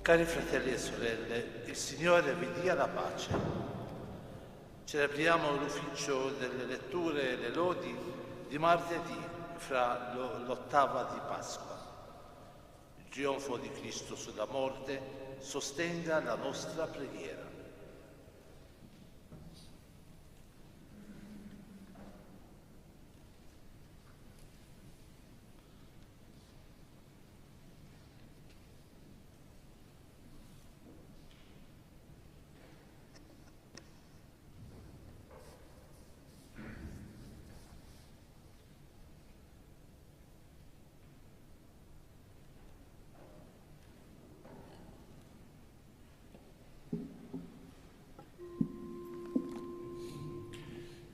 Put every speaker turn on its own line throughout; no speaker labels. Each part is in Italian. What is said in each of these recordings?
Cari fratelli e sorelle, il Signore vi dia la pace. Celebriamo l'ufficio delle letture e le lodi di martedì fra l'ottava di Pasqua. Il trionfo di Cristo sulla morte sostenga la nostra preghiera.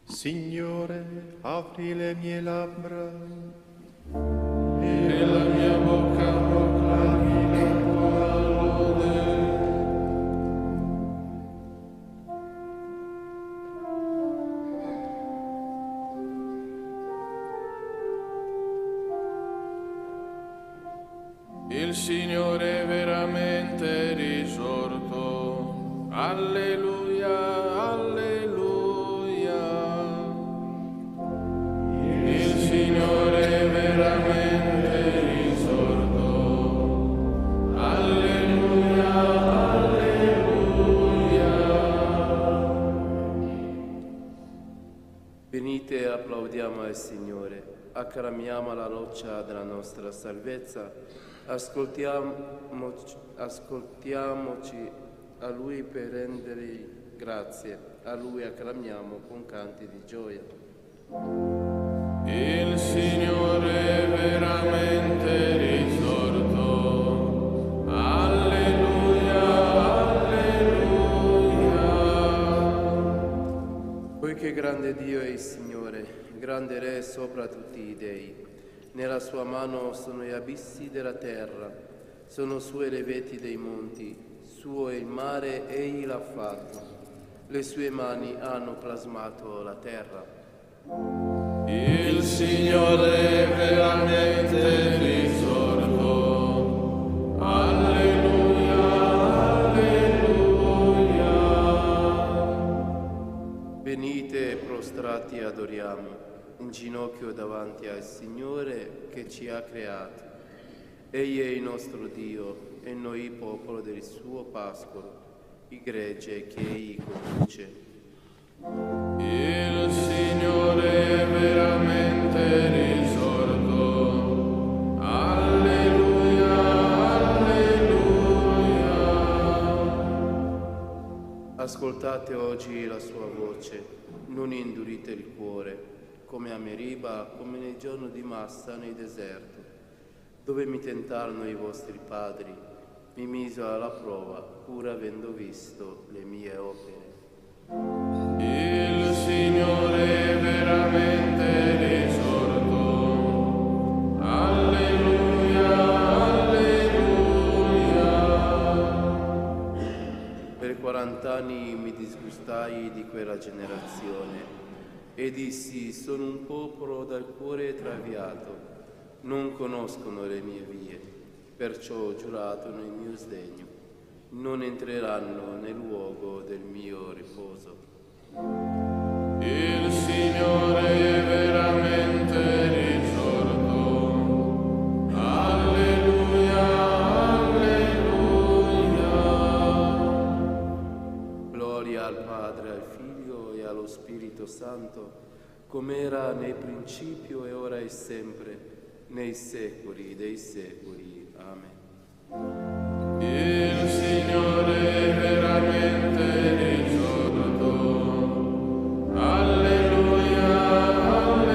Signore, apri le mie labbra
e la mia bocca proclami la tua lode. Il Signore è veramente risorto. Alleluia, alleluia. Il Signore è veramente risorto. Alleluia, alleluia.
Venite e applaudiamo al Signore, acclamiamo la roccia della nostra salvezza, ascoltiamoci a Lui per rendergli grazie, a Lui acclamiamo con canti di gioia.
Il Signore è veramente risorto. Alleluia, alleluia.
Poiché grande Dio è il Signore, grande Re sopra tutti i dei. Nella sua mano sono gli abissi della terra, sono sue le veti dei monti, suo è il mare, egli l'ha fatto. Le sue mani hanno plasmato la terra.
Il Signore è veramente risorto. Alleluia, alleluia.
Venite prostrati e adoriamo, in ginocchio davanti al Signore che ci ha creati. Egli è il nostro Dio e noi popolo del suo pascolo, il gregge che egli conduce.
Il Signore è veramente risorto. Alleluia, alleluia.
Ascoltate oggi la sua voce, non indurite il cuore, come a Meriba, come nel giorno di Massa nel deserto, dove mi tentarono i vostri padri, mi misero alla prova, pur avendo visto le mie opere.
Il Signore è veramente risorto. Alleluia, alleluia.
Per 40 anni mi disgustai di quella generazione e dissi, sono un popolo dal cuore traviato, non conoscono le mie vie, perciò ho giurato nel mio sdegno, non entreranno nel luogo del mio riposo.
Il Signore è veramente risorto. Alleluia, alleluia.
Gloria al Padre, al Figlio e allo Spirito Santo, come era nel principio e ora e sempre, nei secoli dei secoli. Amen.
Il Signore è veramente risorto. Alleluia, alleluia.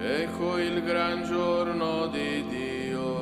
Ecco il gran giorno di Dio.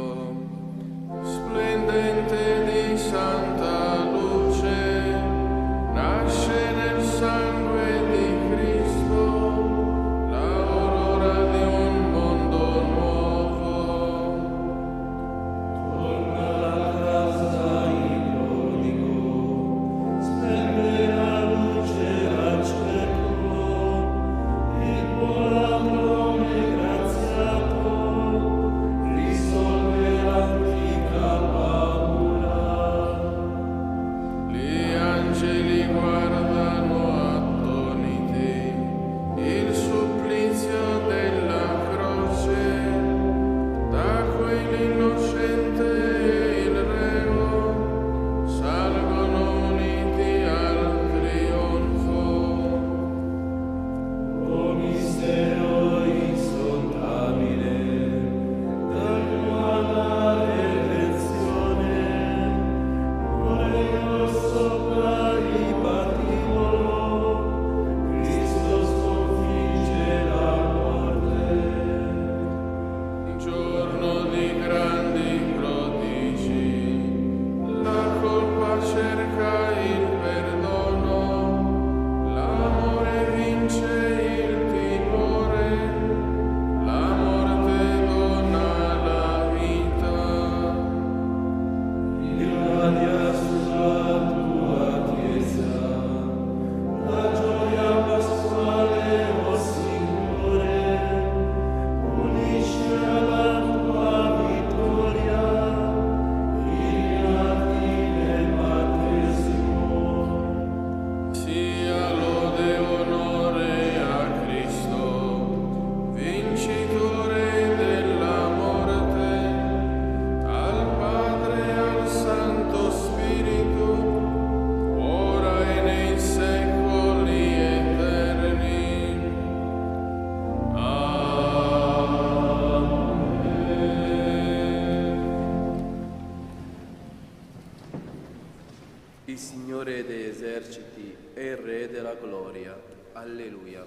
Il Signore degli eserciti è il Re della gloria. Alleluia.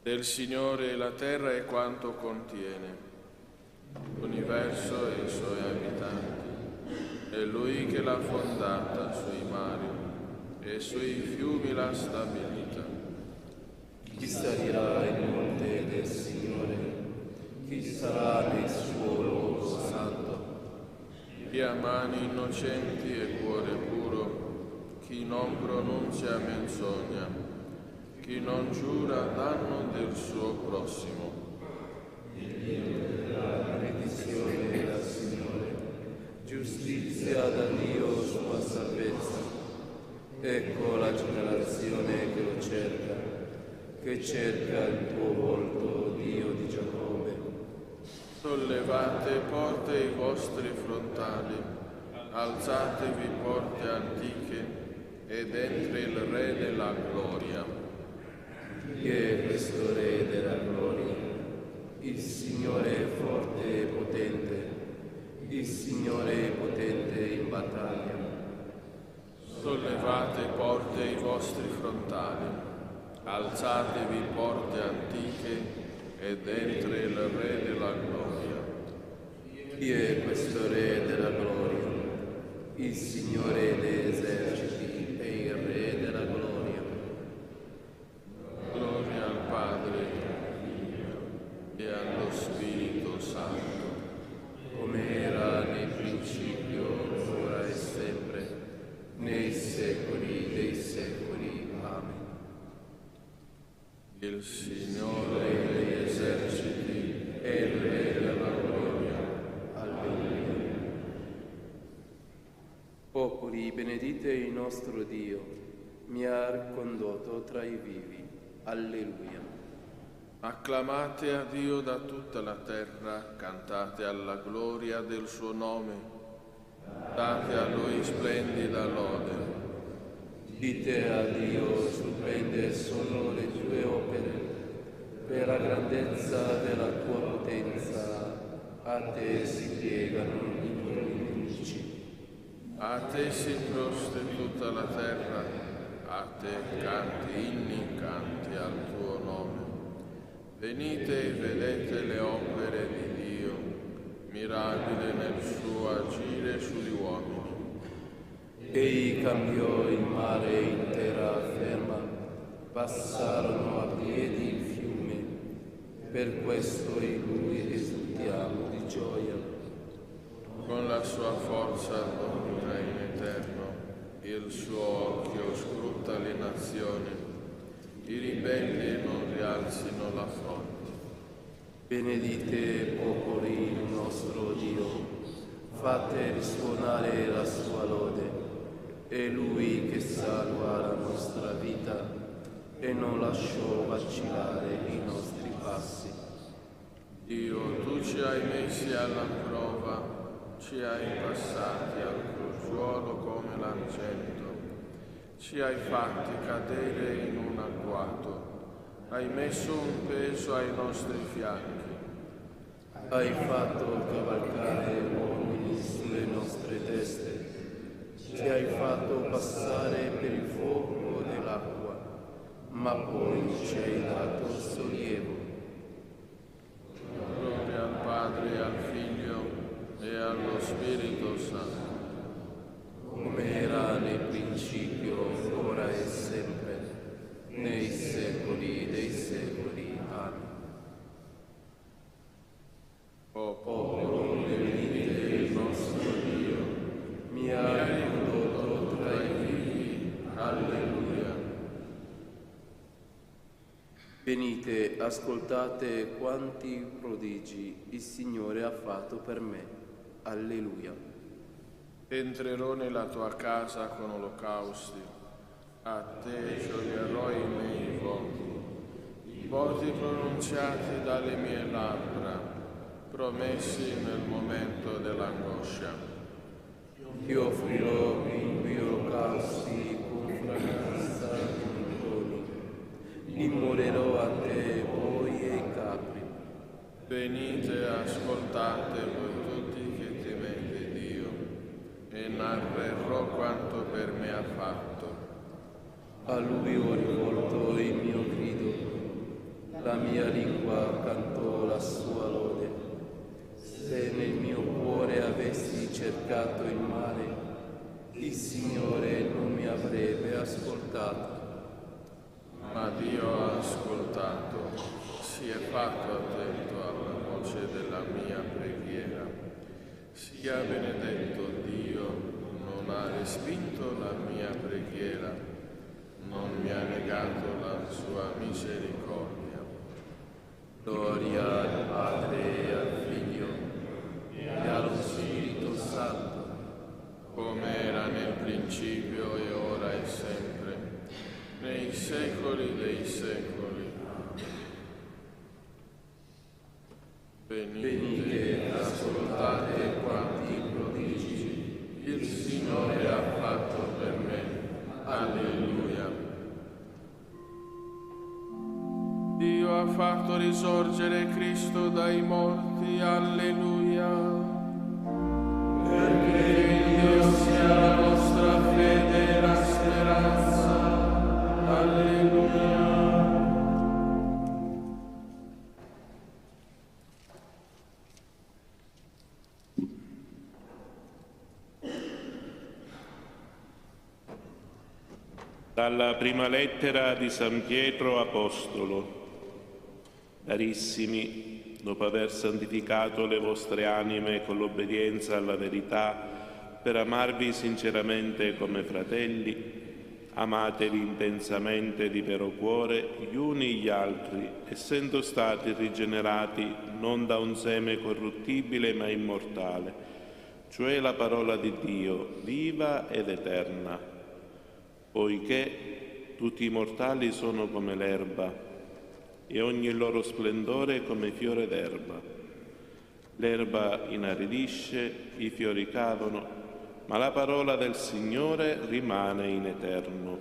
Del Signore la terra e quanto contiene, l'universo e i suoi abitanti. È Lui che l'ha fondata sui mari e sui fiumi l'ha stabilita.
Chi salirà in monte del Signore? Chi sarà nel suo luogo santo?
Chi ha mani innocenti e cuore puro, chi non pronuncia menzogna, chi non giura danno del suo prossimo.
La benedizione dal Signore, giustizia da Dio sua salvezza. Ecco la generazione che lo cerca il tuo volto, Dio di Giacobbe.
Sollevate porte i vostri frontali, alzatevi porte antiche, ed entri il Re della gloria.
Chi è questo Re della gloria? Il Signore è forte e potente, il Signore è potente in battaglia.
Sollevate porte i vostri frontali, alzatevi porte antiche, ed entri il Re della gloria.
Chi è questo Re della gloria? Il Signore degli eserciti è il Re della gloria.
Gloria al Padre e allo Spirito Santo,
Come era nel principio, ora e sempre, nei secoli dei secoli. Amen.
il Signore degli eserciti è il Re della gloria.
Alleluia. Popoli, benedite il nostro Dio, mi ha condotto tra i vivi. Alleluia.
Acclamate a Dio da tutta la terra, cantate alla gloria del suo nome, date a Lui splendida lode.
Dite a Dio, stupende sono le tue opere, per la grandezza della tua potenza, a te si piegano i tuoi nemici.
A te si prostra tutta la terra, a te canti inni canti al tuo nome. Venite e vedete le opere di Dio, mirabile nel suo agire sugli uomini.
Egli cambiò il mare in terra ferma, passarono a piedi il fiume, per questo in Lui esultiamo di gioia.
Con la sua forza domina in eterno, il suo occhio scruta le nazioni, i ribelli non rialzino la fronte.
Benedite popoli il nostro Dio, fate risuonare la sua lode. È Lui che salva la nostra vita e non lasciò vacillare i nostri passi.
Dio, tu ci hai messi alla prova, ci hai passati al crogiuolo come l'argento, ci hai fatti cadere in un agguato, hai messo un peso ai nostri fianchi.
Hai fatto cavalcare uomini sulle nostre teste, ci hai fatto passare per il fuoco dell'acqua, ma poi ci hai dato sollievo.
Gloria al Padre, al Figlio e allo Spirito Santo.
Come era nel principio, ora e sempre, nei secoli dei secoli. Amen.
Popolo,
benedite il nostro Dio, mi ha condotto tra i vivi. Alleluia. Venite, ascoltate quanti prodigi il Signore ha fatto per me. Alleluia.
entrerò nella tua casa con olocausti, a te scioglierò i miei voti pronunciati dalle mie labbra, promessi nel momento dell'angoscia.
Ti offrirò i miei olocausti con fragranza di doni, immorerò a te voi e i capri.
Venite, ascoltate voi tutti che temete Dio, e narrerò quanto per
A lui ho rivolto il mio grido, la mia lingua cantò la sua lode. Se nel mio cuore avessi cercato il male, il Signore non mi avrebbe ascoltato.
Ma Dio ha ascoltato, si è fatto attento alla voce della mia preghiera. Sia benedetto Dio, non ha respinto la mia preghiera, non mi ha negato la sua misericordia.
Gloria al Padre e al Figlio e allo Spirito Santo,
come era nel principio e ora e sempre, nei secoli dei secoli. Venite ed ascoltate quanti prodigi il Signore ha fatto per me. Alleluia. Dio ha fatto risorgere Cristo dai morti. Alleluia. Perché Dio sia la nostra fede e la speranza. Alleluia.
Dalla prima lettera di San Pietro Apostolo. Carissimi, dopo aver santificato le vostre anime con l'obbedienza alla verità, per amarvi sinceramente come fratelli, amatevi intensamente di vero cuore gli uni gli altri, essendo stati rigenerati non da un seme corruttibile ma immortale, cioè la parola di Dio, viva ed eterna. Poiché tutti i mortali sono come l'erba, e ogni loro splendore come fiore d'erba. L'erba inaridisce, i fiori cadono, ma la parola del Signore rimane in eterno.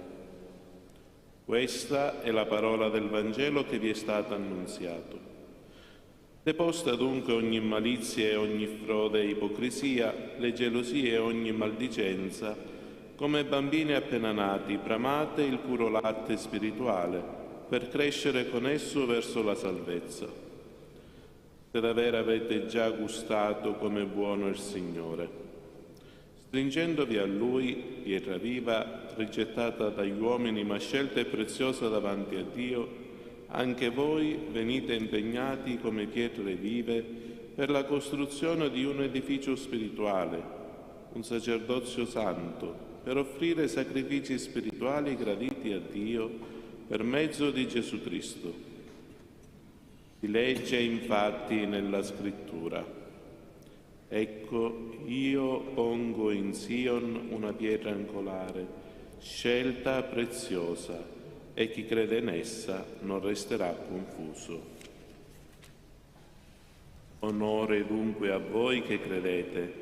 Questa è la parola del Vangelo che vi è stata annunziato. Deposta dunque ogni malizia e ogni frode e ipocrisia, le gelosie e ogni maldicenza, come bambini appena nati, bramate il puro latte spirituale, per crescere con esso verso la salvezza. Se davvero avete già gustato come buono il Signore. Stringendovi a Lui, pietra viva, rigettata dagli uomini ma scelta e preziosa davanti a Dio, anche voi venite impegnati come pietre vive per la costruzione di un edificio spirituale, un sacerdozio santo, per offrire sacrifici spirituali graditi a Dio per mezzo di Gesù Cristo. Si legge infatti nella Scrittura: Ecco, io pongo in Sion una pietra angolare, scelta preziosa, e chi crede in essa non resterà confuso. Onore dunque a voi che credete,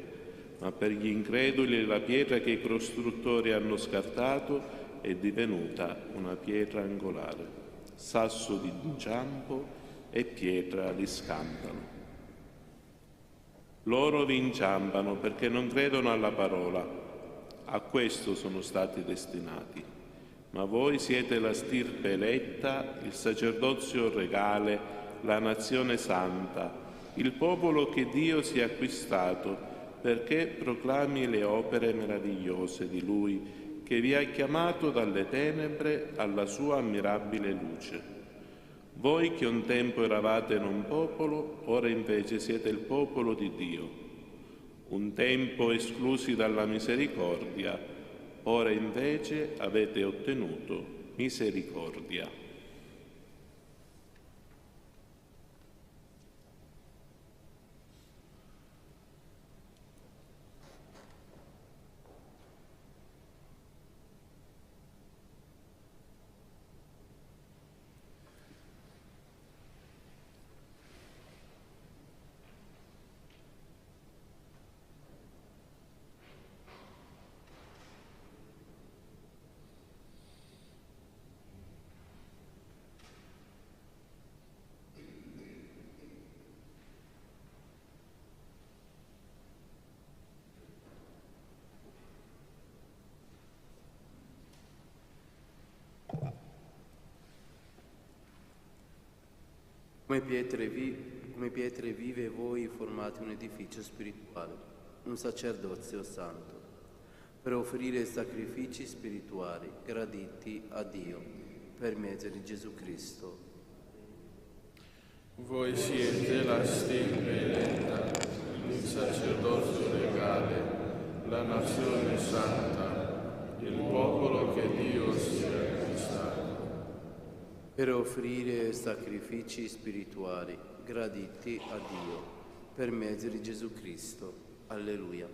ma per gli increduli la pietra che i costruttori hanno scartato è divenuta una pietra angolare, sasso di inciampo e pietra di scandalo. Loro vi inciampano perché non credono alla parola, a questo sono stati destinati. Ma voi siete la stirpe eletta, il sacerdozio regale, la nazione santa, il popolo che Dio si è acquistato, perché proclami le opere meravigliose di Lui, che vi ha chiamato dalle tenebre alla sua ammirabile luce. Voi che un tempo eravate non popolo, ora invece siete il popolo di Dio. Un tempo esclusi dalla misericordia, ora invece avete ottenuto misericordia.
Come pietre vive voi formate un edificio spirituale, un sacerdozio santo, per offrire sacrifici spirituali graditi a Dio per mezzo di Gesù Cristo.
Voi siete la stirpe eletta, il sacerdozio legale, la nazione santa, il popolo che Dio si è acquistato.
Per offrire sacrifici spirituali graditi a Dio per mezzo di Gesù Cristo. Alleluia.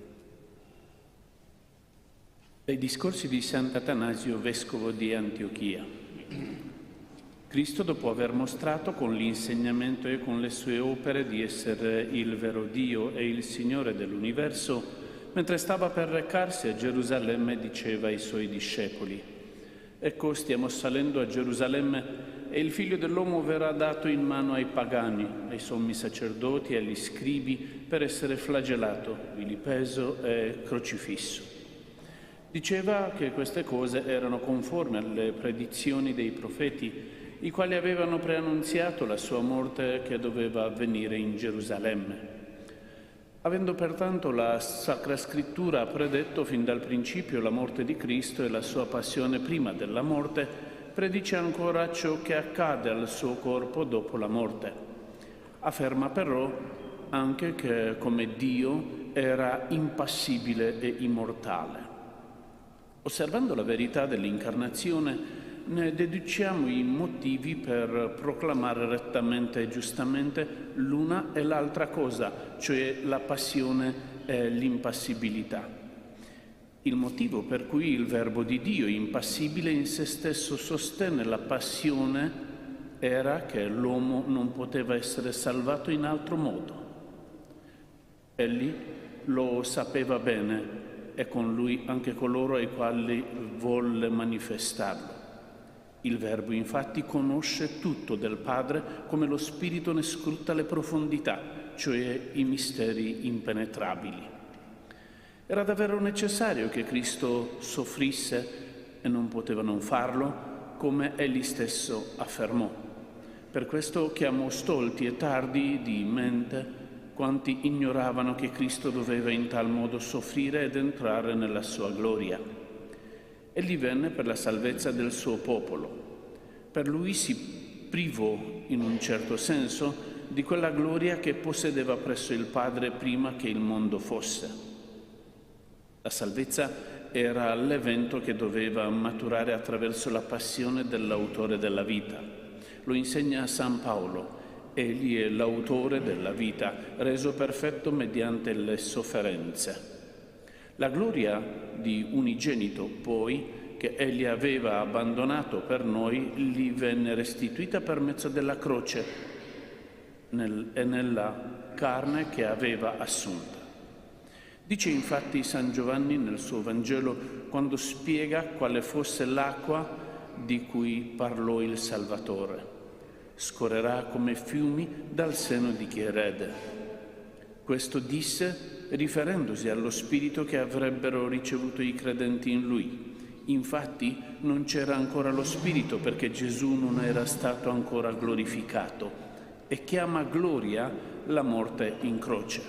Dai discorsi di Sant'Atanasio, vescovo di Antiochia. Cristo, dopo aver mostrato con l'insegnamento e con le sue opere di essere il vero Dio e il Signore dell'universo, mentre stava per recarsi a Gerusalemme, diceva ai suoi discepoli: «Ecco, stiamo salendo a Gerusalemme e il Figlio dell'uomo verrà dato in mano ai pagani, ai sommi sacerdoti e agli scribi per essere flagellato, vilipeso e crocifisso». Diceva che queste cose erano conformi alle predizioni dei profeti, i quali avevano preannunziato la sua morte che doveva avvenire in Gerusalemme. Avendo pertanto la Sacra Scrittura predetto fin dal principio la morte di Cristo e la sua passione prima della morte, predice ancora ciò che accade al suo corpo dopo la morte. Afferma però anche che come Dio era impassibile e immortale. Osservando la verità dell'incarnazione, ne deduciamo i motivi per proclamare rettamente e giustamente l'una e l'altra cosa, cioè la passione e l'impassibilità. Il motivo per cui il Verbo di Dio, impassibile in se stesso, sostenne la passione era che l'uomo non poteva essere salvato in altro modo. Egli lo sapeva bene e con lui anche coloro ai quali volle manifestarlo. Il Verbo infatti conosce tutto del Padre come lo Spirito ne scruta le profondità, cioè i misteri impenetrabili. Era davvero necessario che Cristo soffrisse e non poteva non farlo, come egli stesso affermò. Per questo chiamò stolti e tardi di mente quanti ignoravano che Cristo doveva in tal modo soffrire ed entrare nella sua gloria. Egli venne per la salvezza del suo popolo. Per lui si privò, in un certo senso, di quella gloria che possedeva presso il Padre prima che il mondo fosse. La salvezza era l'evento che doveva maturare attraverso la passione dell'autore della vita. Lo insegna San Paolo. Egli è l'autore della vita, reso perfetto mediante le sofferenze. La gloria di unigenito, poi, che egli aveva abbandonato per noi, gli venne restituita per mezzo della croce e nella carne che aveva assunta. Dice infatti San Giovanni nel suo Vangelo, quando spiega quale fosse l'acqua di cui parlò il Salvatore: «Scorrerà come fiumi dal seno di chi erede». Questo disse riferendosi allo Spirito che avrebbero ricevuto i credenti in Lui. Infatti non c'era ancora lo Spirito perché Gesù non era stato ancora glorificato e chiama gloria la morte in croce.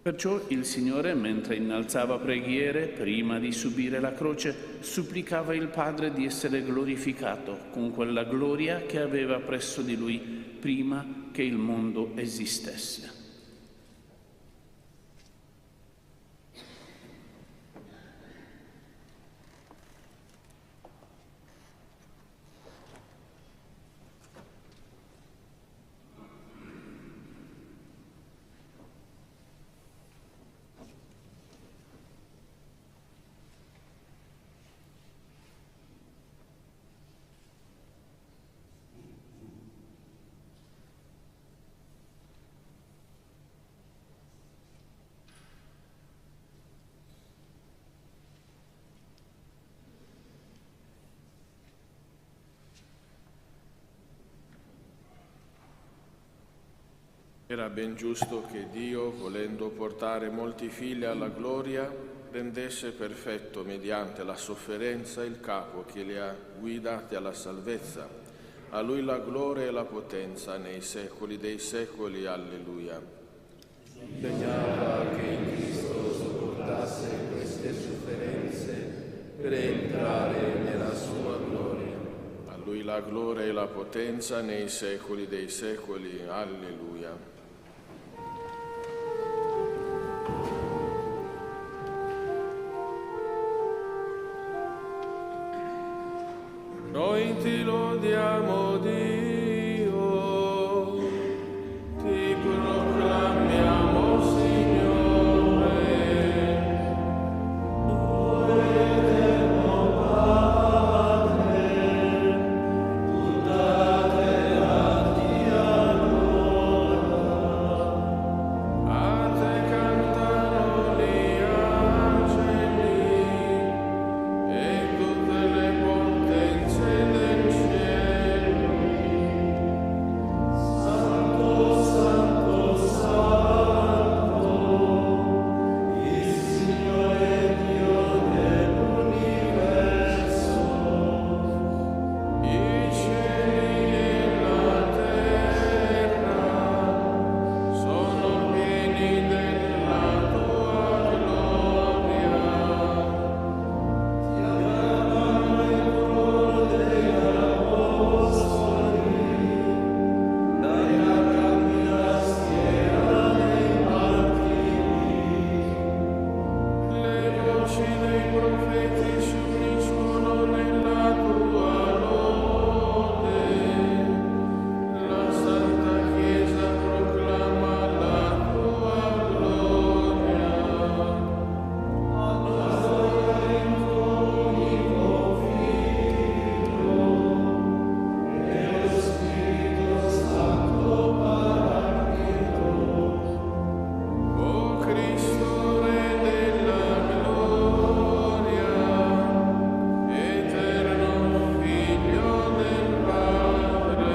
Perciò il Signore, mentre innalzava preghiere, prima di subire la croce, supplicava il Padre di essere glorificato con quella gloria che aveva presso di Lui prima che il mondo esistesse.
Era ben giusto che Dio, volendo portare molti figli alla gloria, rendesse perfetto mediante la sofferenza il capo che li ha guidati alla salvezza, A Lui la gloria e la potenza nei secoli dei secoli. Alleluia.
Bisognava che in Cristo sopportasse queste sofferenze per entrare nella sua gloria.
A Lui la gloria e la potenza nei secoli dei secoli. Alleluia. Noi ti lodiamo, Dio, ti proclamiamo, Signore, tu eterno Padre, tutta terra ti adora, a te cantano gli angeli e tutte le potenze del cielo. Santo, Santo, Santo, il Signore Dio dell'universo. I cieli e la terra sono pieni della tua gloria. Ti amano il coro degli apostoli, dalla cammina schiera dei martiri. Le voci dei profeti si uniscono nella tua lode. La Santa Chiesa proclama la tua gloria. Adora il tuo unico Figlio, e lo Spirito Santo Paracleto. O Cristo, Re della gloria, eterno Figlio del Padre,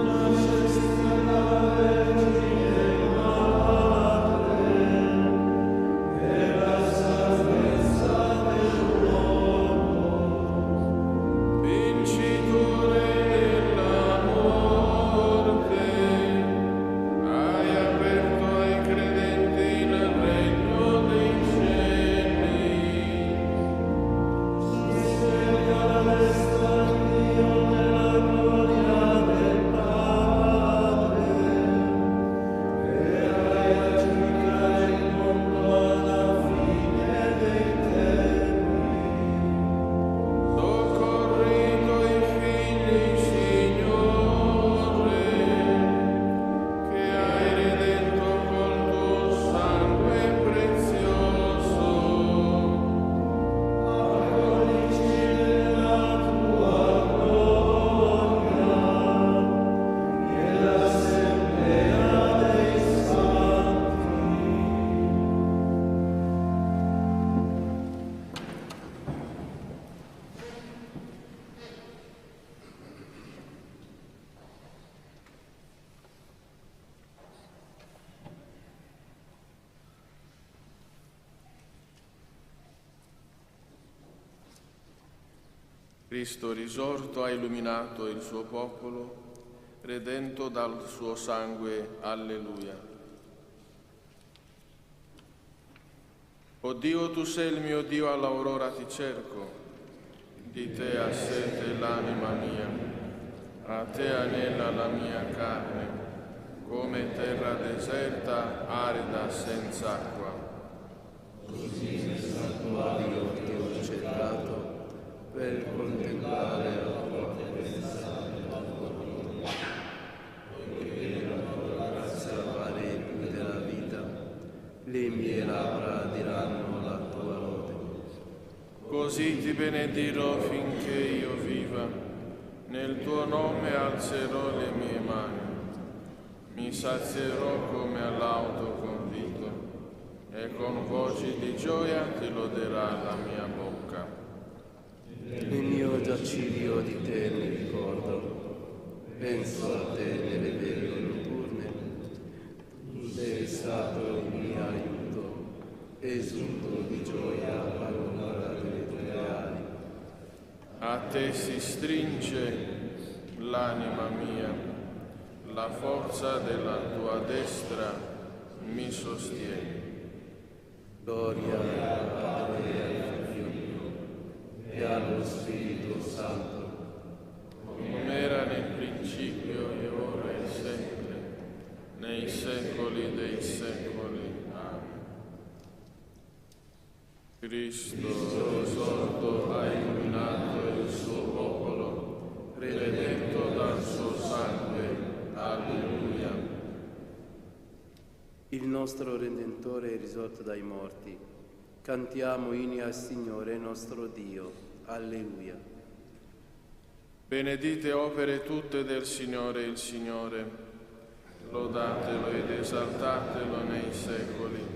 nascesti dalla Vergine Madre, per la salvezza dell'uomo, vincitore della morte, hai aperto ai credenti il regno dei cieli. Si siede alla destra di Dio nella gloria del Padre, verrai a giudicare il mondo alla fine dei tempi. Soccorri i tuoi figli, Signore, che hai redento col tuo sangue prezioso. Accogli nella tua gloria, nell'assemblea dei santi. Cristo risorto ha illuminato il suo popolo, redento dal suo sangue. Alleluia. O Dio, tu sei il mio Dio, all'aurora ti cerco. Di te ha sete l'anima mia, a te anela la mia carne, come terra deserta, arida, senza acqua.
Così nel santuario ti ho cercato per contemplare la tua presenza nella tua gloria. Poiché la tua grazia vale più della vita, le mie labbra diranno la tua lode.
Così ti benedirò finché io viva, nel tuo nome alzerò le mie mani. Mi sazierò come all'auto convito, e con voci di gioia ti loderà la mia bocca.
Nel mio giaciglio di te mi ricordo, penso a te nelle veglie notturne. Sei stato il mio aiuto, esulto di gioia all'ombra delle tue ali.
A te si stringe l'anima mia, la forza della tua destra mi sostiene.
Gloria al Padre e al Figlio e allo Spirito Santo,
come era nel principio e ora e sempre, nei secoli dei secoli. Amen. Cristo risorto ha illuminato il suo popolo, redetto dal suo sangue. Alleluia.
il nostro Redentore è risorto dai morti. Cantiamo inni al Signore nostro Dio. Alleluia.
Benedite opere tutte del Signore il Signore, lodatelo ed esaltatelo nei secoli.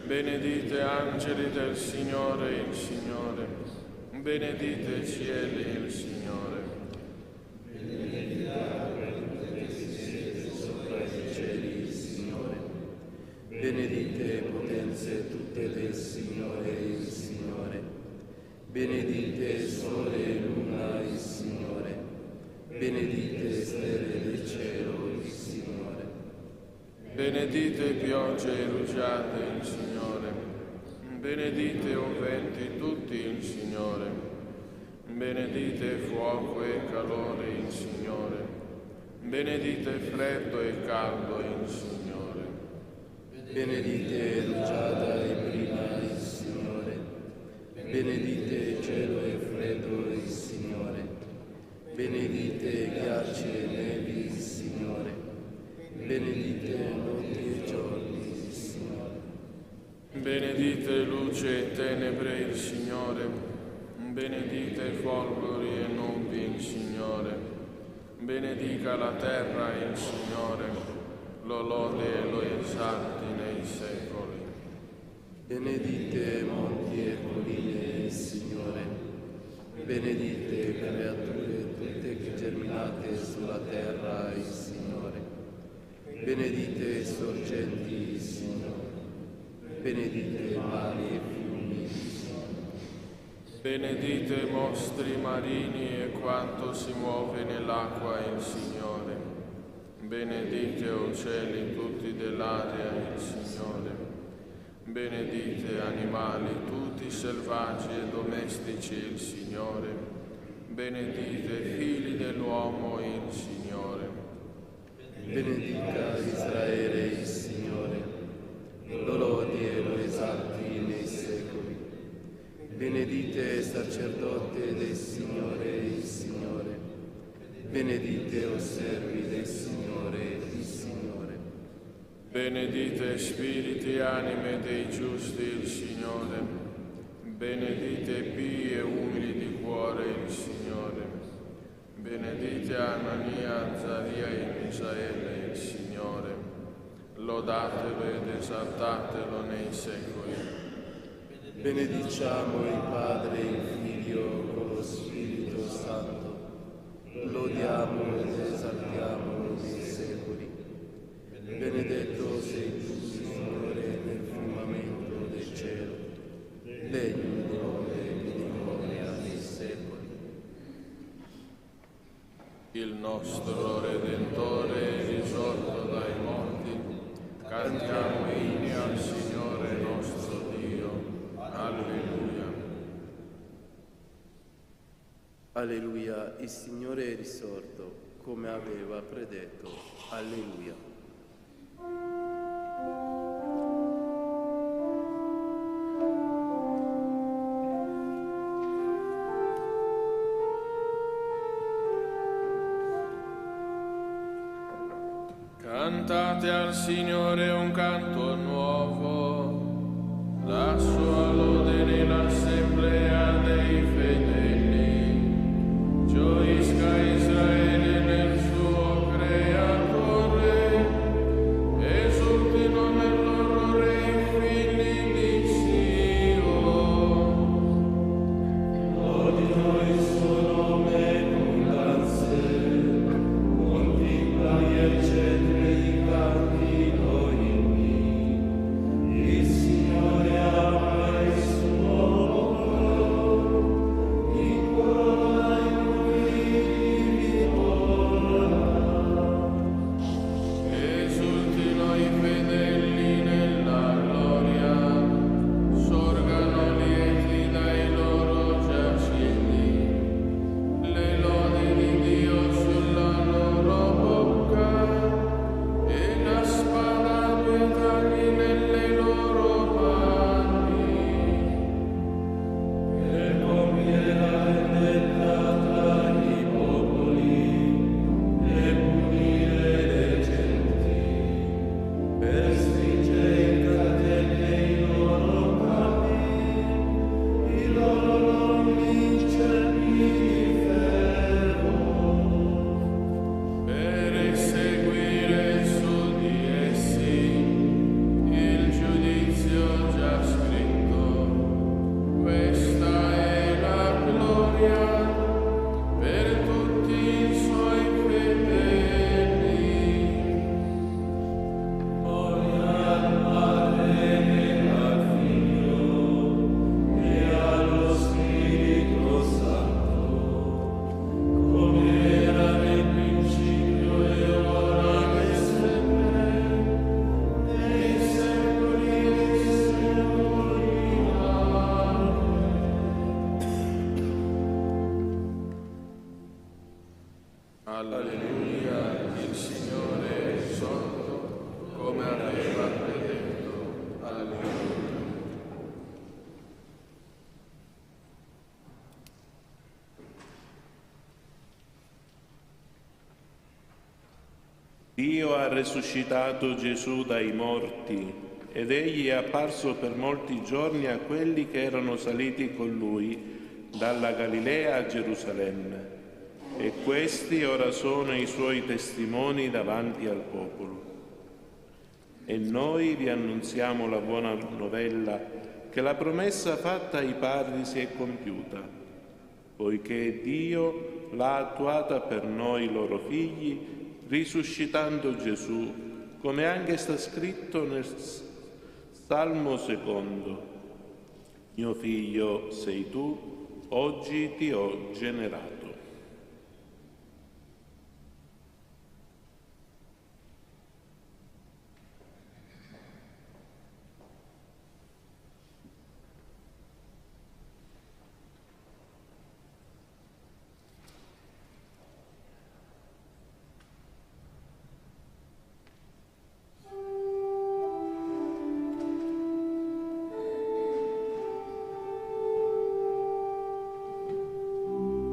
Benedite angeli del Signore il Signore, benedite cieli il Signore.
Benedite acque che siete sopra i cieli il Signore, benedite potenze tutte del Signore il Signore, benedite sole e luna il Signore, benedite stelle del cielo il Signore.
Benedite piogge e rugiade il Signore, benedite o venti tutti il Signore, benedite fuoco e calore il Signore, benedite freddo e caldo il Signore.
Benedite rugiada e brina il Signore, benedite cielo e freddo il Signore, benedite ghiacci e nevi il Signore, benedite notti e giorni il Signore.
Benedite luce e tenebre il Signore, benedite folgori e nubi il Signore, benedica la terra il Signore, lo lode e lo esalti nei secoli.
Benedite monti e colline il Signore, benedite creature tutte che germinate sulla terra il Signore, benedite sorgenti il Signore, benedite mari e fiumi il Signore.
Benedite mostri marini e quanto si muove nell'acqua il Signore, benedite uccelli tutti dell'aria il Signore, benedite animali tutti selvaggi e domestici il Signore, benedite figli dell'uomo il Signore.
Benedica Israele il Signore, lo lodi e lo esalti nei secoli. Benedite sacerdote del Signore il Signore, benedite o servi del Signore il Signore.
Benedite spiriti e anime dei giusti il Signore, benedite pii e umili di cuore il Signore, benedite Anania, Azaria e Misaele il Signore, lodatelo ed esaltatelo nei secoli.
Benediciamo il Padre e il Figlio con lo Spirito Santo, lodiamo ed esaltiamo nei secoli. Benedetto sei tu, Signore, nel firmamento del cielo, degno di lode e di gloria nei secoli.
Il nostro Redentore è risorto dai morti, cantiamo inni al Signore nostro Dio. Alleluia.
Alleluia, il Signore è risorto, come aveva predetto. Alleluia.
Cantate al Signore un canto nuovo, la sua lode nell'assemblea dei fedeli. Gioisca Israele nel suo Creatore, esultino nel loro Re i figli di Sion. Lodino il suo nome con danze, con timpani e cetri cantino inni.
Dio ha resuscitato Gesù dai morti ed egli è apparso per molti giorni a quelli che erano saliti con lui dalla Galilea a Gerusalemme. E questi ora sono i suoi testimoni davanti al popolo. E noi vi annunziamo la buona novella che la promessa fatta ai padri si è compiuta, poiché Dio l'ha attuata per noi loro figli, risuscitando Gesù, come anche sta scritto nel Salmo 2. Mio figlio sei tu, oggi ti ho generato.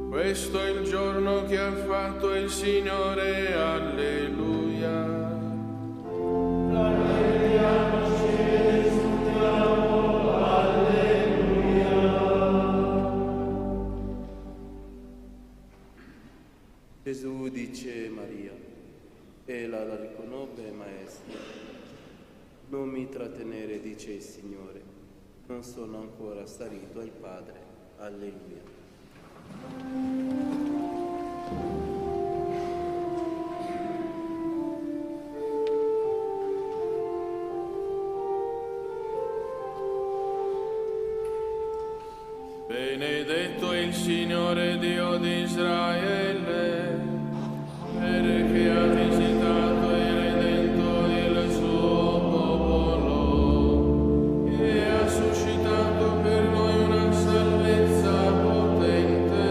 Questo è il giorno che ha fatto il Signore, alleluia.
Rallegriamoci ed esultiamo, alleluia.
Gesù dice Maria, ella la riconobbe maestra. Non mi trattenere, dice il Signore, non sono ancora salito al Padre, alleluia.
Benedetto il Signore Dio di Israele, perché ha visitato e redento il suo popolo e ha suscitato per noi una salvezza potente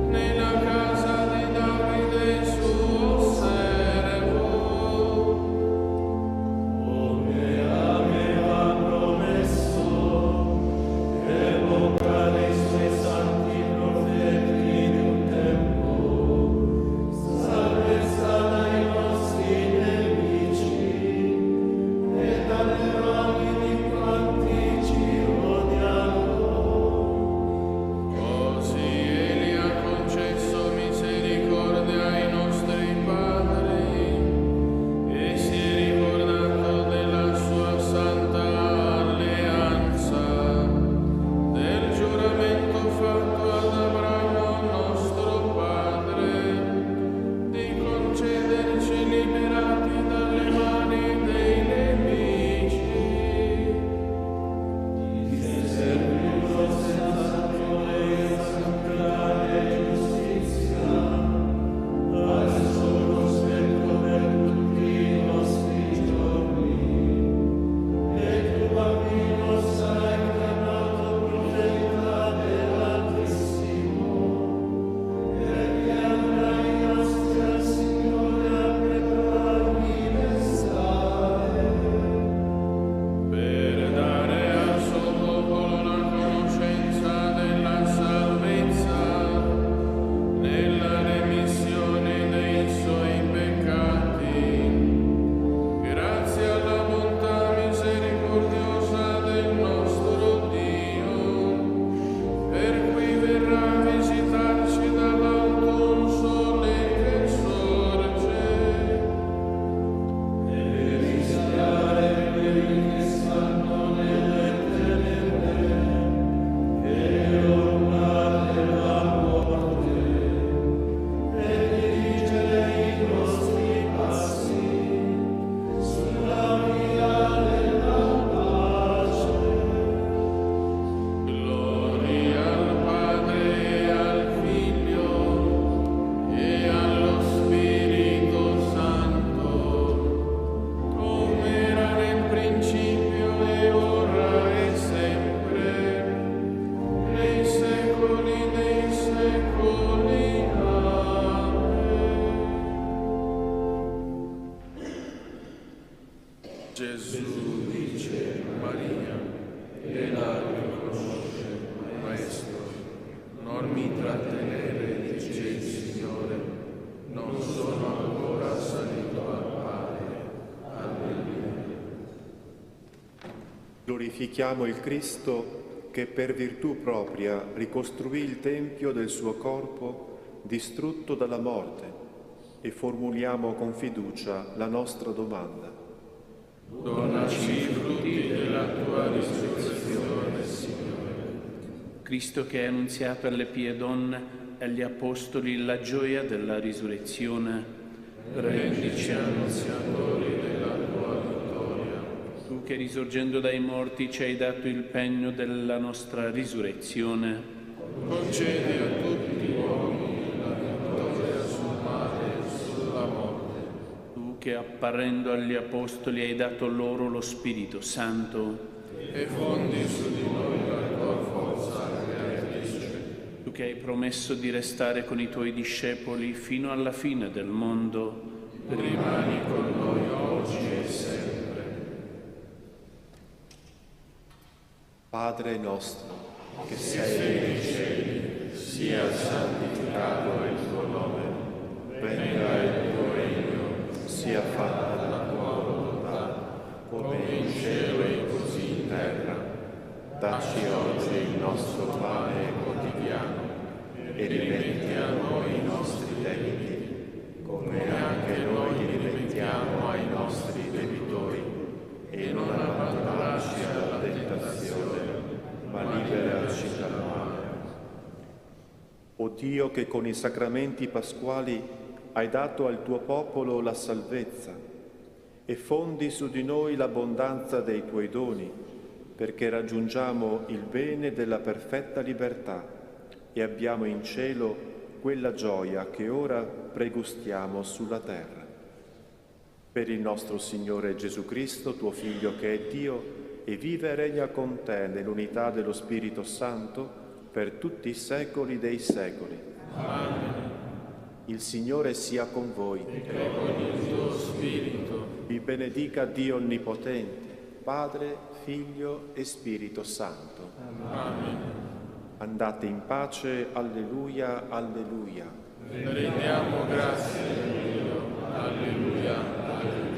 nella casa di Davide suo servo.
Come aveva promesso, evoca dei suoi santi profeti di un tempo, salvezza dai nostri nemici e dalle mani di quanti ci odiano.
Così Egli ha concesso misericordia ai nostri padri e si è ricordato della sua santa alleanza, del giuramento fatto ad Abramo nostro padre, di concederci liberati dalle mani dei nemici.
Servito senza violenza, grande giustizia, al suo cospetto per tutti i nostri giorni. E tu, bambino, sarai chiamato profeta dell'Altissimo, perché andrai in nostri al Signore a preparargli mensale.
Per dare al suo popolo la conoscenza della salvezza, nella remissione dei suoi peccati, grazie alla bontà misericordiosa del nostro Dio, per cui verrà a visitarci dall'alto un sole che sorge.
E rischiare quelli che stanno nelle tenebre e ornare la morte, e dirigere i nostri passi sulla via della pace.
Gloria al Padre e al Figlio e allo Spirito Santo, come era nel principio e ora e sempre, nei secoli dei secoli. Amen. Gesù dice Maria, e la riconosce maestro. Non mi trattenere, dice il Signore, non sono ancora salito
Glorifichiamo il Cristo che per virtù propria ricostruì il Tempio del suo corpo distrutto dalla morte e formuliamo con fiducia la nostra domanda.
Donaci i frutti della tua risurrezione, Signore.
Cristo che hai annunziato alle pie donne e agli apostoli la gioia della risurrezione,
Rendici annunziatori della tua vittoria.
tu che risorgendo dai morti ci hai dato il pegno della nostra risurrezione,
Concedi a tutti gli uomini la vittoria sul male e sulla morte.
tu che apparendo agli apostoli hai dato loro lo Spirito Santo,
E fondi su di noi la tua forza creatrice.
tu che hai promesso di restare con i tuoi discepoli fino alla fine del mondo,
Rimani con noi oggi e sempre.
Padre nostro, che
Sei nei cieli, sia santificato il tuo nome. Venga il tuo regno,
sia fatta
la tua volontà, come in cielo e così in terra.
Dacci oggi il nostro pane
quotidiano
e rimetti a noi i nostri debiti, come anche noi rimettiamo ai nostri debitori, e non abbandonarci alla tentazione, ma liberaci dal male. O Dio che con i sacramenti pasquali hai dato al tuo popolo la salvezza e fondi su di noi l'abbondanza dei tuoi doni, perché raggiungiamo il bene della perfetta libertà e abbiamo in cielo quella gioia che ora pregustiamo sulla terra. Per il nostro Signore Gesù Cristo, tuo Figlio che è Dio, e vive e regna con te nell'unità dello Spirito Santo per tutti i secoli dei secoli.
Amen.
Il Signore sia con voi.
E con il tuo spirito.
Vi benedica Dio Onnipotente, Padre, Figlio e Spirito Santo.
Amen.
Andate in pace, alleluia, alleluia.
Rendiamo grazie a Dio. Alleluia, alleluia.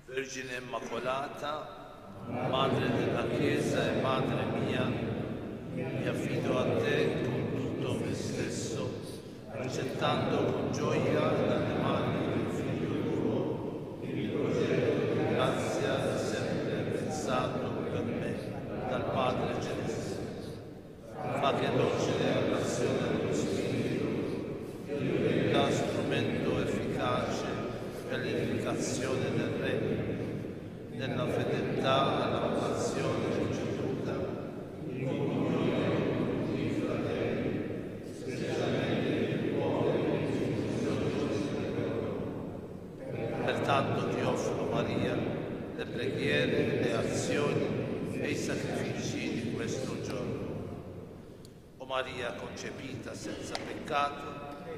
Vergine Immacolata, Madre della Chiesa e Madre mia, mi affido a te con tutto me stesso, accettando con gioia dalle mani del Figlio tuo il progetto di grazia sempre pensato per me dal Padre Celeste. Fa che docile all'azione dello Spirito diventa strumento efficace per l'edificazione del Regno, nella fedeltà alla vocazione ricevuta, in comunione con tutti i fratelli, specialmente gli uomini di Pertanto ti offro, Maria, le preghiere, le azioni e i sacrifici di questo giorno. O Maria concepita senza peccato,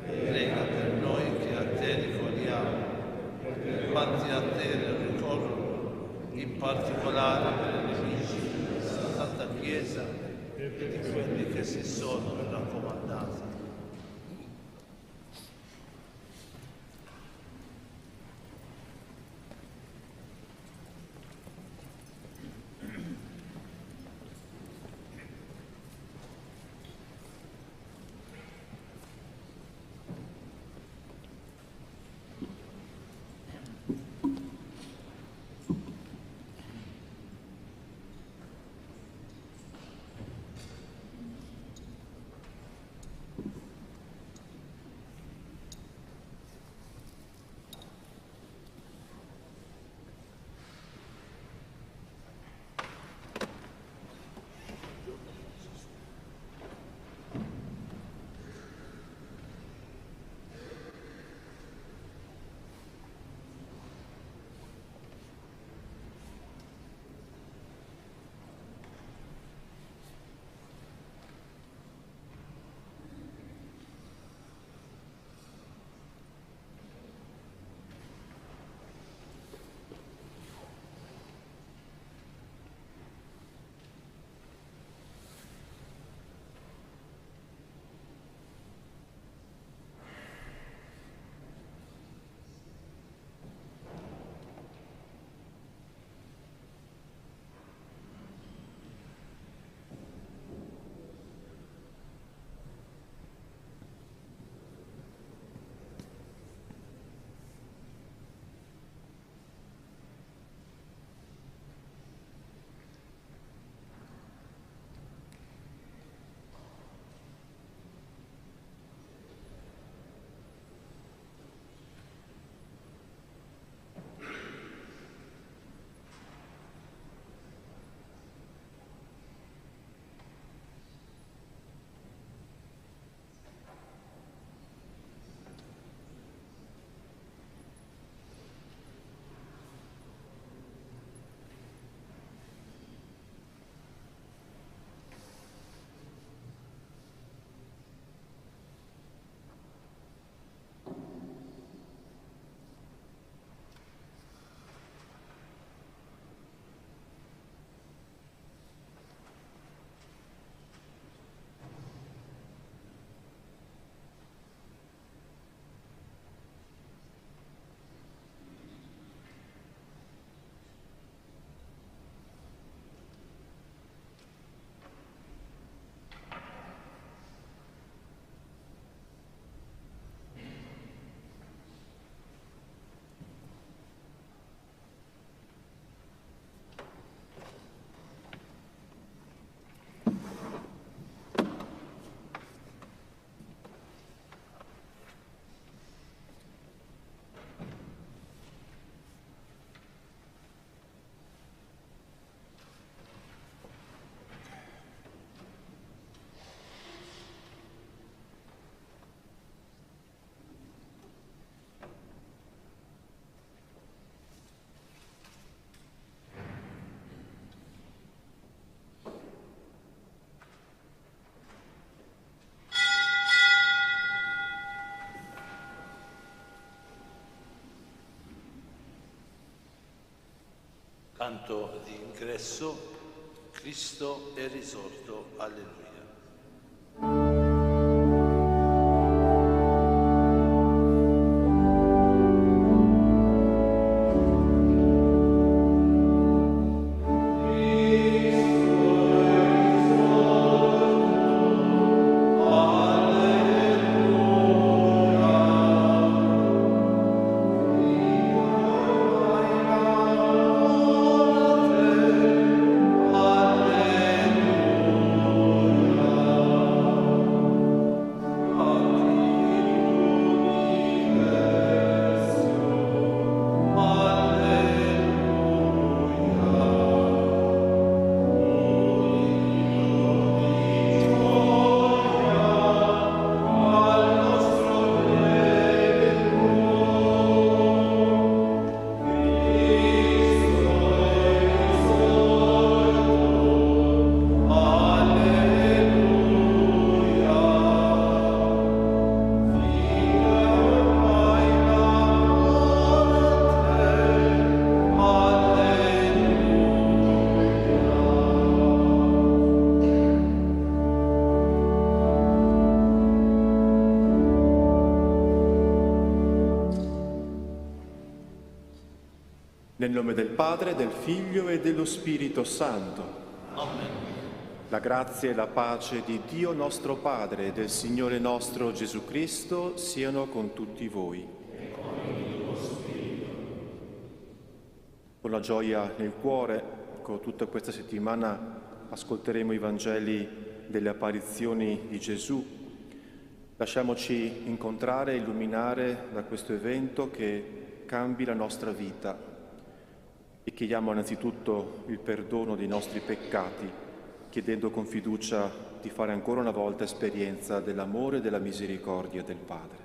prega per noi che a te ricorriamo, quanti a te ricorrono, in particolare per i nemici della Santa Chiesa e di quelli che si sono raccomandati. Canto di ingresso. Cristo è risorto. Alleluia.
Nel nome del Padre, del Figlio e dello Spirito Santo.
Amen.
La grazia e la pace di Dio nostro Padre e del Signore nostro Gesù Cristo siano con tutti voi. Con la gioia nel cuore, tutta questa settimana ascolteremo i Vangeli delle apparizioni di Gesù. Lasciamoci incontrare e illuminare da questo evento che cambi la nostra vita. E chiediamo innanzitutto il perdono dei nostri peccati, chiedendo con fiducia di fare ancora una volta esperienza dell'amore e della misericordia del Padre.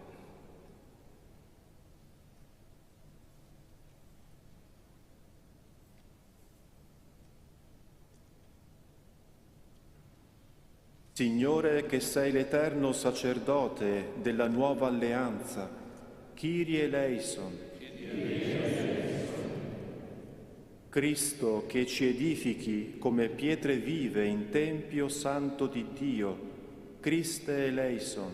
Signore, che sei l'eterno sacerdote della nuova alleanza, Kyrie eleison. Cristo, che ci edifichi come pietre vive in Tempio Santo di Dio, Christe eleison.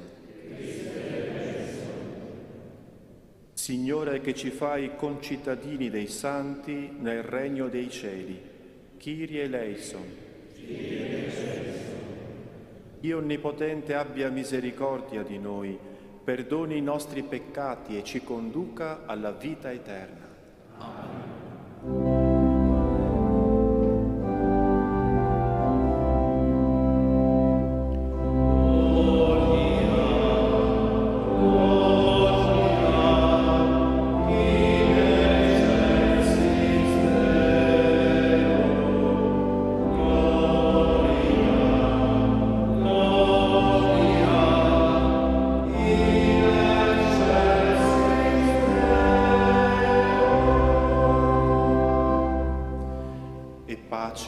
Signore, che ci fai concittadini dei santi nel regno dei cieli, Kyrie eleison. Dio Onnipotente abbia misericordia di noi, perdoni i nostri peccati e ci conduca alla vita eterna. Amen.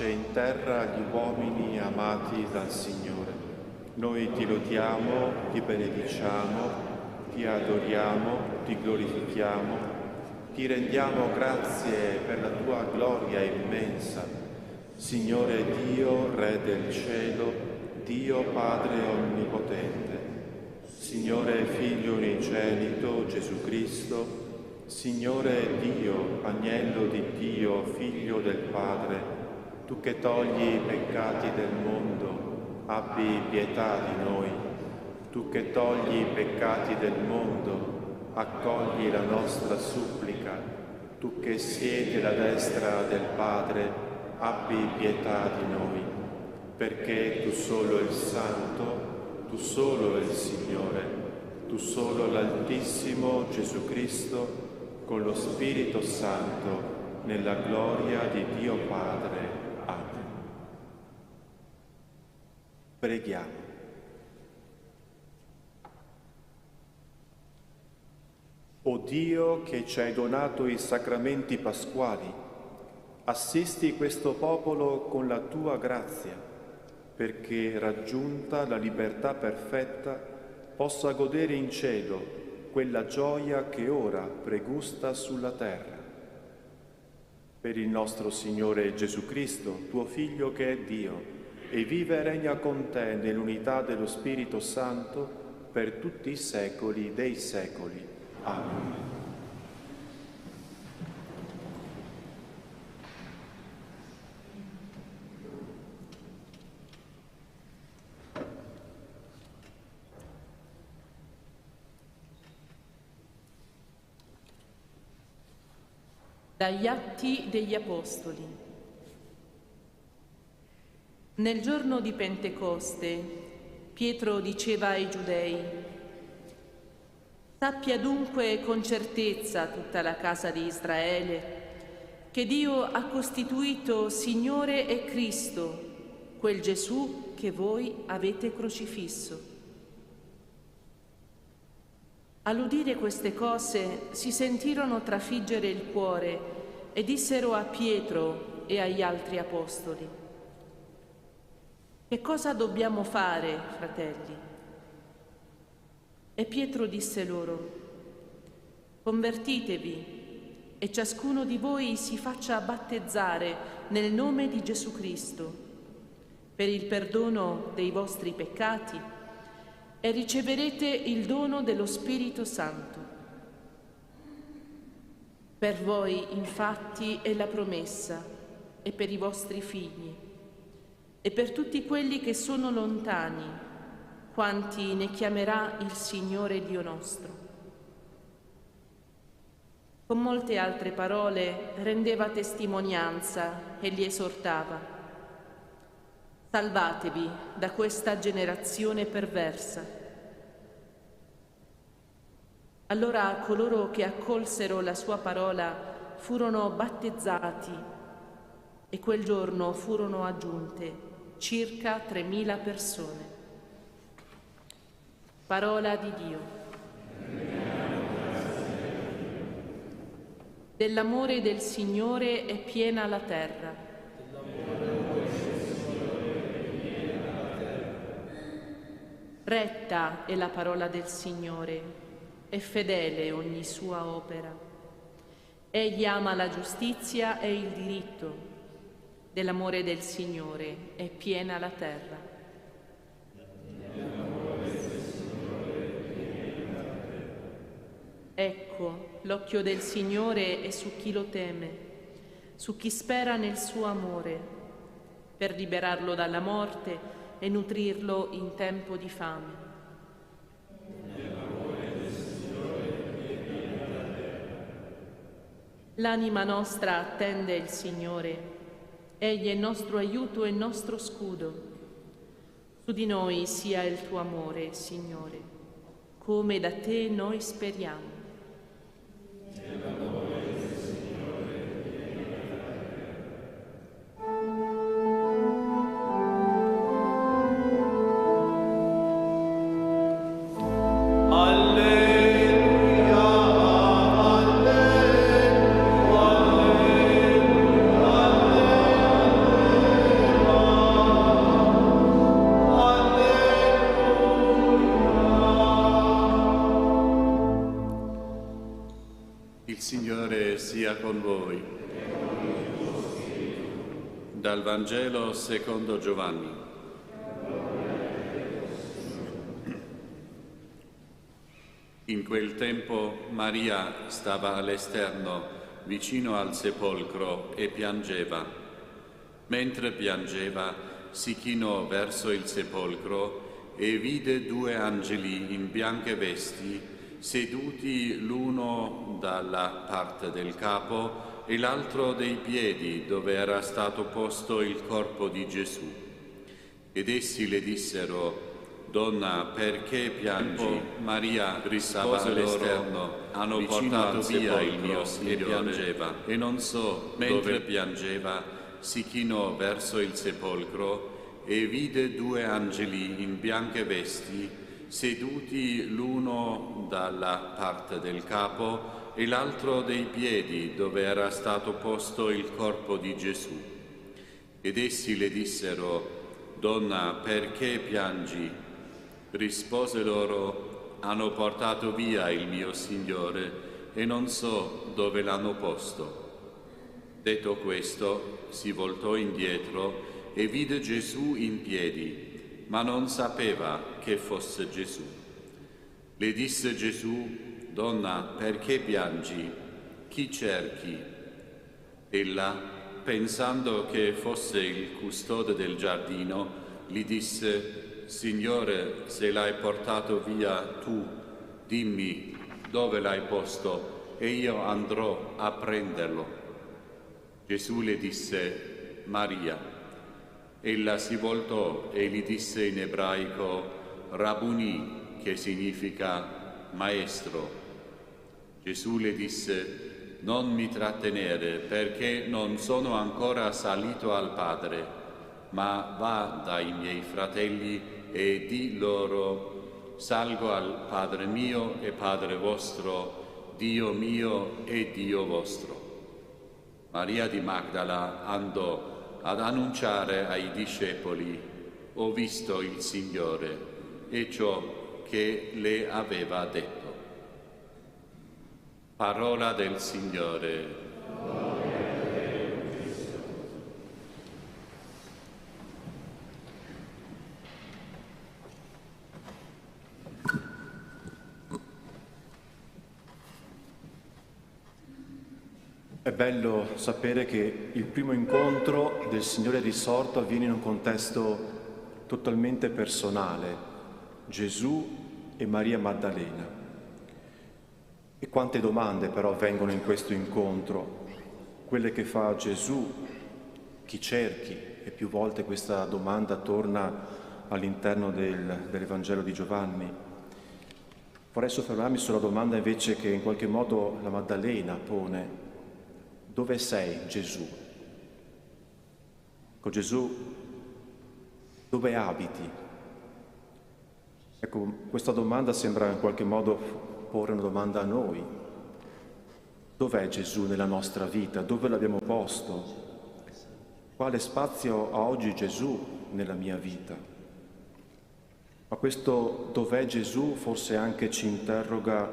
In terra agli uomini amati dal Signore. Noi ti lodiamo, ti benediciamo, ti adoriamo, ti glorifichiamo, ti rendiamo grazie per la tua gloria immensa. Signore Dio, Re del cielo, Dio Padre Onnipotente, Signore Figlio unigenito Gesù Cristo, Signore Dio, Agnello di Dio, Figlio del Padre, tu che togli i peccati del mondo, abbi pietà di noi. Tu che togli i peccati del mondo, accogli la nostra supplica. Tu che siedi alla destra del Padre, abbi pietà di noi. Perché tu solo il Santo, tu solo il Signore, tu solo l'Altissimo Gesù Cristo, con lo Spirito Santo, nella gloria di Dio Padre. Preghiamo. O Dio che ci hai donato i sacramenti pasquali, assisti questo popolo con la tua grazia, perché raggiunta la libertà perfetta possa godere in cielo quella gioia che ora pregusta sulla terra. Per il nostro Signore Gesù Cristo, tuo Figlio che è Dio, e vive e regna con te nell'unità dello Spirito Santo per tutti i secoli dei secoli. Amen.
Dagli Atti degli Apostoli. Nel giorno di Pentecoste, Pietro diceva ai Giudei: «Sappia dunque con certezza tutta la casa di Israele che Dio ha costituito Signore e Cristo, quel Gesù che voi avete crocifisso». All'udire queste cose si sentirono trafiggere il cuore e dissero a Pietro e agli altri apostoli: «Che cosa dobbiamo fare, fratelli?» E Pietro disse loro: «Convertitevi e ciascuno di voi si faccia battezzare nel nome di Gesù Cristo per il perdono dei vostri peccati e riceverete il dono dello Spirito Santo. Per voi, infatti, è la promessa, e per i vostri figli, e per tutti quelli che sono lontani, quanti ne chiamerà il Signore Dio nostro». Con molte altre parole rendeva testimonianza e li esortava: «Salvatevi da questa generazione perversa». Allora coloro che accolsero la sua parola furono battezzati e quel giorno furono aggiunte circa 3.000 persone. Parola di Dio. Dell'amore del Signore è piena la terra. Retta è la parola del Signore, e fedele ogni sua opera. Egli ama la giustizia e il diritto. Dell'amore del Signore è piena la terra. Ecco, l'occhio del Signore è su chi lo teme, su chi spera nel suo amore, per liberarlo dalla morte e nutrirlo in tempo di fame. L'anima nostra attende il Signore, Egli è nostro aiuto e nostro scudo. Su di noi sia il tuo amore, Signore, come da te noi speriamo.
Con voi. Dal Vangelo secondo Giovanni. In quel tempo Maria stava all'esterno, vicino al sepolcro, e piangeva. Mentre piangeva, si chinò verso il sepolcro e vide 2 angeli in bianche vesti, seduti l'uno dalla parte del capo e l'altro dei piedi, dove era stato posto il corpo di Gesù. Ed essi le dissero: «Donna, perché piangi?» Maria stava all'esterno, hanno portato via il mio Signore, e piangeva, e non so mentre piangeva, si chinò verso il sepolcro e vide 2 angeli in bianche vesti, seduti l'uno dalla parte del capo e l'altro dei piedi, dove era stato posto il corpo di Gesù. Ed essi le dissero: «Donna, perché piangi?» Rispose loro: «Hanno portato via il mio Signore e non so dove l'hanno posto». Detto questo, si voltò indietro e vide Gesù in piedi, ma non sapeva che fosse Gesù. Le disse Gesù: «Donna, perché piangi? Chi cerchi?» Ella, pensando che fosse il custode del giardino, gli disse: «Signore, se l'hai portato via tu, dimmi dove l'hai posto e io andrò a prenderlo». Gesù le disse: «Maria». Ella si voltò e gli disse in ebraico: «Rabbuni», che significa maestro. Gesù le disse: «Non mi trattenere, perché non sono ancora salito al Padre, ma va dai miei fratelli e di loro: salgo al Padre mio e Padre vostro, Dio mio e Dio vostro». Maria di Magdala andò ad annunciare ai discepoli: «Ho visto il Signore», e ciò che le aveva detto. Parola del Signore.
È bello sapere che il primo incontro del Signore risorto avviene in un contesto totalmente personale: Gesù e Maria Maddalena. E quante domande però avvengono in questo incontro, quelle che fa Gesù: chi cerchi? E più volte questa domanda torna all'interno del Vangelo di Giovanni. Vorrei soffermarmi sulla domanda invece che in qualche modo la Maddalena pone: dove sei, Gesù? Ecco, Gesù, dove abiti? Ecco, questa domanda sembra in qualche modo porre una domanda a noi. Dov'è Gesù nella nostra vita? Dove l'abbiamo posto? Quale spazio ha oggi Gesù nella mia vita? Ma questo dov'è Gesù forse anche ci interroga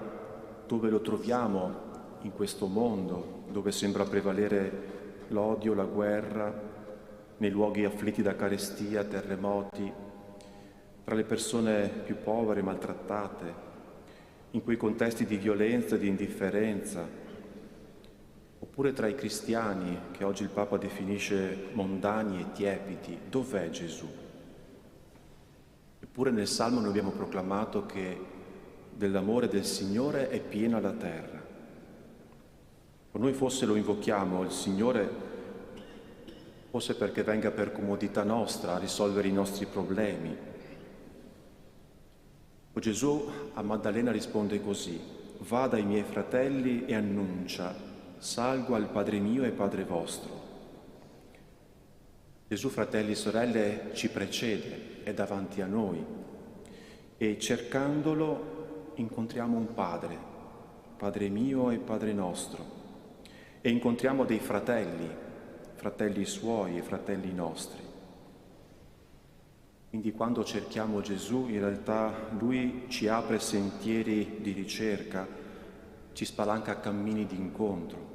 dove lo troviamo in questo mondo, dove sembra prevalere l'odio, la guerra, nei luoghi afflitti da carestia, terremoti, tra le persone più povere, maltrattate, in quei contesti di violenza e di indifferenza, oppure tra i cristiani che oggi il Papa definisce mondani e tiepidi. Dov'è Gesù? Eppure nel Salmo noi abbiamo proclamato che dell'amore del Signore è piena la terra. Noi forse lo invochiamo, il Signore, forse perché venga per comodità nostra a risolvere i nostri problemi. O Gesù a Maddalena risponde così: va dai miei fratelli e annuncia: salgo al Padre mio e Padre vostro. Gesù, fratelli e sorelle, ci precede, è davanti a noi, e cercandolo incontriamo un Padre, Padre mio e Padre nostro. E incontriamo dei fratelli, fratelli suoi e fratelli nostri. Quindi quando cerchiamo Gesù, in realtà Lui ci apre sentieri di ricerca, ci spalanca cammini di incontro.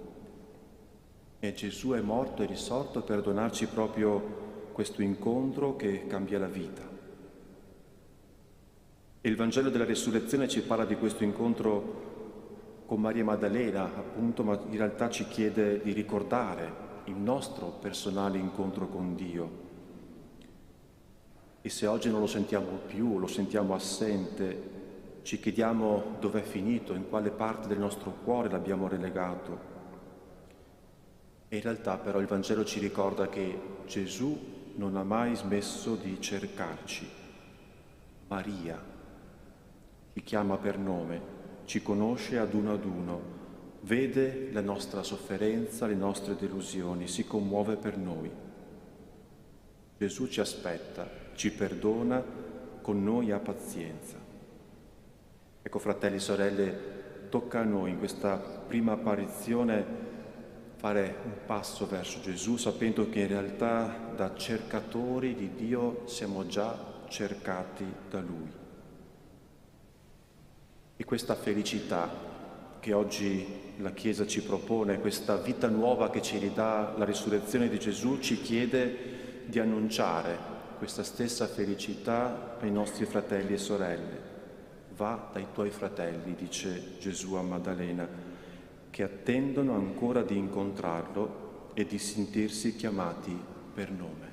E Gesù è morto e risorto per donarci proprio questo incontro che cambia la vita. E il Vangelo della Resurrezione ci parla di questo incontro con Maria Maddalena, appunto, ma in realtà ci chiede di ricordare il nostro personale incontro con Dio. E se oggi non lo sentiamo più, lo sentiamo assente, ci chiediamo dov'è finito, in quale parte del nostro cuore l'abbiamo relegato. E in realtà però il Vangelo ci ricorda che Gesù non ha mai smesso di cercarci. Maria ci chiama per nome, ci conosce ad uno, vede la nostra sofferenza, le nostre delusioni, si commuove per noi. Gesù ci aspetta, ci perdona, con noi ha pazienza. Ecco, fratelli e sorelle, tocca a noi in questa prima apparizione fare un passo verso Gesù, sapendo che in realtà da cercatori di Dio siamo già cercati da Lui. E questa felicità che oggi la Chiesa ci propone, questa vita nuova che ci ridà la risurrezione di Gesù, ci chiede di annunciare questa stessa felicità ai nostri fratelli e sorelle. Va dai tuoi fratelli, dice Gesù a Maddalena, che attendono ancora di incontrarlo e di sentirsi chiamati per nome.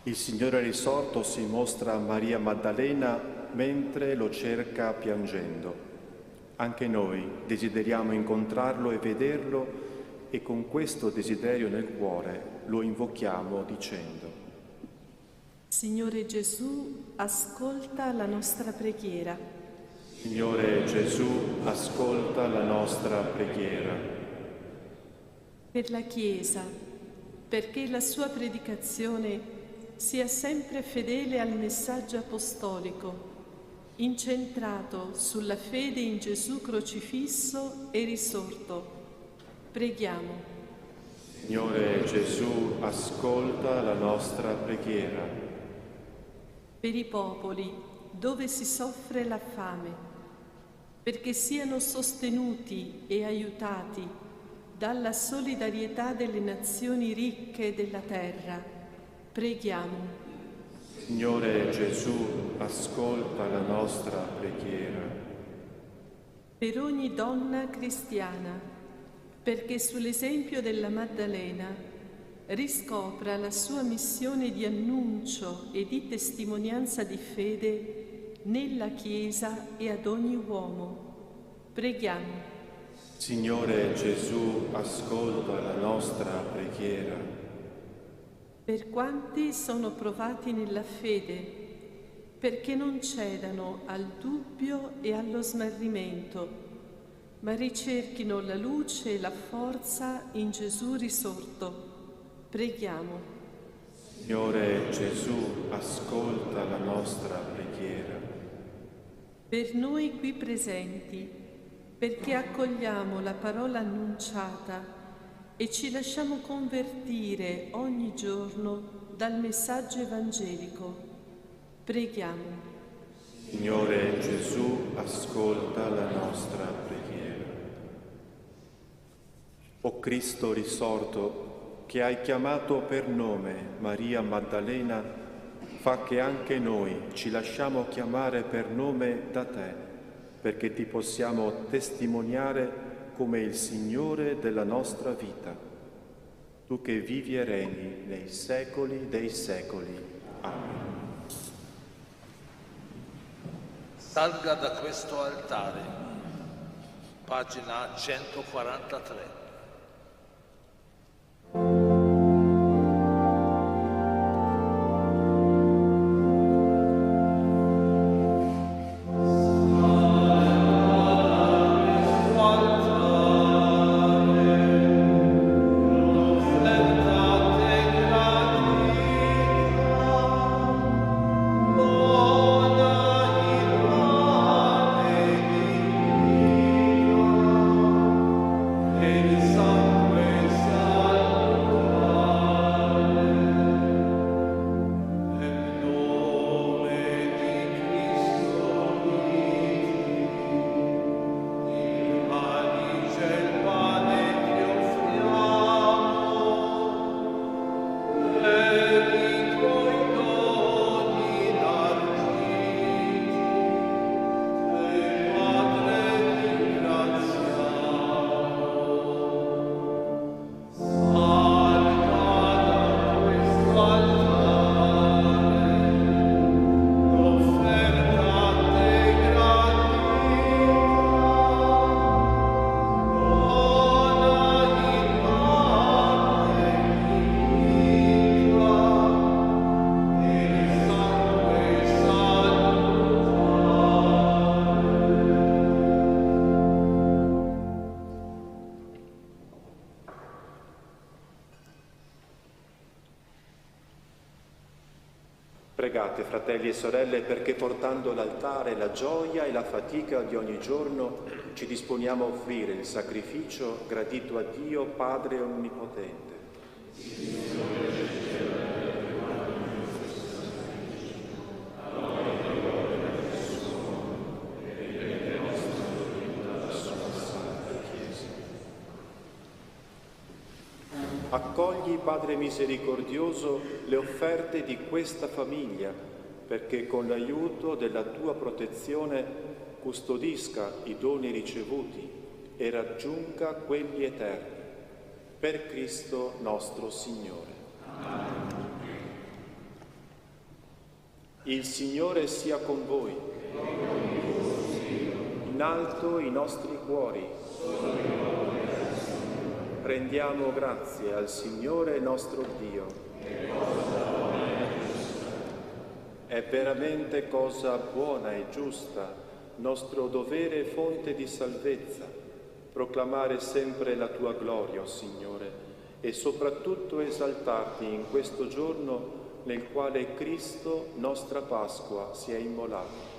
Il Signore risorto si mostra a Maria Maddalena mentre lo cerca piangendo. Anche noi desideriamo incontrarlo e vederlo e con questo desiderio nel cuore lo invochiamo dicendo:
Signore Gesù, ascolta la nostra preghiera.
Signore Gesù, ascolta la nostra preghiera.
Per la Chiesa, perché la sua predicazione sia sempre fedele al messaggio apostolico, incentrato sulla fede in Gesù crocifisso e risorto. Preghiamo.
Signore Gesù, ascolta la nostra preghiera.
Per i popoli dove si soffre la fame, perché siano sostenuti e aiutati dalla solidarietà delle nazioni ricche della terra. Preghiamo.
Signore Gesù, ascolta la nostra preghiera.
Per ogni donna cristiana, perché sull'esempio della Maddalena riscopra la sua missione di annuncio e di testimonianza di fede nella Chiesa e ad ogni uomo. Preghiamo.
Signore Gesù, ascolta la nostra preghiera.
Per quanti sono provati nella fede, perché non cedano al dubbio e allo smarrimento, ma ricerchino la luce e la forza in Gesù risorto. Preghiamo.
Signore Gesù, ascolta la nostra preghiera.
Per noi qui presenti, perché accogliamo la parola annunciata e ci lasciamo convertire ogni giorno dal messaggio evangelico. Preghiamo.
Signore Gesù, ascolta la nostra preghiera. O Cristo risorto, che hai chiamato per nome Maria Maddalena, fa che anche noi ci lasciamo chiamare per nome da te, perché ti possiamo testimoniare come il Signore della nostra vita, tu che vivi e regni nei secoli dei secoli. Amen.
Salga da questo altare, pagina 143.
Amen.
Pregate, fratelli e sorelle, perché portando all'altare la gioia e la fatica di ogni giorno ci disponiamo a offrire il sacrificio gradito a Dio Padre Onnipotente. Accogli, Padre misericordioso, le offerte di questa famiglia, perché con l'aiuto della tua protezione custodisca i doni ricevuti e raggiunga quelli eterni. Per Cristo nostro Signore. Il Signore sia con voi. In alto i nostri cuori. Rendiamo grazie al Signore nostro Dio. È veramente cosa buona e giusta, nostro dovere e fonte di salvezza, proclamare sempre la tua gloria, o Signore, e soprattutto esaltarti in questo giorno nel quale Cristo, nostra Pasqua, si è immolato.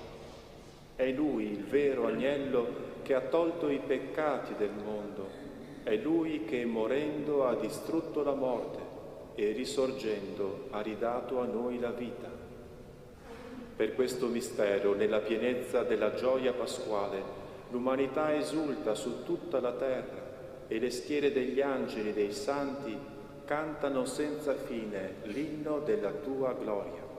È Lui il vero agnello che ha tolto i peccati del mondo. È Lui che, morendo, ha distrutto la morte e, risorgendo, ha ridato a noi la vita. Per questo mistero, nella pienezza della gioia pasquale, l'umanità esulta su tutta la terra e le schiere degli angeli e dei santi cantano senza fine l'inno della tua gloria.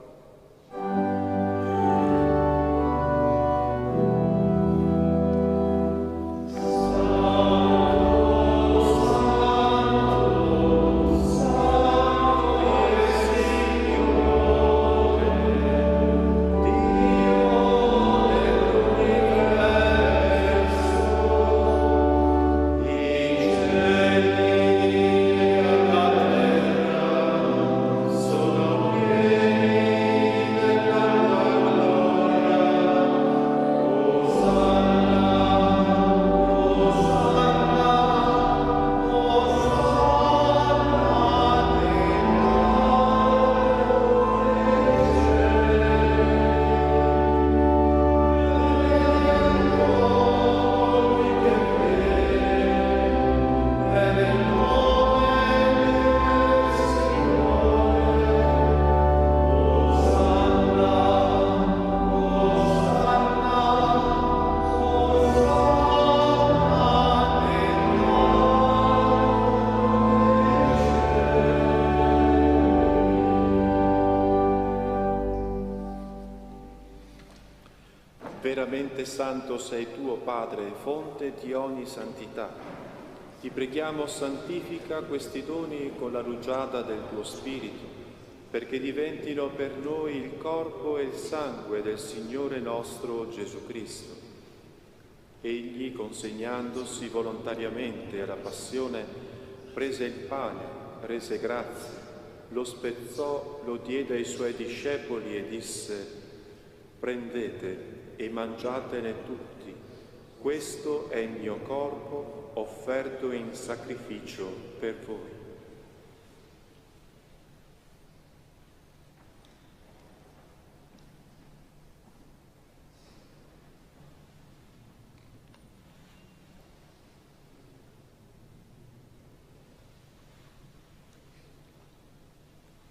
Veramente santo sei tu, o Padre, fonte di ogni santità. Ti preghiamo, santifica questi doni con la rugiada del tuo Spirito, perché diventino per noi il corpo e il sangue del Signore nostro Gesù Cristo. Egli, consegnandosi volontariamente alla passione, prese il pane, rese grazie, lo spezzò, lo diede ai suoi discepoli e disse: prendete e mangiatene tutti, questo è il mio corpo offerto in sacrificio per voi.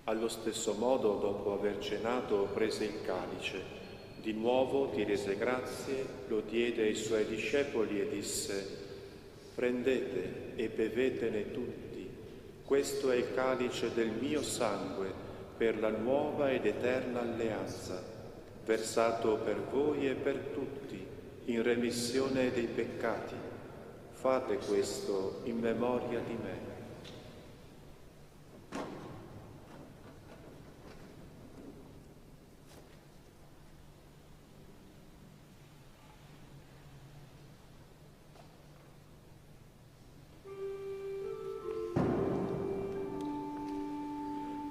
Allo stesso modo, dopo aver cenato, prese il calice. Di nuovo ti rese grazie, lo diede ai suoi discepoli e disse: prendete e bevetene tutti, questo è il calice del mio sangue per la nuova ed eterna alleanza, versato per voi e per tutti in remissione dei peccati. Fate questo in memoria di me.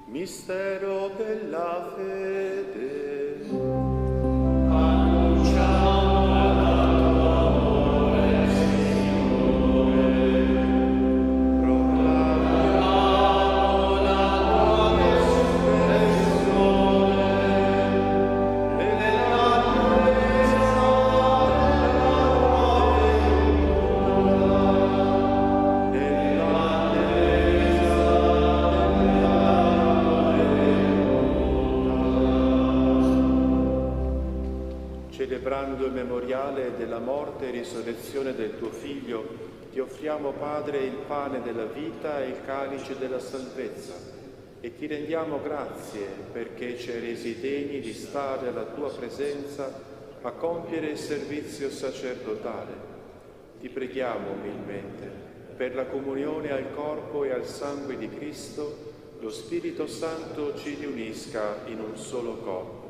Mistero della fede. Annunciamo la tua amore, Signore. Proclamiamo la tua resurrezione celebrando il memoriale della morte e risurrezione del tuo Figlio, ti offriamo, Padre, il pane della vita e il calice della salvezza e ti rendiamo grazie perché ci hai resi degni di stare alla tua presenza a compiere il servizio sacerdotale. Ti preghiamo umilmente per la comunione al corpo e al sangue di Cristo, lo Spirito Santo ci riunisca in un solo corpo.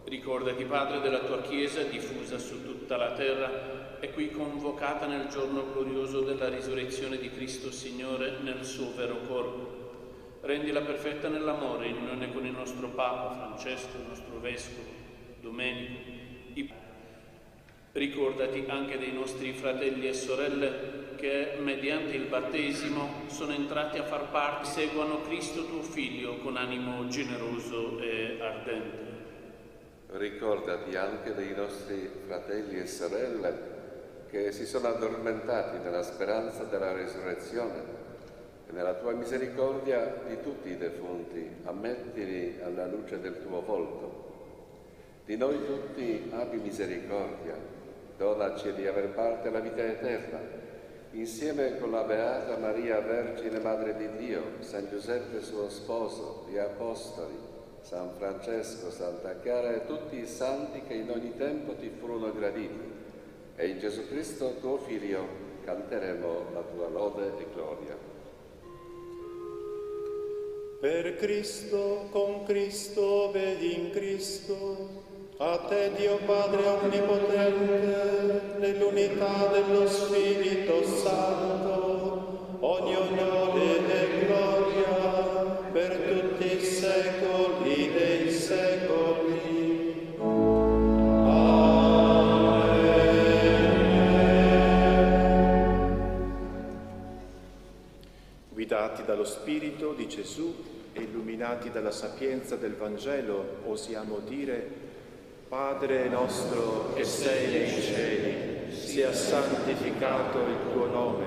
Ricordati, Padre, della tua Chiesa diffusa su tutta la terra e qui convocata nel giorno glorioso della risurrezione di Cristo Signore nel suo vero corpo. Rendila perfetta nell'amore, in unione con il nostro Papa Francesco, il nostro Vescovo, Domenico. Ricordati anche dei nostri fratelli e sorelle che, mediante il battesimo, sono entrati a far parte, seguano Cristo tuo Figlio con animo generoso e ardente.
Ricordati anche dei nostri fratelli e sorelle che si sono addormentati nella speranza della risurrezione e nella tua misericordia di tutti i defunti, ammettili alla luce del tuo volto. Di noi tutti abbi misericordia, donaci di aver parte alla vita eterna, insieme con la Beata Maria, Vergine Madre di Dio, San Giuseppe suo sposo, gli Apostoli, San Francesco, Santa Chiara e tutti i santi che in ogni tempo ti furono graditi. E in Gesù Cristo, tuo Figlio, canteremo la tua lode e gloria.
Per Cristo, con Cristo, vedi in Cristo, a te Dio Padre Onnipotente, nell'unità dello Spirito Santo, ogni onore e gloria per tutti i secoli dei secoli.
Guidati dallo Spirito di Gesù e illuminati dalla sapienza del Vangelo, osiamo dire: Padre nostro che sei nei cieli, sia santificato il tuo nome,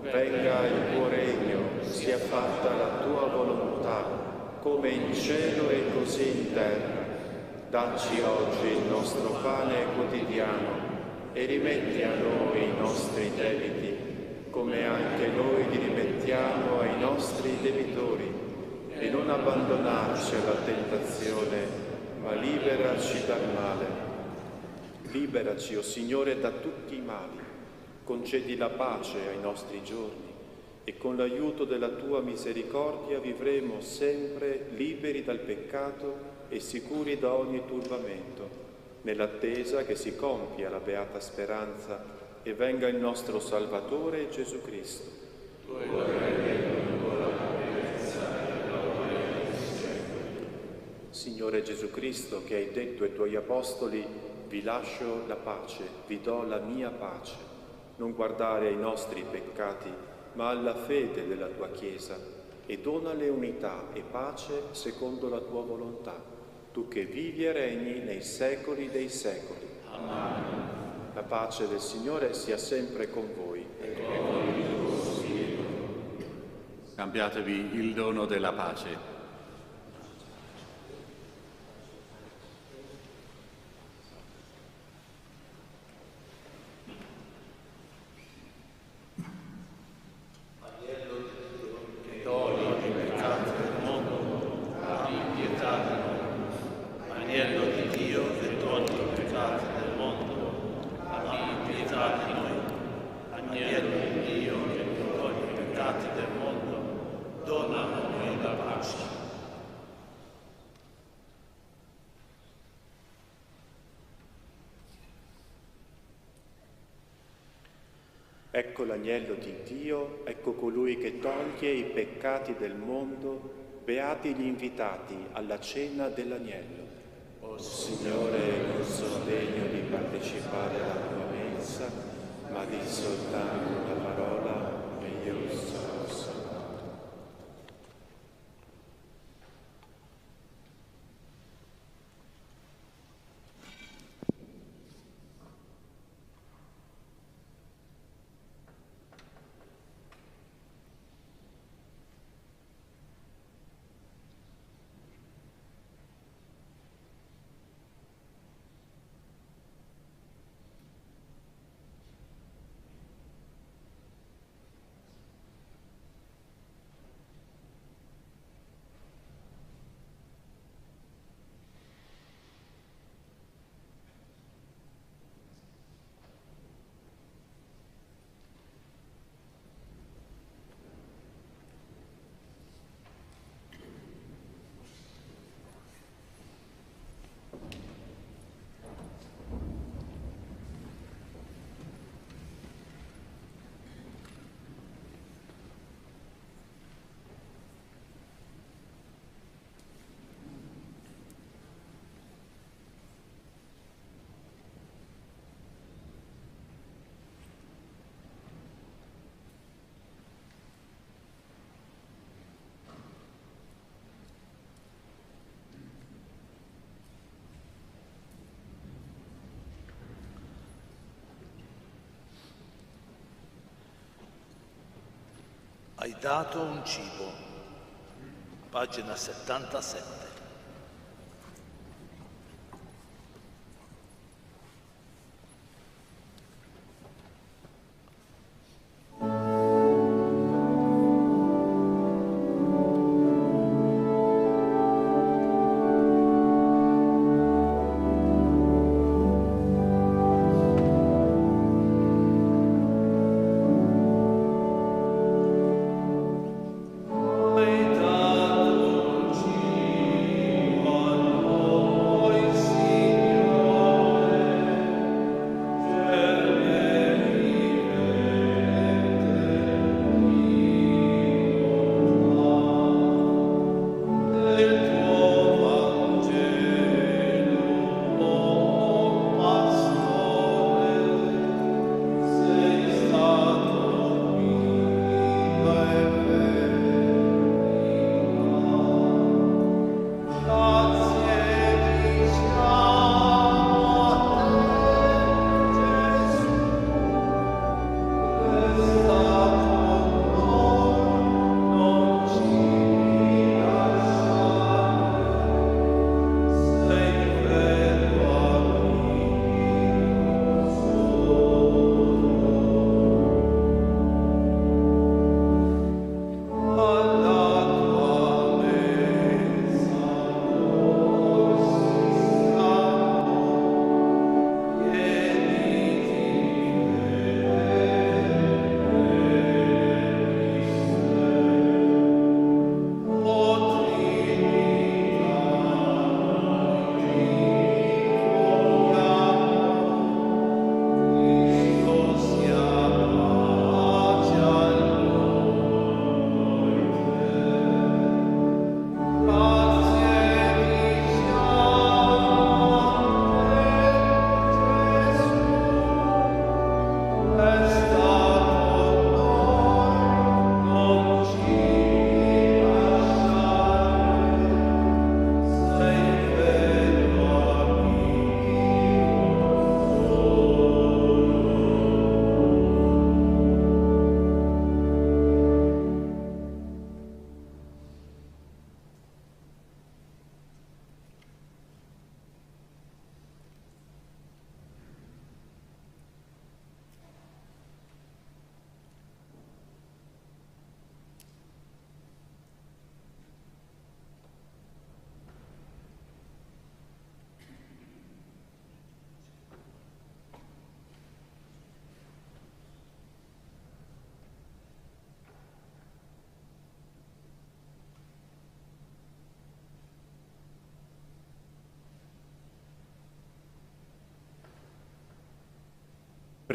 venga il tuo regno, sia fatta la tua volontà, come in cielo e così in terra. Dacci oggi il nostro pane quotidiano e rimetti a noi i nostri debiti, come anche noi li rimettiamo ai nostri debitori, e non abbandonarci alla tentazione, ma liberaci dal male. Liberaci, o Signore, da tutti i mali. Concedi la pace ai nostri giorni e con l'aiuto della tua misericordia vivremo sempre liberi dal peccato e sicuri da ogni turbamento, nell'attesa che si compia la beata speranza e venga il nostro Salvatore Gesù Cristo. Signore Gesù Cristo, che hai detto ai tuoi apostoli: vi lascio la pace, vi do la mia pace, non guardare ai nostri peccati, ma alla fede della tua Chiesa, e donale unità e pace secondo la tua volontà, tu che vivi e regni nei secoli dei secoli. Amen. La pace del Signore sia sempre con voi. E con il tuo spirito.
Cambiatevi il dono della pace.
Ecco l'agnello di Dio, ecco colui che toglie i peccati del mondo, beati gli invitati alla cena dell'agnello. O Signore, non sono degno di partecipare alla tua mensa, ma di soltanto una parola e io sarò salvato.
Hai dato un cibo. Pagina 77.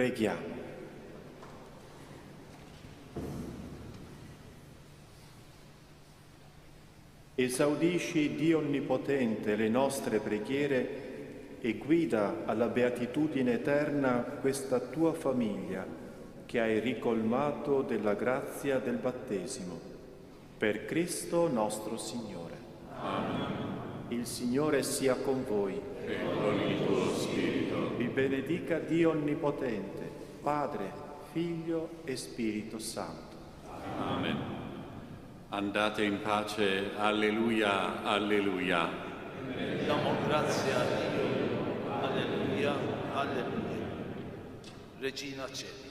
Preghiamo. Esaudisci, Dio Onnipotente, le nostre preghiere e guida alla beatitudine eterna questa tua famiglia che hai ricolmato della grazia del battesimo. Per Cristo nostro Signore.
Amen.
Il Signore sia con voi.
E con il tuo spirito.
Vi benedica Dio Onnipotente, Padre, Figlio e Spirito Santo.
Amen. Andate in pace. Alleluia, alleluia.
Diamo grazie a Dio. Alleluia, alleluia. Regina Celi.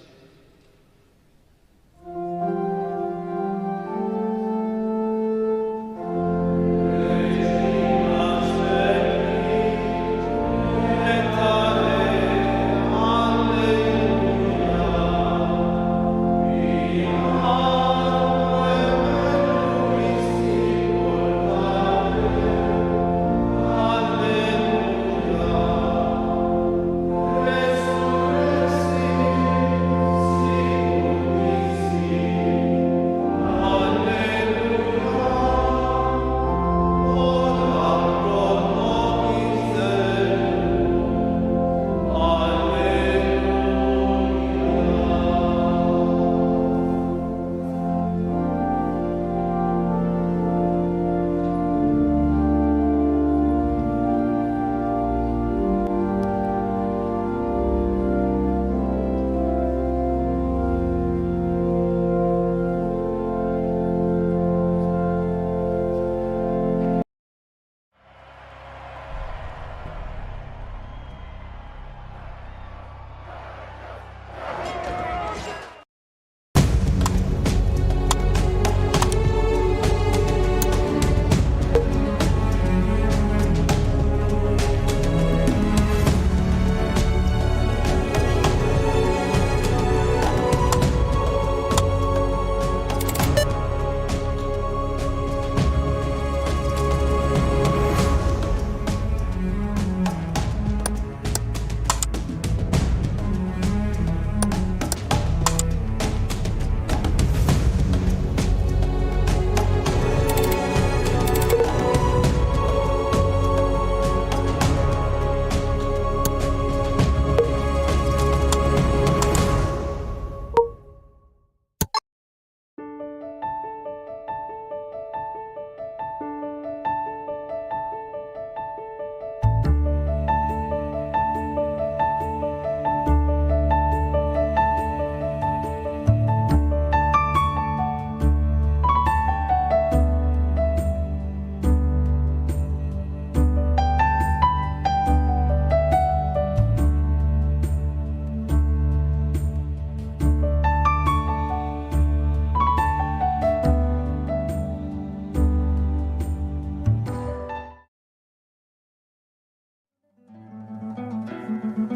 Resurrexi,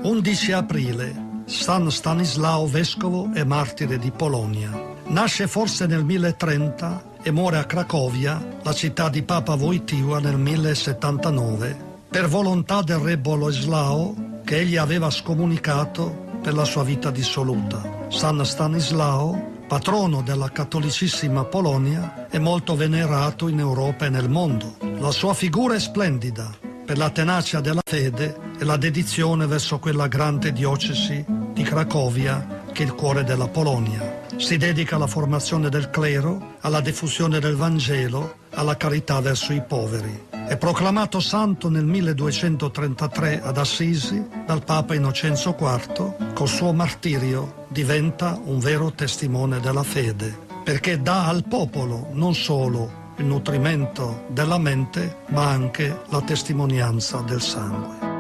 11 aprile, San Stanislao, vescovo e martire di Polonia. Nasce forse nel 1030 e muore a Cracovia, la città di Papa Wojtyła, nel 1079, per volontà del re Boleslao che egli aveva scomunicato per la sua vita dissoluta. San Stanislao, patrono della cattolicissima Polonia, è molto venerato in Europa e nel mondo. La sua figura è splendida per la tenacia della fede e la dedizione verso quella grande diocesi di Cracovia che è il cuore della Polonia. Si dedica alla formazione del clero, alla diffusione del Vangelo, alla carità verso i poveri. È proclamato santo nel 1233 ad Assisi dal Papa Innocenzo IV. Col suo martirio diventa un vero testimone della fede, perché dà al popolo non solo il nutrimento della mente, ma anche la testimonianza del sangue.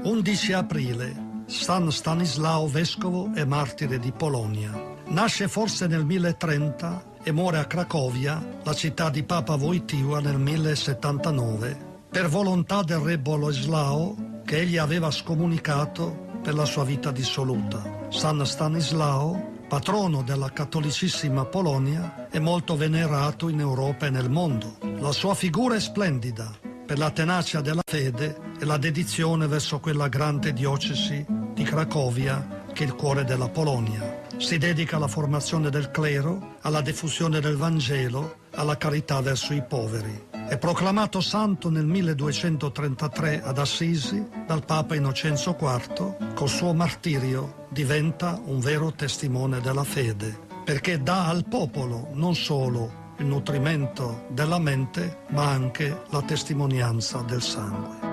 «11 aprile, San Stanislao, vescovo e martire di Polonia. Nasce forse nel 1030 e muore a Cracovia, la città di Papa Wojtyła, nel 1079, per volontà del re Boleslao che egli aveva scomunicato per la sua vita dissoluta. San Stanislao, patrono della cattolicissima Polonia, è molto venerato in Europa e nel mondo. La sua figura è splendida per la tenacia della fede e la dedizione verso quella grande diocesi di Cracovia che è il cuore della Polonia. Si dedica alla formazione del clero, alla diffusione del Vangelo, alla carità verso i poveri. È proclamato santo nel 1233 ad Assisi dal Papa Innocenzo IV. Col suo martirio diventa un vero testimone della fede, perché dà al popolo non solo il nutrimento della mente, ma anche la testimonianza del sangue.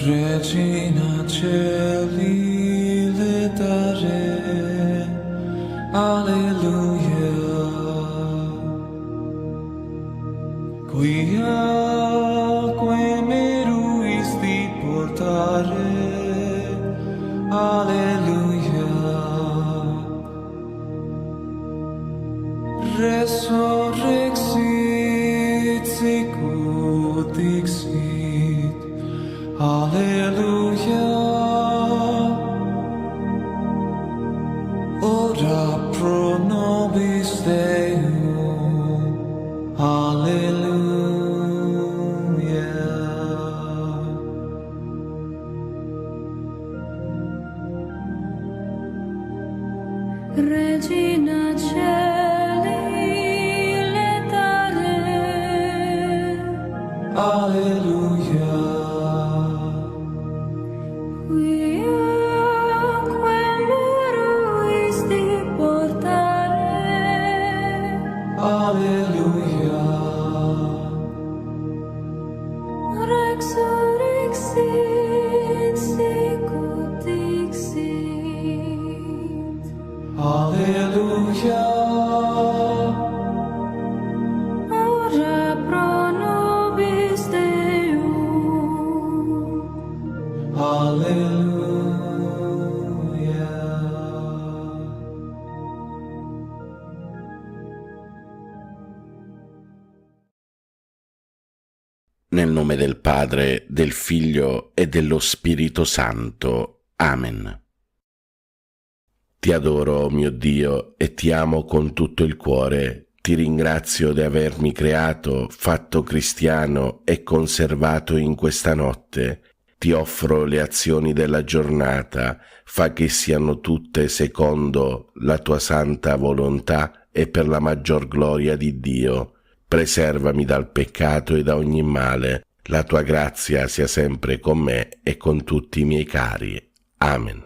Regina Celi letare, Alleluia. Quia meruisti portare, Alleluia. Resurrexit sicut dixit, Alleluia. Ora pro nobis Deum, Alleluia.
Regina Celi letare,
Alleluia. Alleluia.
Resurrexit sicut dixit,
Alleluia.
ora pro nobis Deum,
Alleluia.
Nel nome del Padre, del Figlio e dello Spirito Santo. Amen. Ti adoro, mio Dio, e ti amo con tutto il cuore. Ti ringrazio di avermi creato, fatto cristiano e conservato in questa notte. Ti offro le azioni della giornata, fa che siano tutte secondo la tua santa volontà e per la maggior gloria di Dio. Preservami dal peccato e da ogni male. La tua grazia sia sempre con me e con tutti i miei cari. Amen.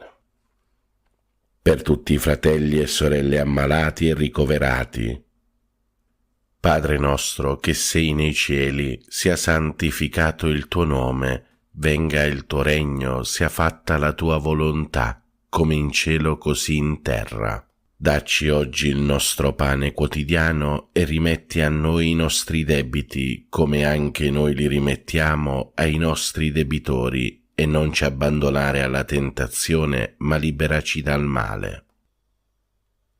Per tutti i fratelli e sorelle ammalati e ricoverati, Padre nostro che sei nei cieli, sia santificato il tuo nome, venga il tuo regno, sia fatta la tua volontà, come in cielo così in terra. Dacci oggi il nostro pane quotidiano e rimetti a noi i nostri debiti, come anche noi li rimettiamo ai nostri debitori, e non ci abbandonare alla tentazione, ma liberaci dal male.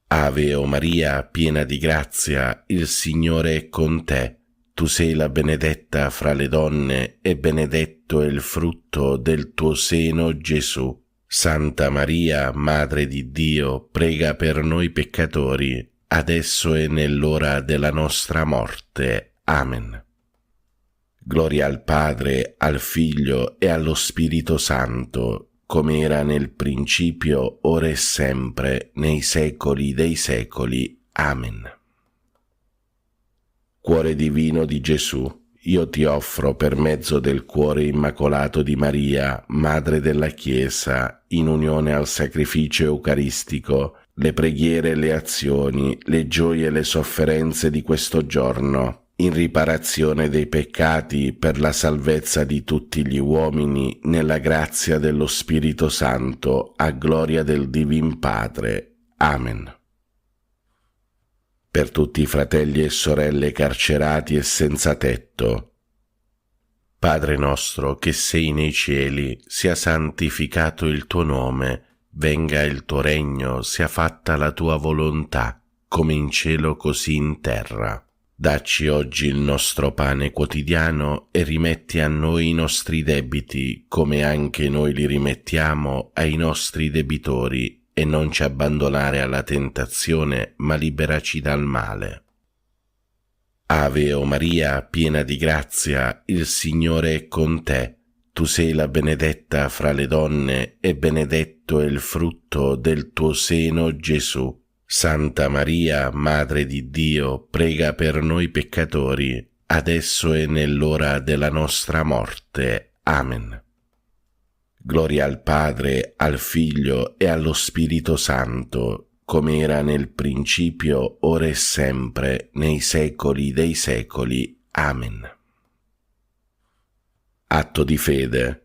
Ave o Maria, piena di grazia, il Signore è con te. Tu sei la benedetta fra le donne e benedetto è il frutto del tuo seno, Gesù. Santa Maria, Madre di Dio, prega per noi peccatori, adesso e nell'ora della nostra morte. Amen. Gloria al Padre, al Figlio e allo Spirito Santo, come era nel principio, ora e sempre, nei secoli dei secoli. Amen. Cuore divino di Gesù, io ti offro per mezzo del cuore immacolato di Maria, Madre della Chiesa, in unione al sacrificio eucaristico, le preghiere, le azioni, le gioie e le sofferenze di questo giorno, in riparazione dei peccati per la salvezza di tutti gli uomini, nella grazia dello Spirito Santo, a gloria del Divin Padre. Amen. Per tutti i fratelli e sorelle carcerati e senza tetto. Padre nostro che sei nei cieli, sia santificato il tuo nome, venga il tuo regno, sia fatta la tua volontà, come in cielo così in terra. Dacci oggi il nostro pane quotidiano e rimetti a noi i nostri debiti, come anche noi li rimettiamo ai nostri debitori, e non ci abbandonare alla tentazione, ma liberaci dal male. Ave o Maria, piena di grazia, il Signore è con te. Tu sei la benedetta fra le donne e benedetto è il frutto del tuo seno, Gesù. Santa Maria, Madre di Dio, prega per noi peccatori, adesso e nell'ora della nostra morte. Amen. Gloria al Padre, al Figlio e allo Spirito Santo, come era nel principio, ora e sempre, nei secoli dei secoli. Amen. Atto di fede.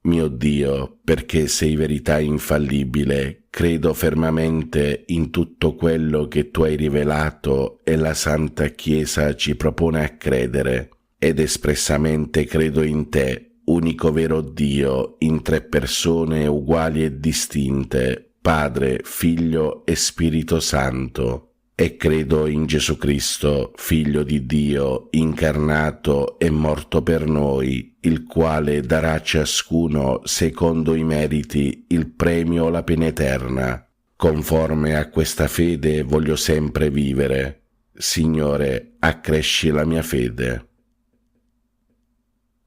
Mio Dio, perché sei verità infallibile, credo fermamente in tutto quello che tu hai rivelato e la Santa Chiesa ci propone a credere, ed espressamente credo in te, unico vero Dio, in tre persone uguali e distinte, Padre, Figlio e Spirito Santo, e credo in Gesù Cristo, Figlio di Dio, incarnato e morto per noi, il quale darà a ciascuno, secondo i meriti, il premio o la pena eterna. Conforme a questa fede voglio sempre vivere. Signore, accresci la mia fede.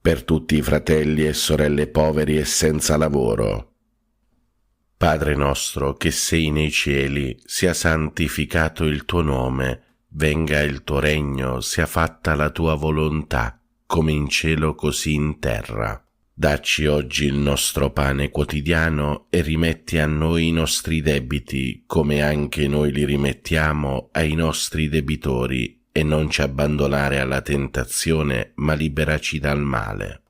Per tutti i fratelli e sorelle poveri e senza lavoro. Padre nostro che sei nei cieli, sia santificato il tuo nome, venga il tuo regno, sia fatta la tua volontà, come in cielo così in terra. Dacci oggi il nostro pane quotidiano e rimetti a noi i nostri debiti, come anche noi li rimettiamo ai nostri debitori, e non ci abbandonare alla tentazione, ma liberaci dal male.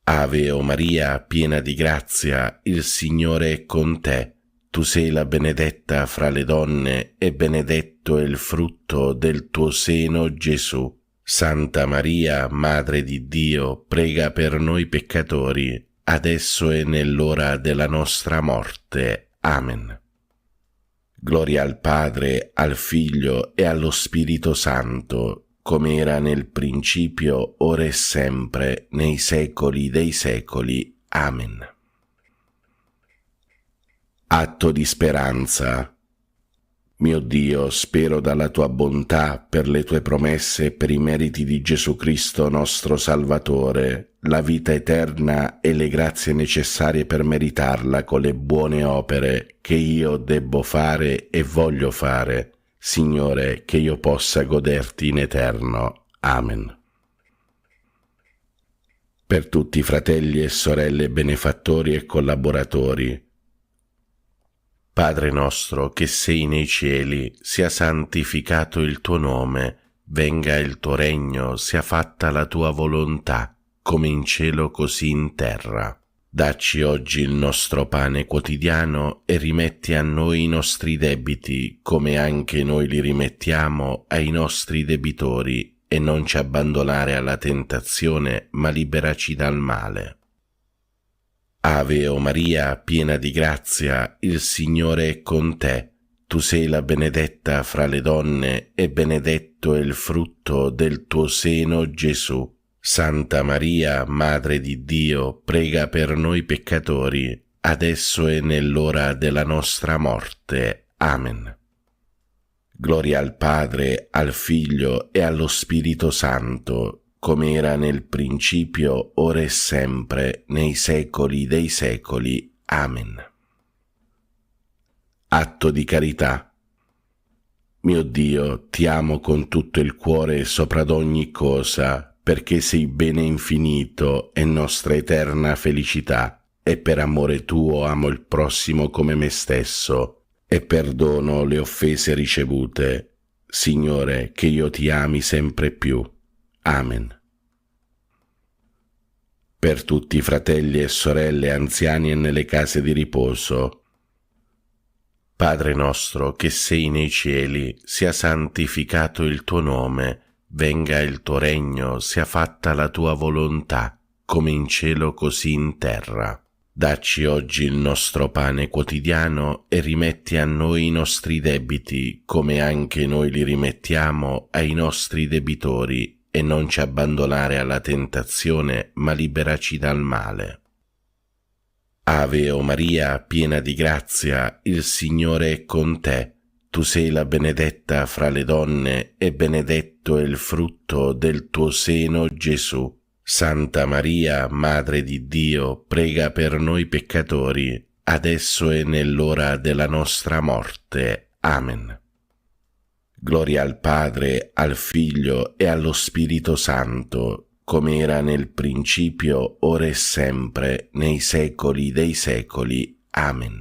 Ave o Maria, piena di grazia, il Signore è con te. Tu sei la benedetta fra le donne e benedetto è il frutto del tuo seno, Gesù. Santa Maria, Madre di Dio, prega per noi peccatori, adesso e nell'ora della nostra morte. Amen. Gloria al Padre, al Figlio e allo Spirito Santo, come era nel principio, ora e sempre, nei secoli dei secoli. Amen. Atto di speranza. Mio Dio, spero dalla tua bontà, per le tue promesse e per i meriti di Gesù Cristo nostro Salvatore, la vita eterna e le grazie necessarie per meritarla con le buone opere che io debbo fare e voglio fare. Signore, che io possa goderti in eterno. Amen. Per tutti i fratelli e sorelle benefattori e collaboratori. Padre nostro che sei nei cieli, sia santificato il tuo nome, venga il tuo regno, sia fatta la tua volontà, come in cielo così in terra. Dacci oggi il nostro pane quotidiano e rimetti a noi i nostri debiti, come anche noi li rimettiamo ai nostri debitori, e non ci abbandonare alla tentazione, ma liberaci dal male. Ave o Maria, piena di grazia, il Signore è con te. Tu sei la benedetta fra le donne e benedetto è il frutto del tuo seno, Gesù. Santa Maria, Madre di Dio, prega per noi peccatori, adesso e nell'ora della nostra morte. Amen. Gloria al Padre, al Figlio e allo Spirito Santo, come era nel principio, ora e sempre, nei secoli dei secoli. Amen. Atto di carità. Mio Dio, ti amo con tutto il cuore sopra d'ogni cosa, perché sei bene infinito e nostra eterna felicità, e per amore tuo amo il prossimo come me stesso, e perdono le offese ricevute. Signore, che io ti ami sempre più. Amen. Per tutti i fratelli e sorelle anziani e nelle case di riposo. Padre nostro che sei nei cieli, sia santificato il tuo nome, venga il tuo regno, sia fatta la tua volontà, come in cielo così in terra. Dacci oggi il nostro pane quotidiano e rimetti a noi i nostri debiti, come anche noi li rimettiamo ai nostri debitori, e non ci abbandonare alla tentazione, ma liberaci dal male. Ave o Maria, piena di grazia, il Signore è con te. Tu sei la benedetta fra le donne e benedetto è il frutto del tuo seno, Gesù. Santa Maria, Madre di Dio, prega per noi peccatori, adesso e nell'ora della nostra morte. Amen. Gloria al Padre, al Figlio e allo Spirito Santo, come era nel principio, ora e sempre, nei secoli dei secoli. Amen.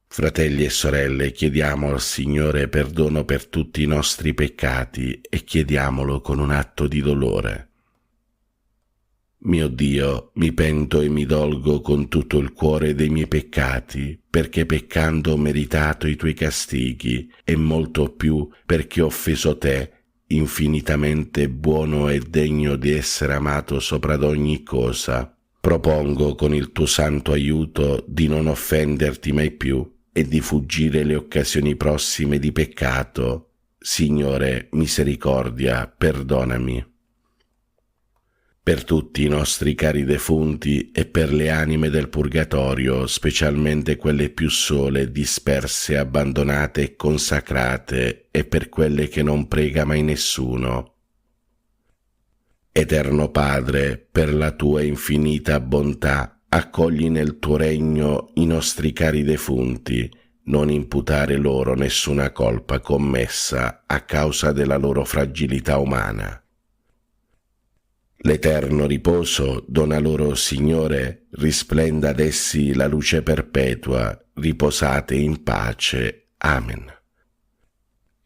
Fratelli e sorelle, chiediamo al Signore perdono per tutti i nostri peccati e chiediamolo con un atto di dolore. Mio Dio, mi pento e mi dolgo con tutto il cuore dei miei peccati, perché peccando ho meritato i tuoi castighi, e molto più perché ho offeso te, infinitamente buono e degno di essere amato sopra d'ogni cosa. Propongo con il tuo santo aiuto di non offenderti mai più e di fuggire le occasioni prossime di peccato. Signore, misericordia, perdonami. Per tutti i nostri cari defunti e per le anime del purgatorio, specialmente quelle più sole, disperse, abbandonate e consacrate, e per quelle che non prega mai nessuno. Eterno Padre, per la tua infinita bontà, accogli nel tuo regno i nostri cari defunti, non imputare loro nessuna colpa commessa a causa della loro fragilità umana. L'eterno riposo dona loro, Signore, risplenda ad essi la luce perpetua, riposate in pace. Amen.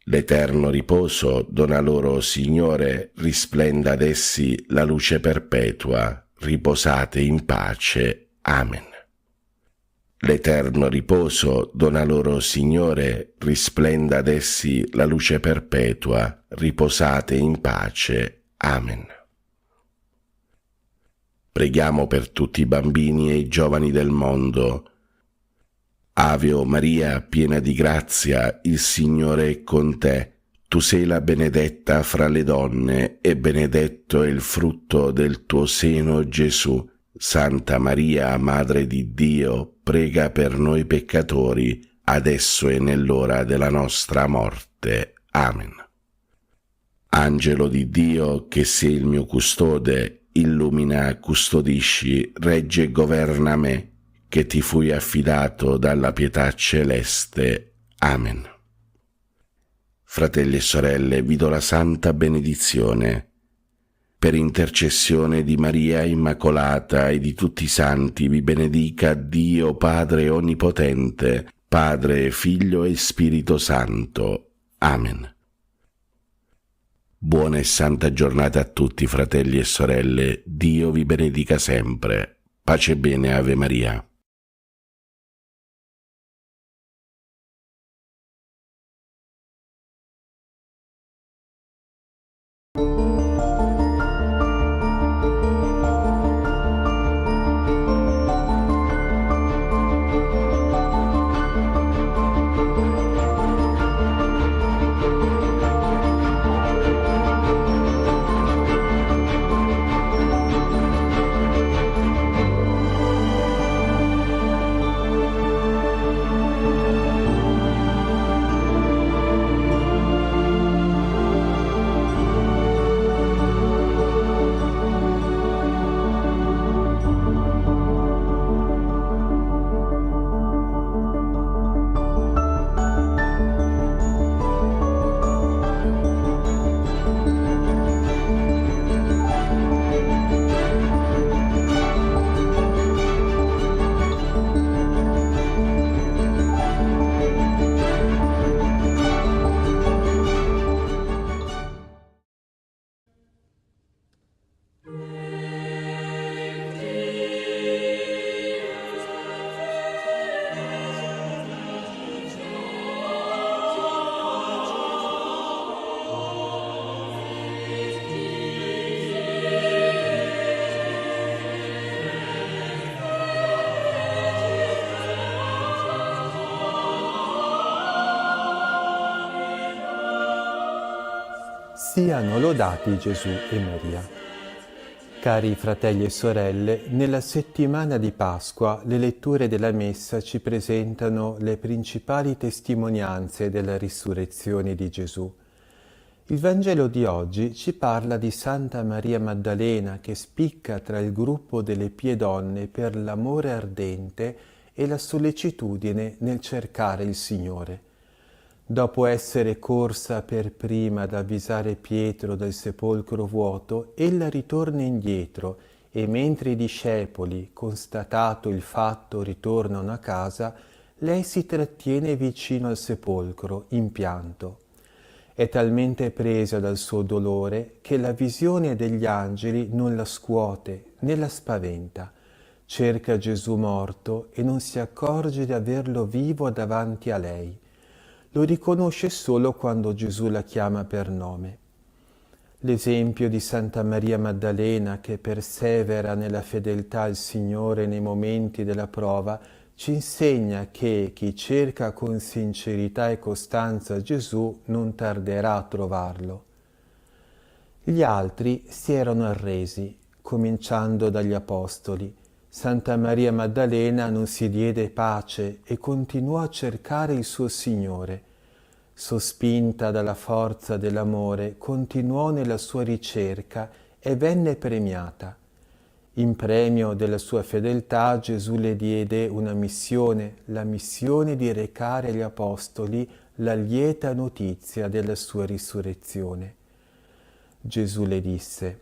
L'eterno riposo dona loro, Signore, risplenda ad essi la luce perpetua, riposate in pace. Amen. L'eterno riposo dona loro, Signore, risplenda ad essi la luce perpetua, riposate in pace. Amen. Preghiamo per tutti i bambini e i giovani del mondo. Ave o Maria, piena di grazia, il Signore è con te. Tu sei la benedetta fra le donne e benedetto è il frutto del tuo seno, Gesù. Santa Maria, Madre di Dio, prega per noi peccatori, adesso e nell'ora della nostra morte. Amen. Angelo di Dio, che sei il mio custode, illumina, custodisci, regge e governa me, che ti fui affidato dalla pietà celeste. Amen. Fratelli e sorelle, vi do la santa benedizione. per intercessione di Maria Immacolata e di tutti i santi, vi benedica Dio Padre Onnipotente, Padre, Figlio e Spirito Santo. Amen. Buona e santa giornata a tutti, fratelli e sorelle. Dio vi benedica sempre. Pace e bene, Ave Maria.
Siano lodati Gesù e Maria. Cari fratelli e sorelle, nella settimana di Pasqua le letture della Messa ci presentano le principali testimonianze della risurrezione di Gesù. Il Vangelo di oggi ci parla di Santa Maria Maddalena che spicca tra il gruppo delle pie donne per l'amore ardente e la sollecitudine nel cercare il Signore. Dopo essere corsa per prima ad avvisare Pietro del sepolcro vuoto, ella ritorna indietro e mentre i discepoli, constatato il fatto, ritornano a casa, lei si trattiene vicino al sepolcro, in pianto. È talmente presa dal suo dolore che la visione degli angeli non la scuote né la spaventa. Cerca Gesù morto e non si accorge di averlo vivo davanti a lei. Lo riconosce solo quando Gesù la chiama per nome. L'esempio di Santa Maria Maddalena che persevera nella fedeltà al Signore nei momenti della prova ci insegna che chi cerca con sincerità e costanza Gesù non tarderà a trovarlo. Gli altri si erano arresi, cominciando dagli Apostoli. Santa Maria Maddalena non si diede pace e continuò a cercare il suo Signore. Sospinta dalla forza dell'amore, continuò nella sua ricerca e venne premiata. In premio della sua fedeltà Gesù le diede una missione, la missione di recare agli Apostoli la lieta notizia della sua risurrezione. Gesù le disse: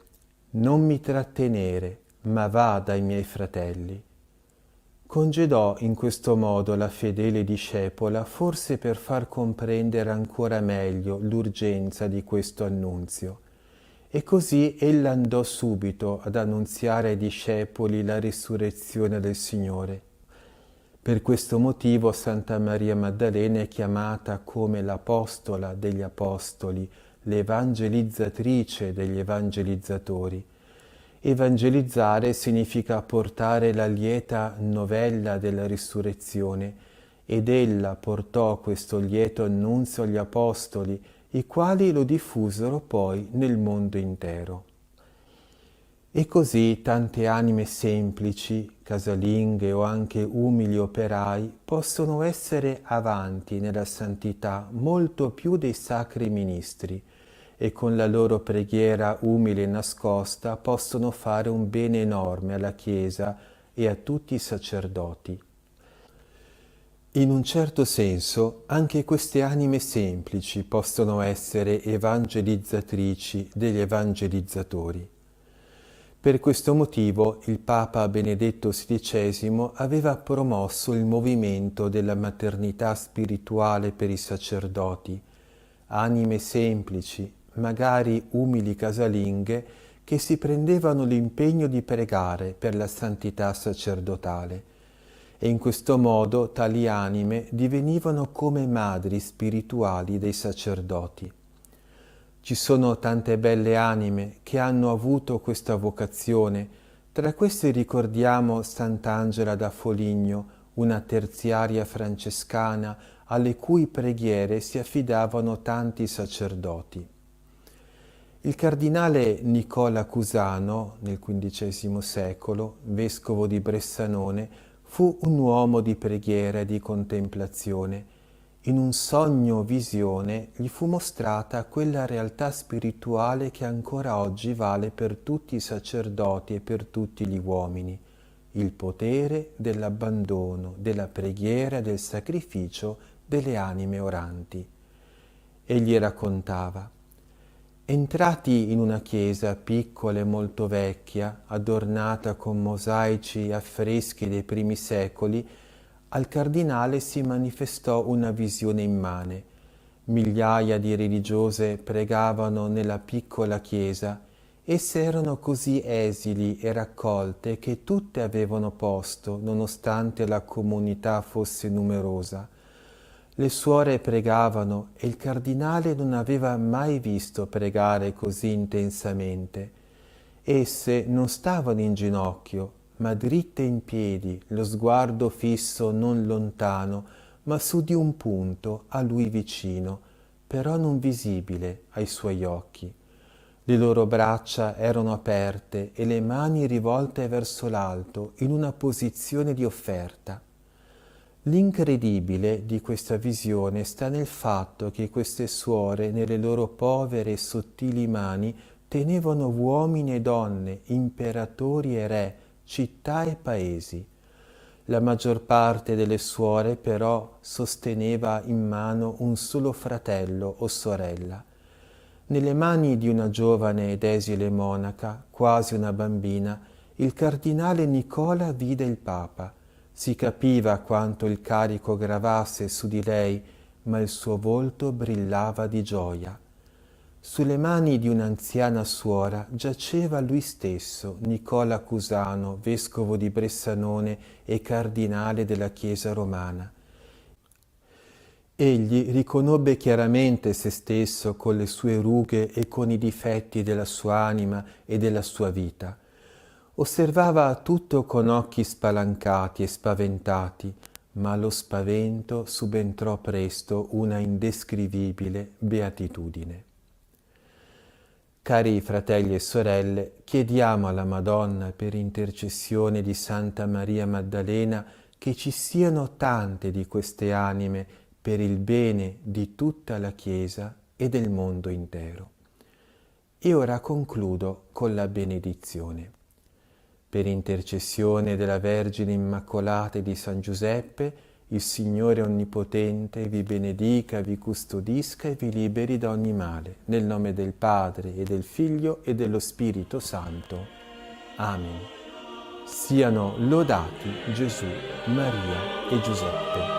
«Non mi trattenere, ma va dai miei fratelli». Congedò in questo modo la fedele discepola, forse per far comprendere ancora meglio l'urgenza di questo annunzio. E così ella andò subito ad annunziare ai discepoli la risurrezione del Signore. Per questo motivo Santa Maria Maddalena è chiamata come l'Apostola degli Apostoli, l'Evangelizzatrice degli Evangelizzatori. Evangelizzare significa portare la lieta novella della risurrezione ed ella portò questo lieto annunzio agli Apostoli, i quali lo diffusero poi nel mondo intero. E così tante anime semplici, casalinghe o anche umili operai possono essere avanti nella santità molto più dei sacri ministri, e con la loro preghiera umile e nascosta possono fare un bene enorme alla Chiesa e a tutti i sacerdoti. In un certo senso, anche queste anime semplici possono essere evangelizzatrici degli evangelizzatori. Per questo motivo il Papa Benedetto XVI aveva promosso il movimento della maternità spirituale per i sacerdoti, anime semplici, magari umili casalinghe, che si prendevano l'impegno di pregare per la santità sacerdotale, e in questo modo tali anime divenivano come madri spirituali dei sacerdoti. Ci sono tante belle anime che hanno avuto questa vocazione. Tra queste ricordiamo Sant'Angela da Foligno, una terziaria francescana alle cui preghiere si affidavano tanti sacerdoti. Il cardinale Nicola Cusano, nel XV secolo, vescovo di Bressanone, fu un uomo di preghiera e di contemplazione. In un sogno visione gli fu mostrata quella realtà spirituale che ancora oggi vale per tutti i sacerdoti e per tutti gli uomini, il potere dell'abbandono, della preghiera e del sacrificio delle anime oranti. Egli raccontava: entrati in una chiesa piccola e molto vecchia, adornata con mosaici e affreschi dei primi secoli, al cardinale si manifestò una visione immane. Migliaia di religiose pregavano nella piccola chiesa. Esse erano così esili e raccolte che tutte avevano posto, nonostante la comunità fosse numerosa. Le suore pregavano e il cardinale non aveva mai visto pregare così intensamente. Esse non stavano in ginocchio, ma dritte in piedi, lo sguardo fisso non lontano, ma su di un punto a lui vicino, però non visibile ai suoi occhi. Le loro braccia erano aperte e le mani rivolte verso l'alto in una posizione di offerta. L'incredibile di questa visione sta nel fatto che queste suore nelle loro povere e sottili mani tenevano uomini e donne, imperatori e re, città e paesi. La maggior parte delle suore però sosteneva in mano un solo fratello o sorella. Nelle mani di una giovane ed esile monaca, quasi una bambina, il cardinale Nicola vide il Papa. Si capiva quanto il carico gravasse su di lei, ma il suo volto brillava di gioia. Sulle mani di un'anziana suora giaceva lui stesso, Nicola Cusano, vescovo di Bressanone e cardinale della Chiesa romana. Egli riconobbe chiaramente se stesso con le sue rughe e con i difetti della sua anima e della sua vita. Osservava tutto con occhi spalancati e spaventati, ma allo spavento subentrò presto una indescrivibile beatitudine. Cari fratelli e sorelle, chiediamo alla Madonna per intercessione di Santa Maria Maddalena che ci siano tante di queste anime per il bene di tutta la Chiesa e del mondo intero. E ora concludo con la benedizione. Per intercessione della Vergine Immacolata e di San Giuseppe, il Signore Onnipotente vi benedica, vi custodisca e vi liberi da ogni male. Nel nome del Padre e del Figlio e dello Spirito Santo. Amen. Siano lodati Gesù, Maria e Giuseppe.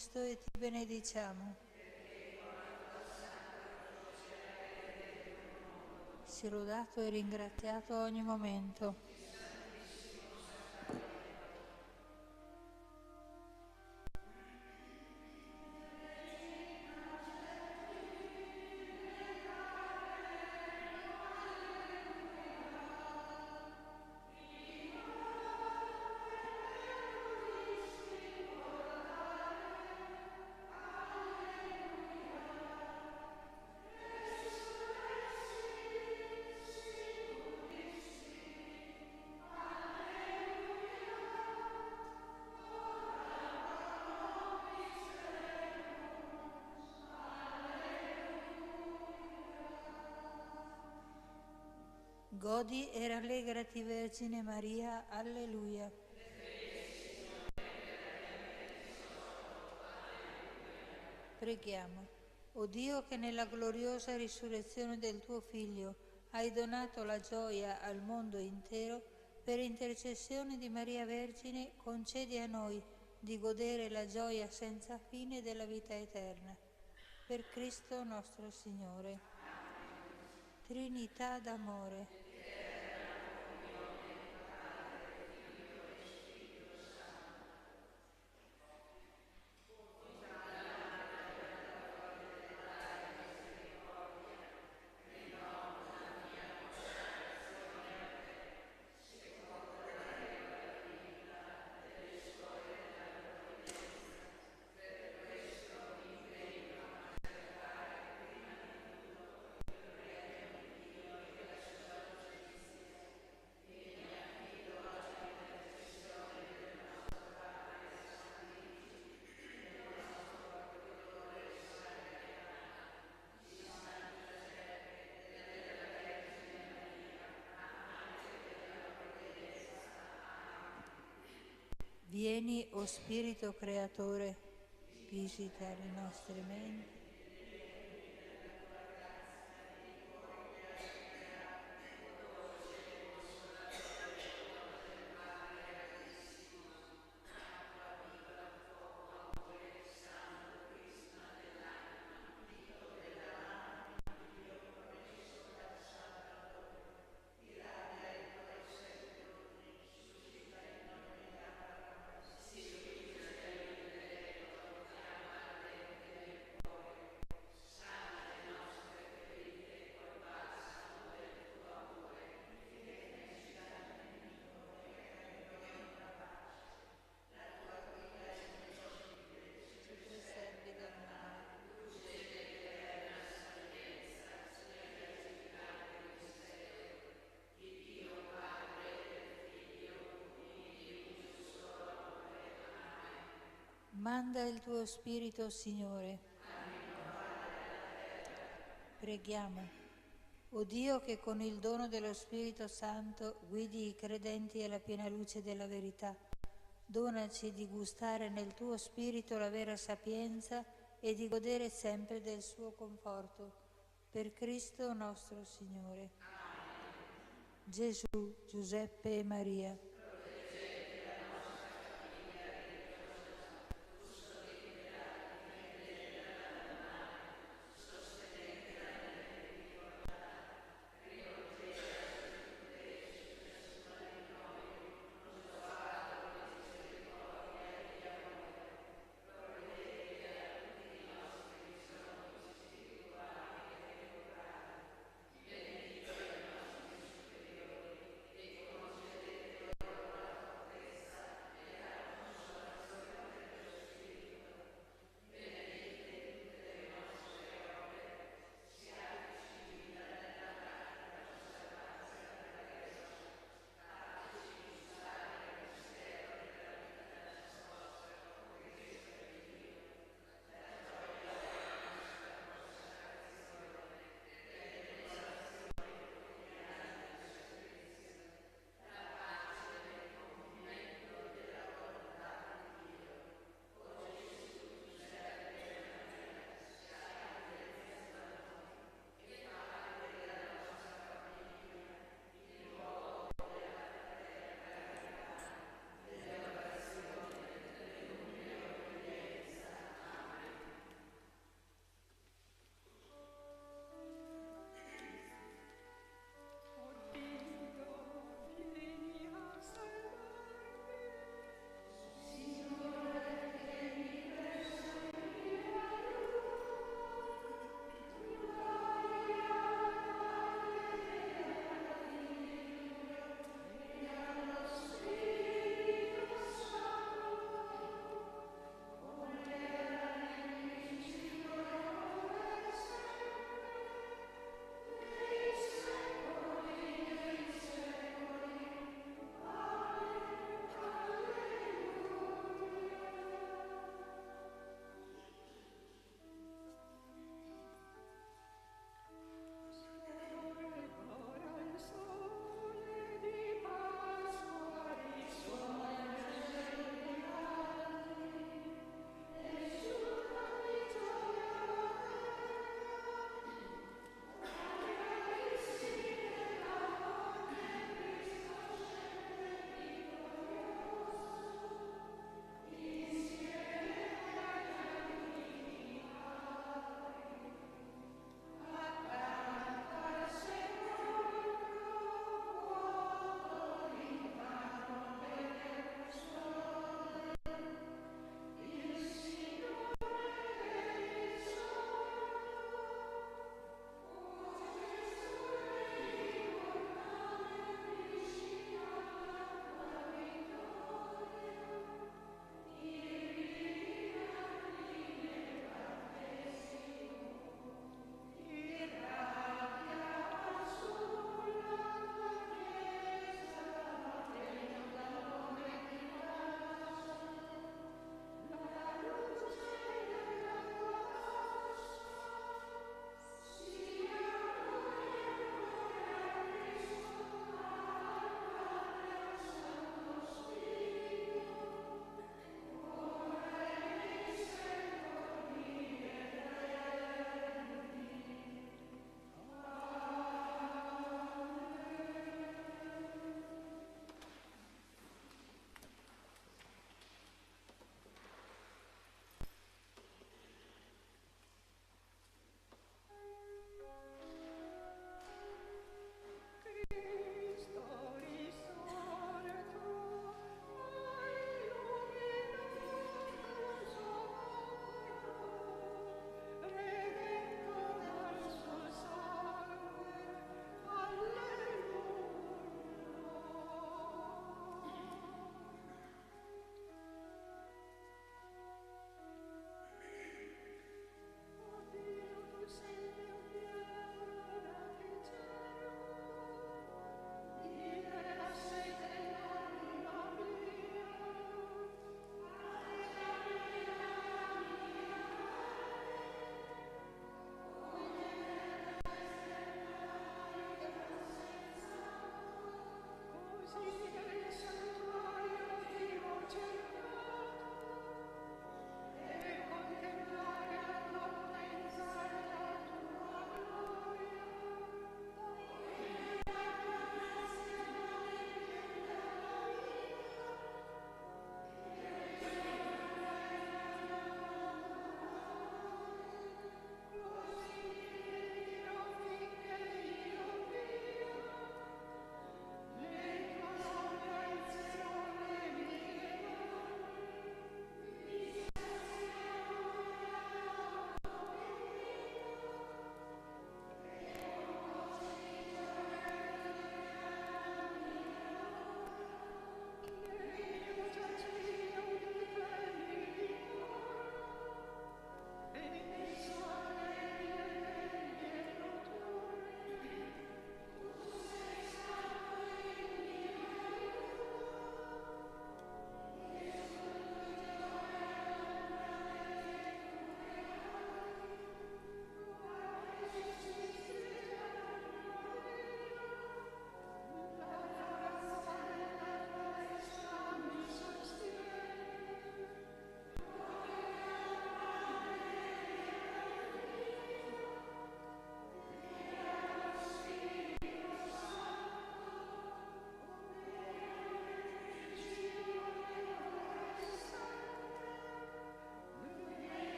Cristo e ti benediciamo. Sia lodato e ringraziato a ogni momento. Godi e rallegrati, Vergine Maria. Alleluia. Preghiamo. O Dio, che nella gloriosa risurrezione del tuo Figlio hai donato la gioia al mondo intero, per intercessione di Maria Vergine concedi a noi di godere la gioia senza fine della vita eterna. Per Cristo nostro Signore. Trinità d'amore. Vieni, o Spirito Creatore, visita le nostre menti. Manda il tuo Spirito, Signore. Preghiamo. O Dio, che con il dono dello Spirito Santo guidi i credenti alla piena luce della verità, donaci di gustare nel tuo Spirito la vera sapienza e di godere sempre del suo conforto. Per Cristo nostro Signore. Gesù, Giuseppe e Maria.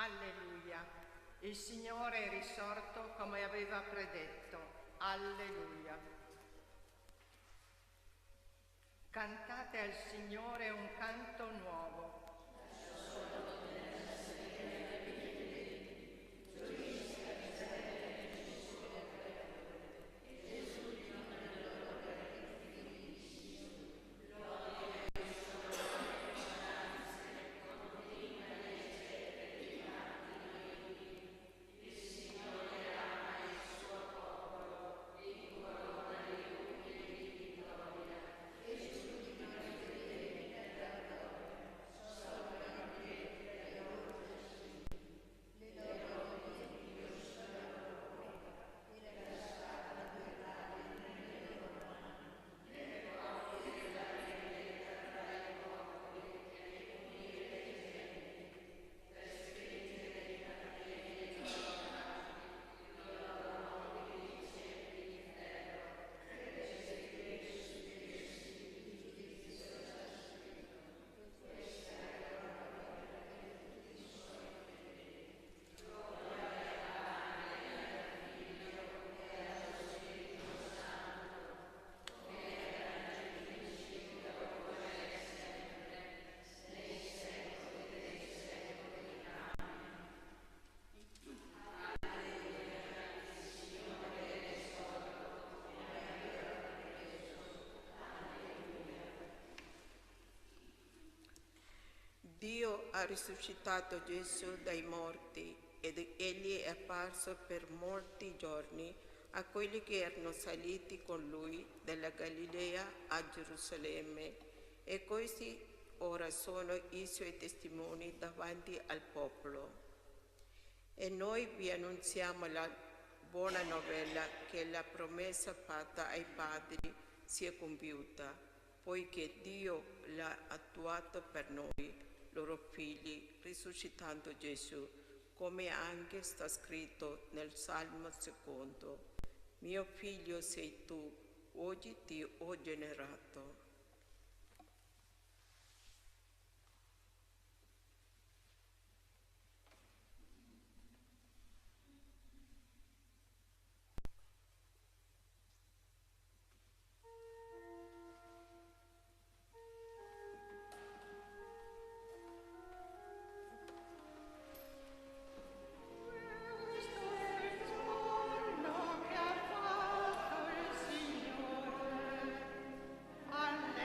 Alleluia. Il Signore è risorto come aveva predetto. Alleluia. Cantate al Signore un canto nuovo.
Dio ha risuscitato Gesù dai morti ed egli è apparso per molti giorni a quelli che erano saliti con lui dalla Galilea a Gerusalemme e questi ora sono i suoi testimoni davanti al popolo. E noi vi annunziamo la buona novella che la promessa fatta ai padri sia compiuta, poiché Dio l'ha attuato per noi, loro figli, risuscitando Gesù, come anche sta scritto nel Salmo 2. Mio figlio sei tu, oggi ti ho generato.
Alleluia.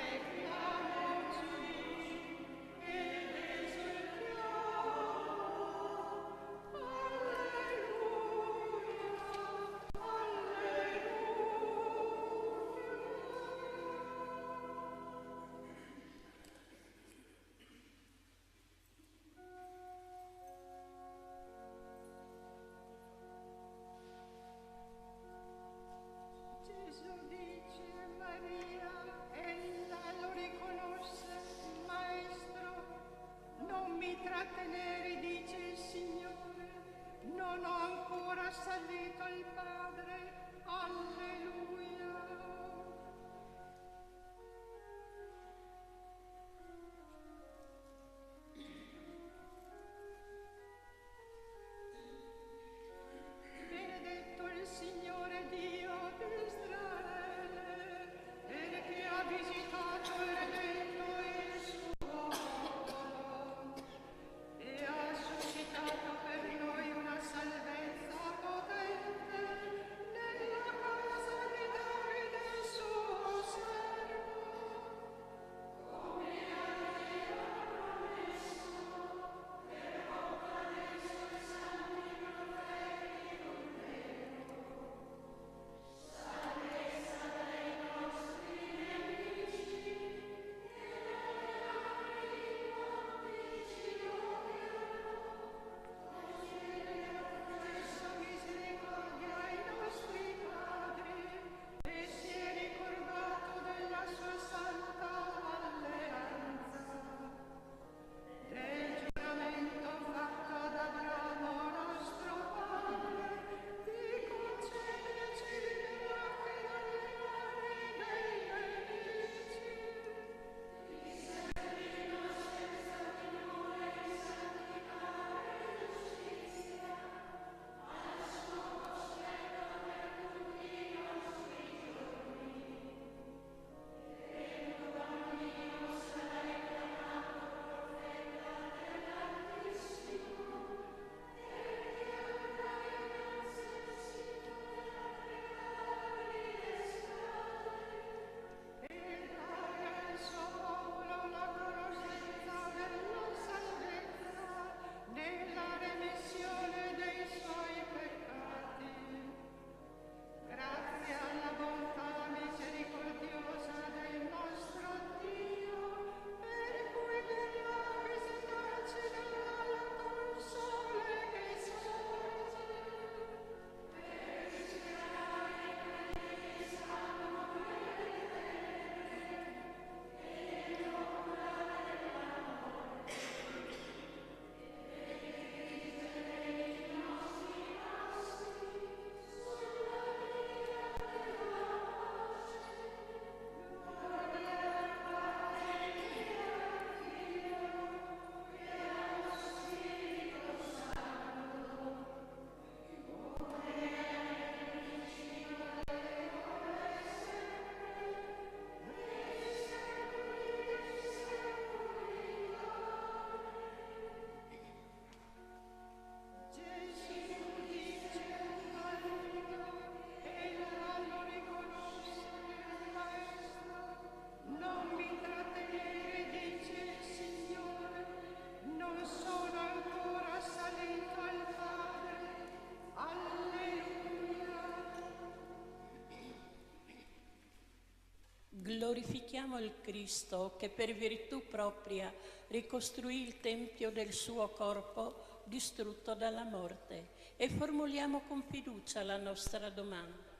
Glorifichiamo il Cristo che per virtù propria ricostruì il tempio del suo corpo distrutto dalla morte e formuliamo con fiducia la nostra domanda.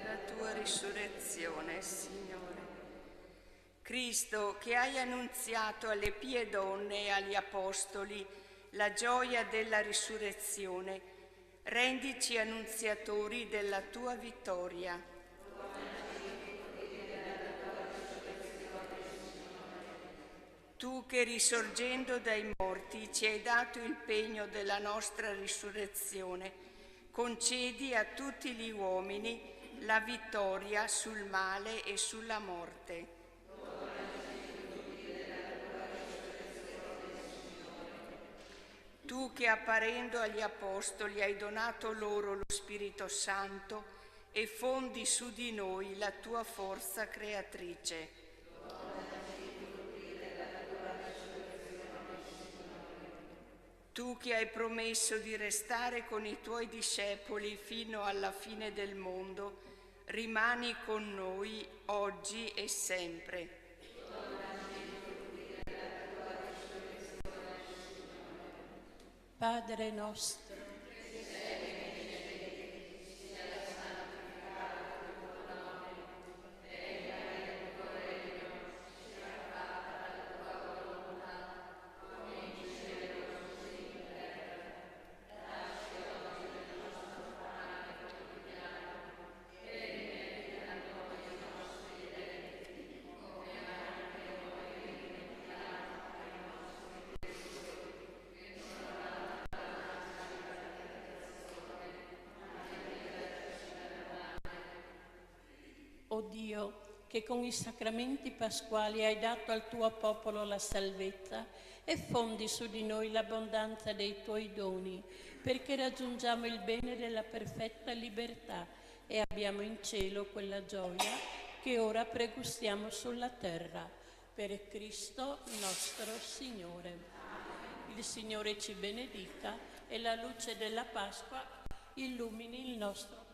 La tua risurrezione, Signore. Cristo, che hai annunziato alle pie donne e agli apostoli la gioia della risurrezione, rendici annunziatori della tua vittoria. Tu che risorgendo dai morti ci hai dato il pegno della nostra risurrezione, concedi a tutti gli uomini la vittoria sul male e sulla morte. Tu che apparendo agli apostoli hai donato loro lo Spirito Santo e fondi su di noi la tua forza creatrice. Tu che hai promesso di restare con i tuoi discepoli fino alla fine del mondo, rimani con noi oggi e sempre.
Padre nostro, o Dio, che con i sacramenti pasquali hai dato al tuo popolo la salvezza e fondi su di noi l'abbondanza dei tuoi doni, perché raggiungiamo il bene della perfetta libertà e abbiamo in cielo quella gioia che ora pregustiamo sulla terra. Per Cristo nostro Signore. Il Signore ci benedica e la luce della Pasqua illumini il nostro cammino.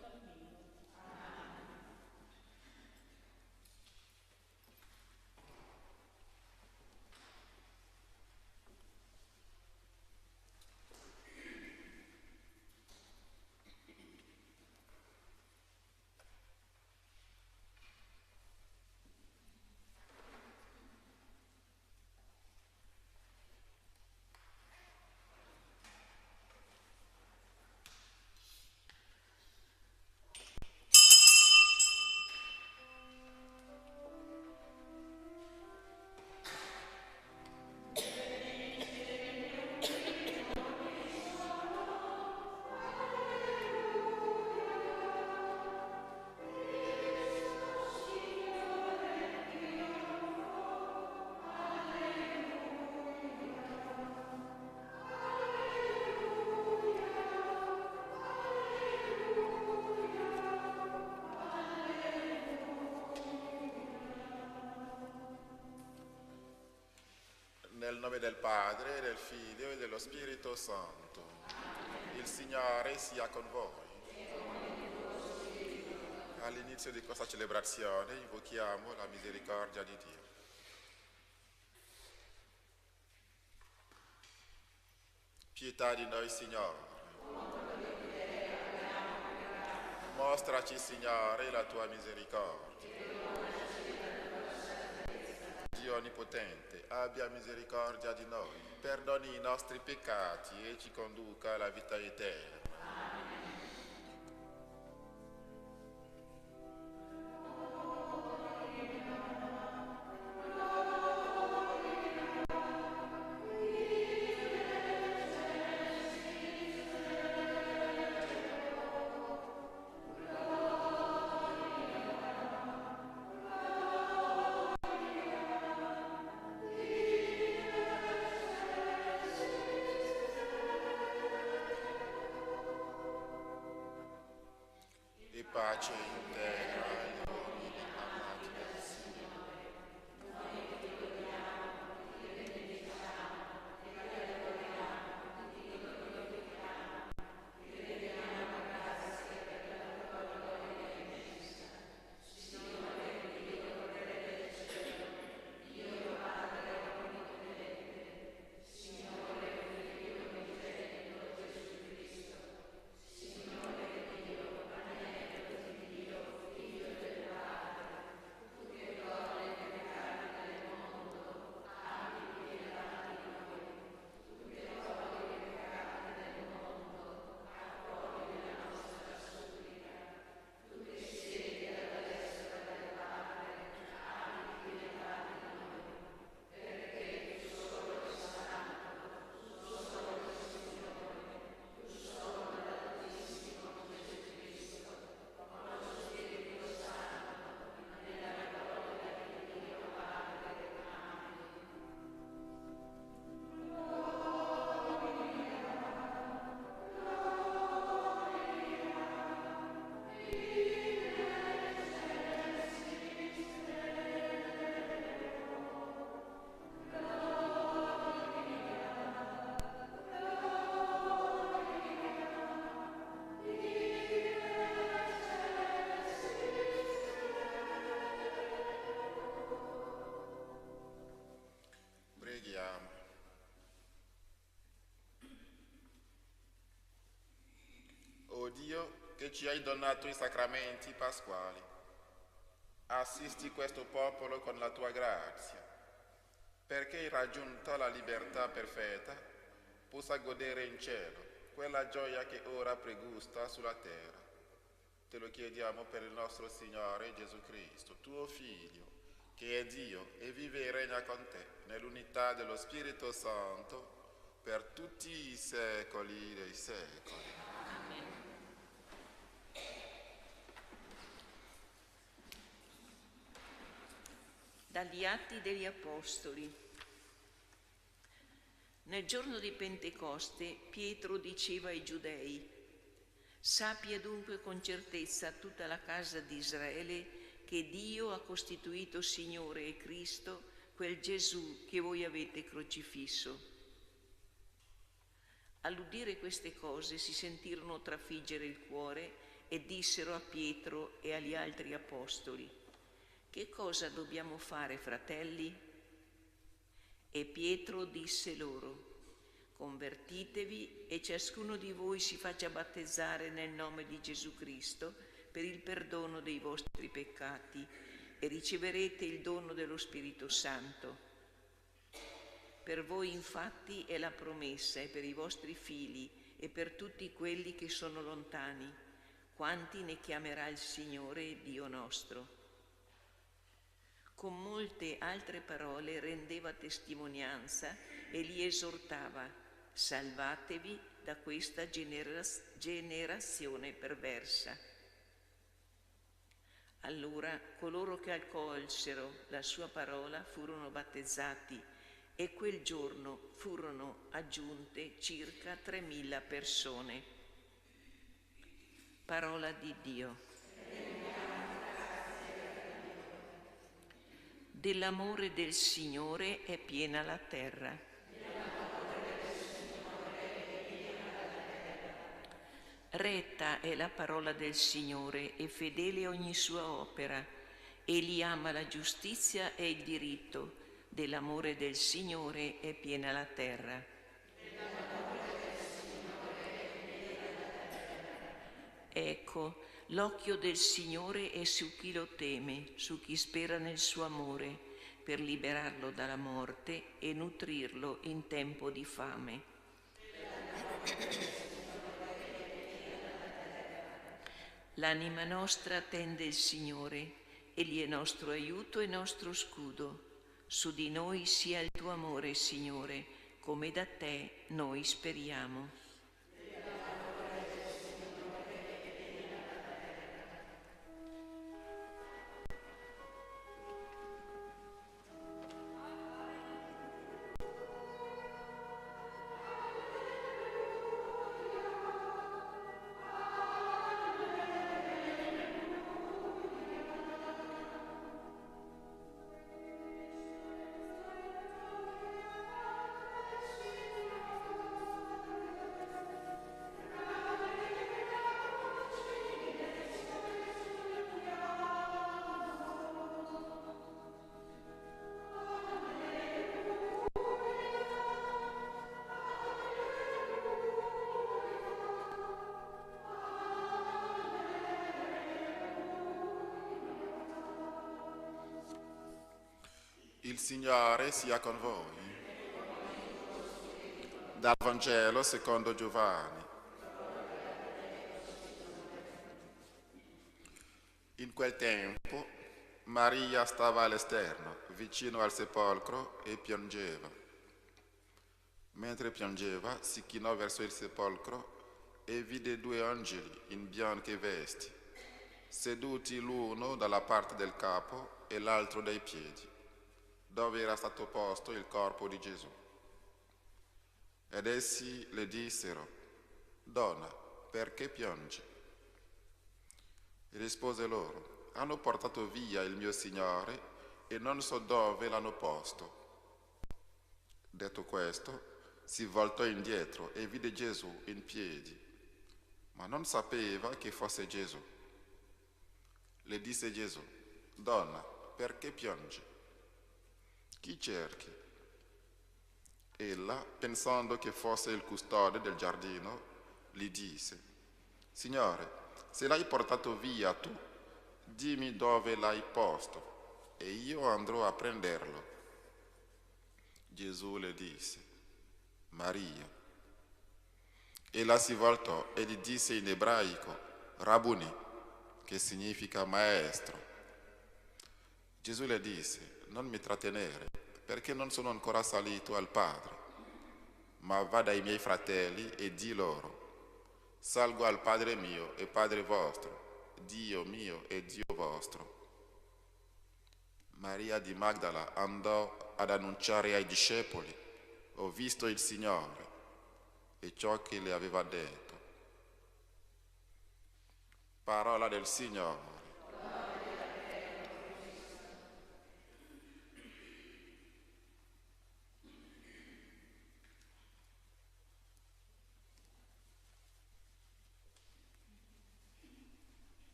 Nel nome del Padre, del Figlio e dello Spirito Santo. Il Signore sia con voi. All'inizio di questa celebrazione invochiamo la misericordia di Dio. Pietà di noi, Signore. Mostraci, Signore, la tua misericordia. Dio Onnipotente, abbia misericordia di noi, perdoni i nostri peccati e ci conduca alla vita eterna. Pace in terra agli uomini amati del Signore. che ci hai donato i sacramenti pasquali, assisti questo popolo con la tua grazia, perché raggiunta la libertà perfetta possa godere in cielo quella gioia che ora pregusta sulla terra. Te lo chiediamo per il nostro Signore Gesù Cristo, tuo Figlio, che è Dio e vive e regna con te nell'unità dello Spirito Santo per tutti i secoli dei secoli.
Dagli Atti degli Apostoli. Nel giorno di Pentecoste Pietro diceva ai Giudei: sappia dunque con certezza tutta la casa di Israele che Dio ha costituito Signore e Cristo quel Gesù che voi avete crocifisso. All'udire queste cose si sentirono trafiggere il cuore e dissero a Pietro e agli altri apostoli: che cosa dobbiamo fare, fratelli? E Pietro disse loro: convertitevi e ciascuno di voi si faccia battezzare nel nome di Gesù Cristo per il perdono dei vostri peccati e riceverete il dono dello Spirito Santo. Per voi infatti è la promessa e per i vostri figli e per tutti quelli che sono lontani, quanti ne chiamerà il Signore Dio nostro. Con molte altre parole rendeva testimonianza e li esortava: salvatevi da questa generazione perversa. Allora coloro che accolsero la sua parola furono battezzati e quel giorno furono aggiunte circa 3.000 persone. Parola di Dio. Dell'amore del Signore è piena la terra. Retta è la parola del Signore e fedele ogni sua opera. Egli ama la giustizia e il diritto. Dell'amore del Signore è piena la terra. Ecco, l'occhio del Signore è su chi lo teme, su chi spera nel suo amore, per liberarlo dalla morte e nutrirlo in tempo di fame. L'anima nostra attende il Signore, Egli è nostro aiuto e nostro scudo. Su di noi sia il tuo amore, Signore, come da te noi speriamo.
Il Signore sia con voi. Dal Vangelo secondo Giovanni. In quel tempo Maria stava all'esterno, vicino al sepolcro, e piangeva. Mentre piangeva, si chinò verso il sepolcro e vide 2 angeli in bianche vesti, seduti l'uno dalla parte del capo e l'altro dai piedi, dove era stato posto il corpo di Gesù. Ed essi le dissero: Donna, perché piangi? E rispose loro: hanno portato via il mio Signore e non so dove l'hanno posto. Detto questo, si voltò indietro e vide Gesù in piedi, ma non sapeva che fosse Gesù. Le disse Gesù: Donna, perché piangi? Chi cerchi? Ella, pensando che fosse il custode del giardino, gli disse: Signore, se l'hai portato via tu, dimmi dove l'hai posto e io andrò a prenderlo. Gesù le disse: Maria. Ella si voltò e gli disse in ebraico: Rabbuni, che significa maestro. Gesù le disse: non mi trattenere, perché non sono ancora salito al Padre, ma va dai miei fratelli e di loro: salgo al Padre mio e Padre vostro, Dio mio e Dio vostro. Maria di Magdala andò ad annunciare ai discepoli: ho visto il Signore, e ciò che le aveva detto. Parola del Signore.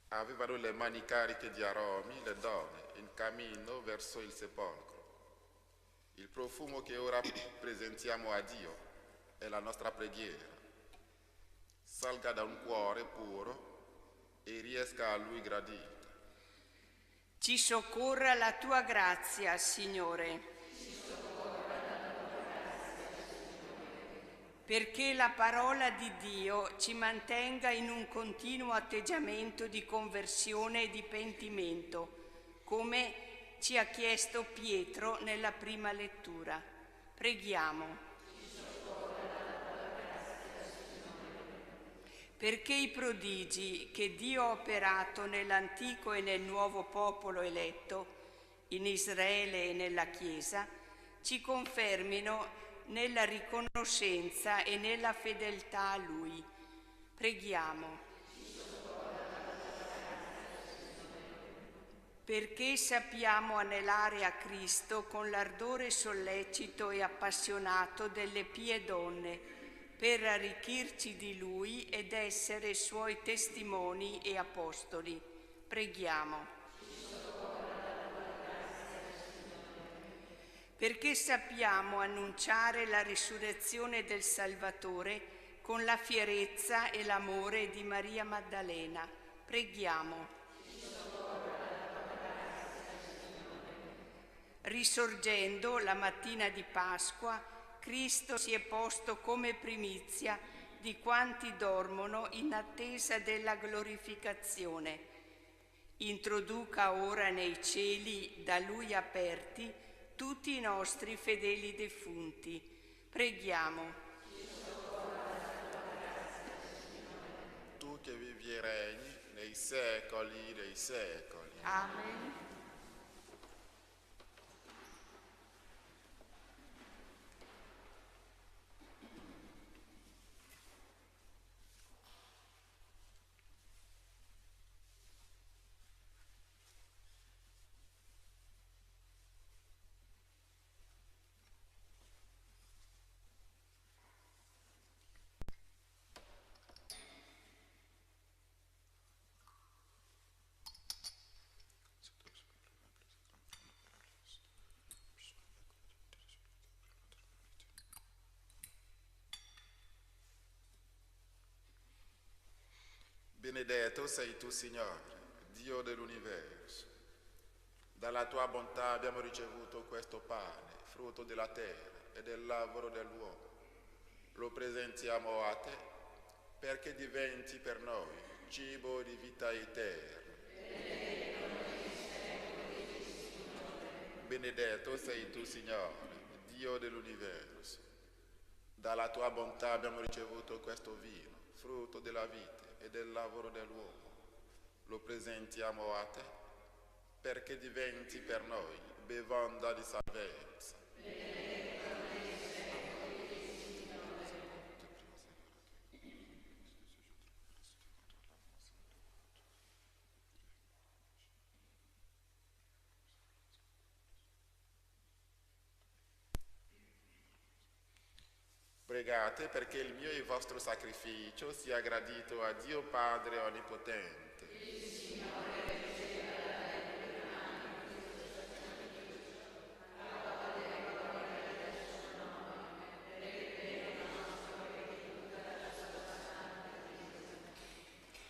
Avevano le mani cariche di aromi le donne in cammino verso il sepolcro. Il profumo che ora presentiamo a Dio è la nostra preghiera. Salga da un cuore puro e riesca a Lui gradito.
Ci soccorra la tua grazia, Signore. Perché la parola di Dio ci mantenga in un continuo atteggiamento di conversione e di pentimento, come ci ha chiesto Pietro nella prima lettura. Preghiamo. Perché i prodigi che Dio ha operato nell'antico e nel nuovo popolo eletto, in Israele e nella Chiesa, ci confermino nella riconoscenza e nella fedeltà a Lui. Preghiamo. Perché sappiamo anelare a Cristo con l'ardore sollecito e appassionato delle pie donne, per arricchirci di Lui ed essere Suoi testimoni e apostoli. Preghiamo. Perché sappiamo annunciare la risurrezione del Salvatore con la fierezza e l'amore di Maria Maddalena. Preghiamo. Risorgendo la mattina di Pasqua, Cristo si è posto come primizia di quanti dormono in attesa della glorificazione. Introduca ora nei cieli da Lui aperti tutti i nostri fedeli defunti. Preghiamo.
Tu che vivi e regni nei secoli dei secoli.
Amen.
Benedetto sei tu, Signore, Dio dell'universo. Dalla tua bontà abbiamo ricevuto questo pane, frutto della terra e del lavoro dell'uomo. Lo presentiamo a te perché diventi per noi cibo di vita eterna. Benedetto sei tu, Signore, Dio dell'universo. Dalla tua bontà abbiamo ricevuto questo vino, frutto della vita e del lavoro dell'uomo. Lo presentiamo a te perché diventi per noi bevanda di salvezza. Pregate perché il mio e il vostro sacrificio sia gradito a Dio Padre Onnipotente.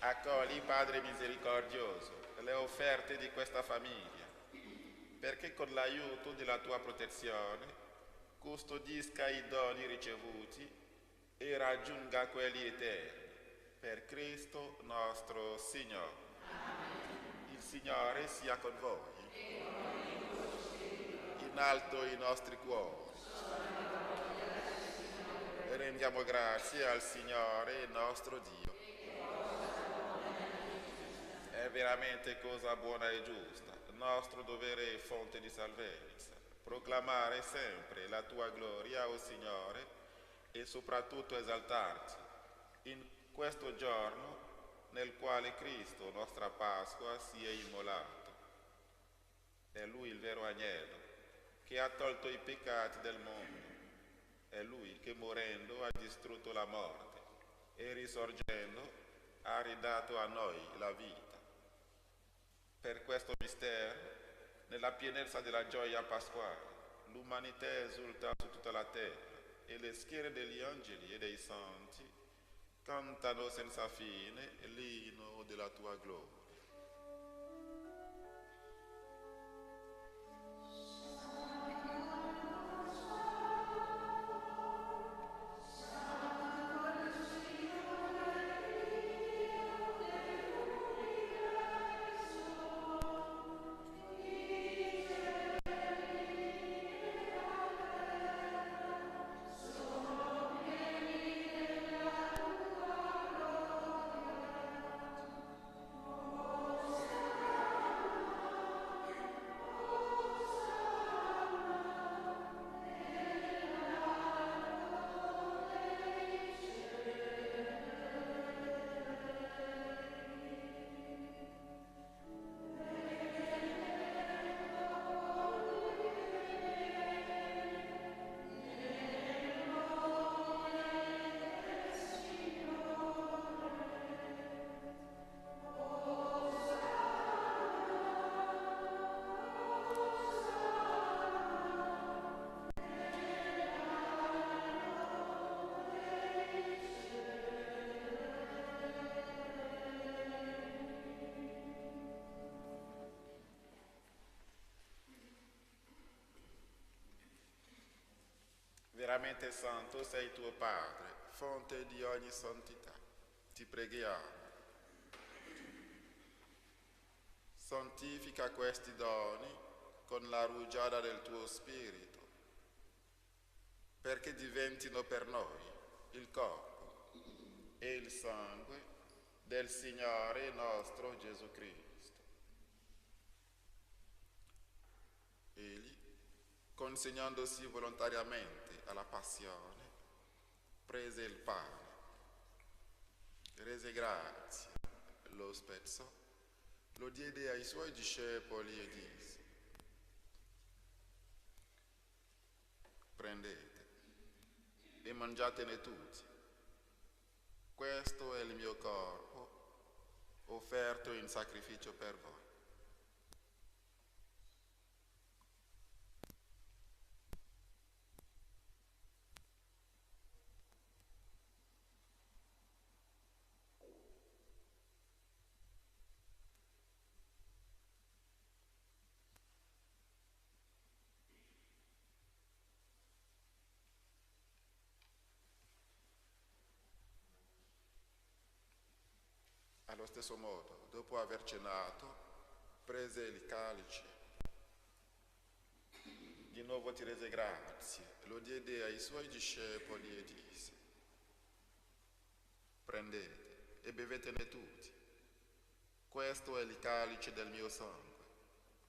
Accogli, Padre misericordioso, le offerte di questa famiglia, perché con l'aiuto della tua protezione custodisca i doni ricevuti e raggiunga quelli eterni. Per Cristo nostro Signore. Il Signore sia con voi. In alto i nostri cuori. E rendiamo grazie al Signore nostro Dio. È veramente cosa buona e giusta, nostro dovere e fonte di salvezza, proclamare sempre la tua gloria, o Signore, e soprattutto esaltarti in questo giorno nel quale Cristo, nostra Pasqua, si è immolato. È Lui il vero agnello che ha tolto i peccati del mondo. È Lui che morendo ha distrutto la morte e risorgendo ha ridato a noi la vita. Per questo mistero, nella pienezza della gioia pasquale, l'umanità esulta su tutta la terra e le schiere degli angeli e dei santi cantano senza fine l'inno della tua gloria. Veramente santo sei tuo Padre, fonte di ogni santità. Ti preghiamo. Santifica questi doni con la rugiada del tuo Spirito, perché diventino per noi il corpo e il sangue del Signore nostro Gesù Cristo. Egli, consegnandosi volontariamente alla passione, prese il pane, rese grazie, lo spezzò, lo diede ai suoi discepoli e disse: prendete e mangiatene tutti, questo è il mio corpo offerto in sacrificio per voi. Allo stesso modo, dopo aver cenato, prese il calice, di nuovo ti rese grazie, lo diede ai suoi discepoli e disse: prendete e bevetene tutti, questo è il calice del mio sangue,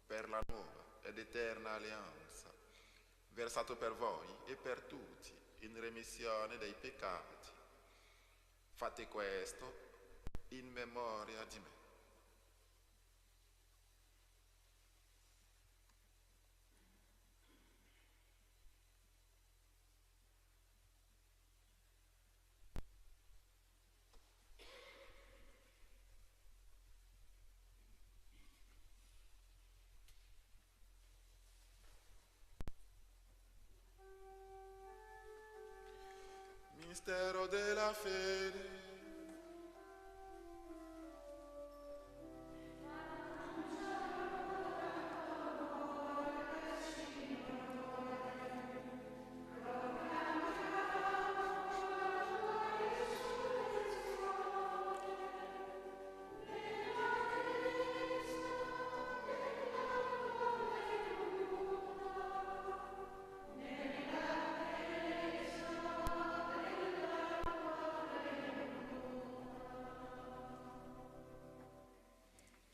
per la nuova ed eterna alleanza, versato per voi e per tutti in remissione dei peccati. Fate questo in memoria di me. Mistero della fede.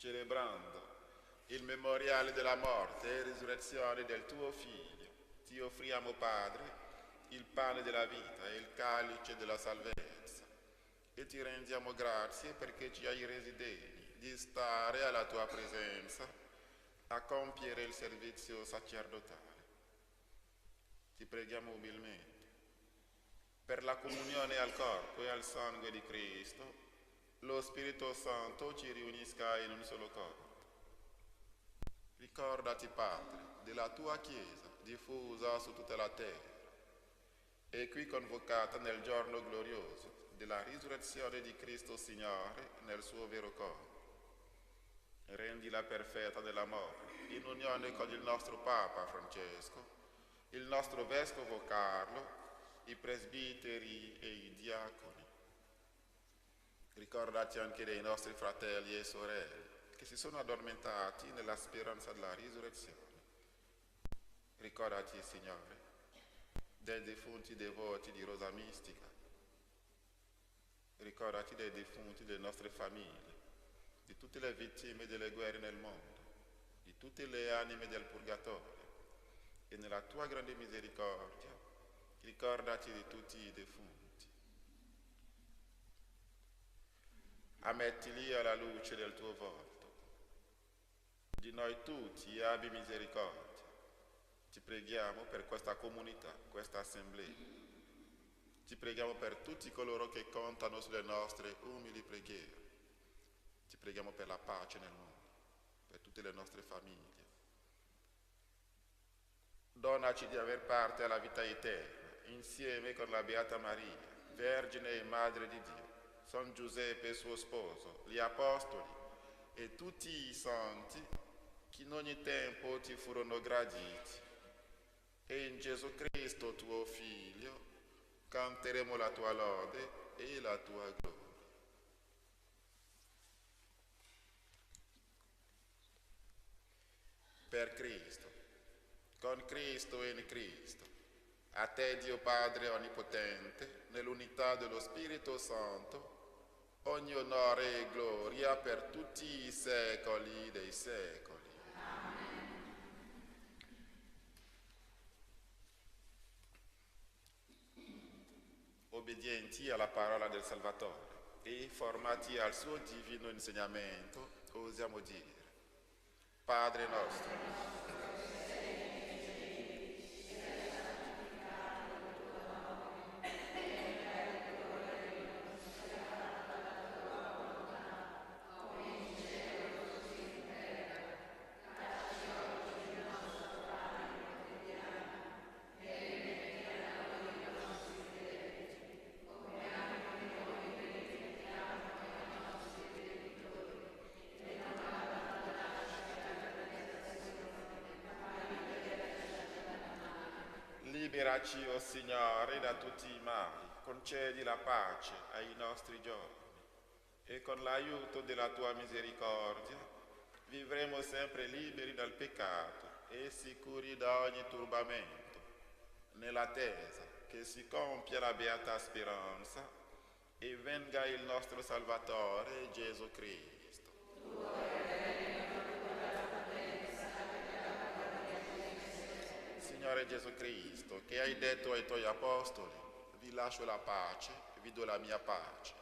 celebrando il memoriale della morte e risurrezione del tuo Figlio, ti offriamo, Padre, il pane della vita e il calice della salvezza, e ti rendiamo grazie perché ci hai resi degni di stare alla tua presenza a compiere il servizio sacerdotale. Ti preghiamo umilmente per la comunione al corpo e al sangue di Cristo, lo Spirito Santo ci riunisca in un solo corpo. Ricordati, Padre, della tua Chiesa diffusa su tutta la terra e qui convocata nel giorno glorioso della risurrezione di Cristo Signore nel suo vero corpo. Rendila perfetta nell'amore, in unione con il nostro Papa Francesco, il nostro Vescovo Carlo, i presbiteri e i diaconi. Ricordati anche dei nostri fratelli e sorelle che si sono addormentati nella speranza della risurrezione. Ricordati, Signore, dei defunti devoti di Rosa Mistica. Ricordati dei defunti delle nostre famiglie, di tutte le vittime delle guerre nel mondo, di tutte le anime del purgatorio, e nella tua grande misericordia ricordati di tutti i defunti. Ammettili alla luce del tuo volto. Di noi tutti abbi misericordia. Ti preghiamo per questa comunità, questa assemblea. Ti preghiamo per tutti coloro che contano sulle nostre umili preghiere. Ti preghiamo per la pace nel mondo, per tutte le nostre famiglie. Donaci di aver parte alla vita eterna, insieme con la Beata Maria, Vergine e Madre di Dio, San Giuseppe suo sposo, gli Apostoli e tutti i santi che in ogni tempo ti furono graditi. E in Gesù Cristo, tuo Figlio, canteremo la tua lode e la tua gloria. Per Cristo, con Cristo e in Cristo, a te Dio Padre Onnipotente, nell'unità dello Spirito Santo, ogni onore e gloria per tutti i secoli dei secoli. Obbedienti alla parola del Salvatore e formati al suo divino insegnamento, osiamo dire: Padre nostro, liberaci, o Signore, da tutti i mali, concedi la pace ai nostri giorni e con l'aiuto della tua misericordia vivremo sempre liberi dal peccato e sicuri da ogni turbamento, nell'attesa che si compia la beata speranza e venga il nostro Salvatore Gesù Cristo. Signore Gesù Cristo, che hai detto ai tuoi apostoli: vi lascio la pace, vi do la mia pace.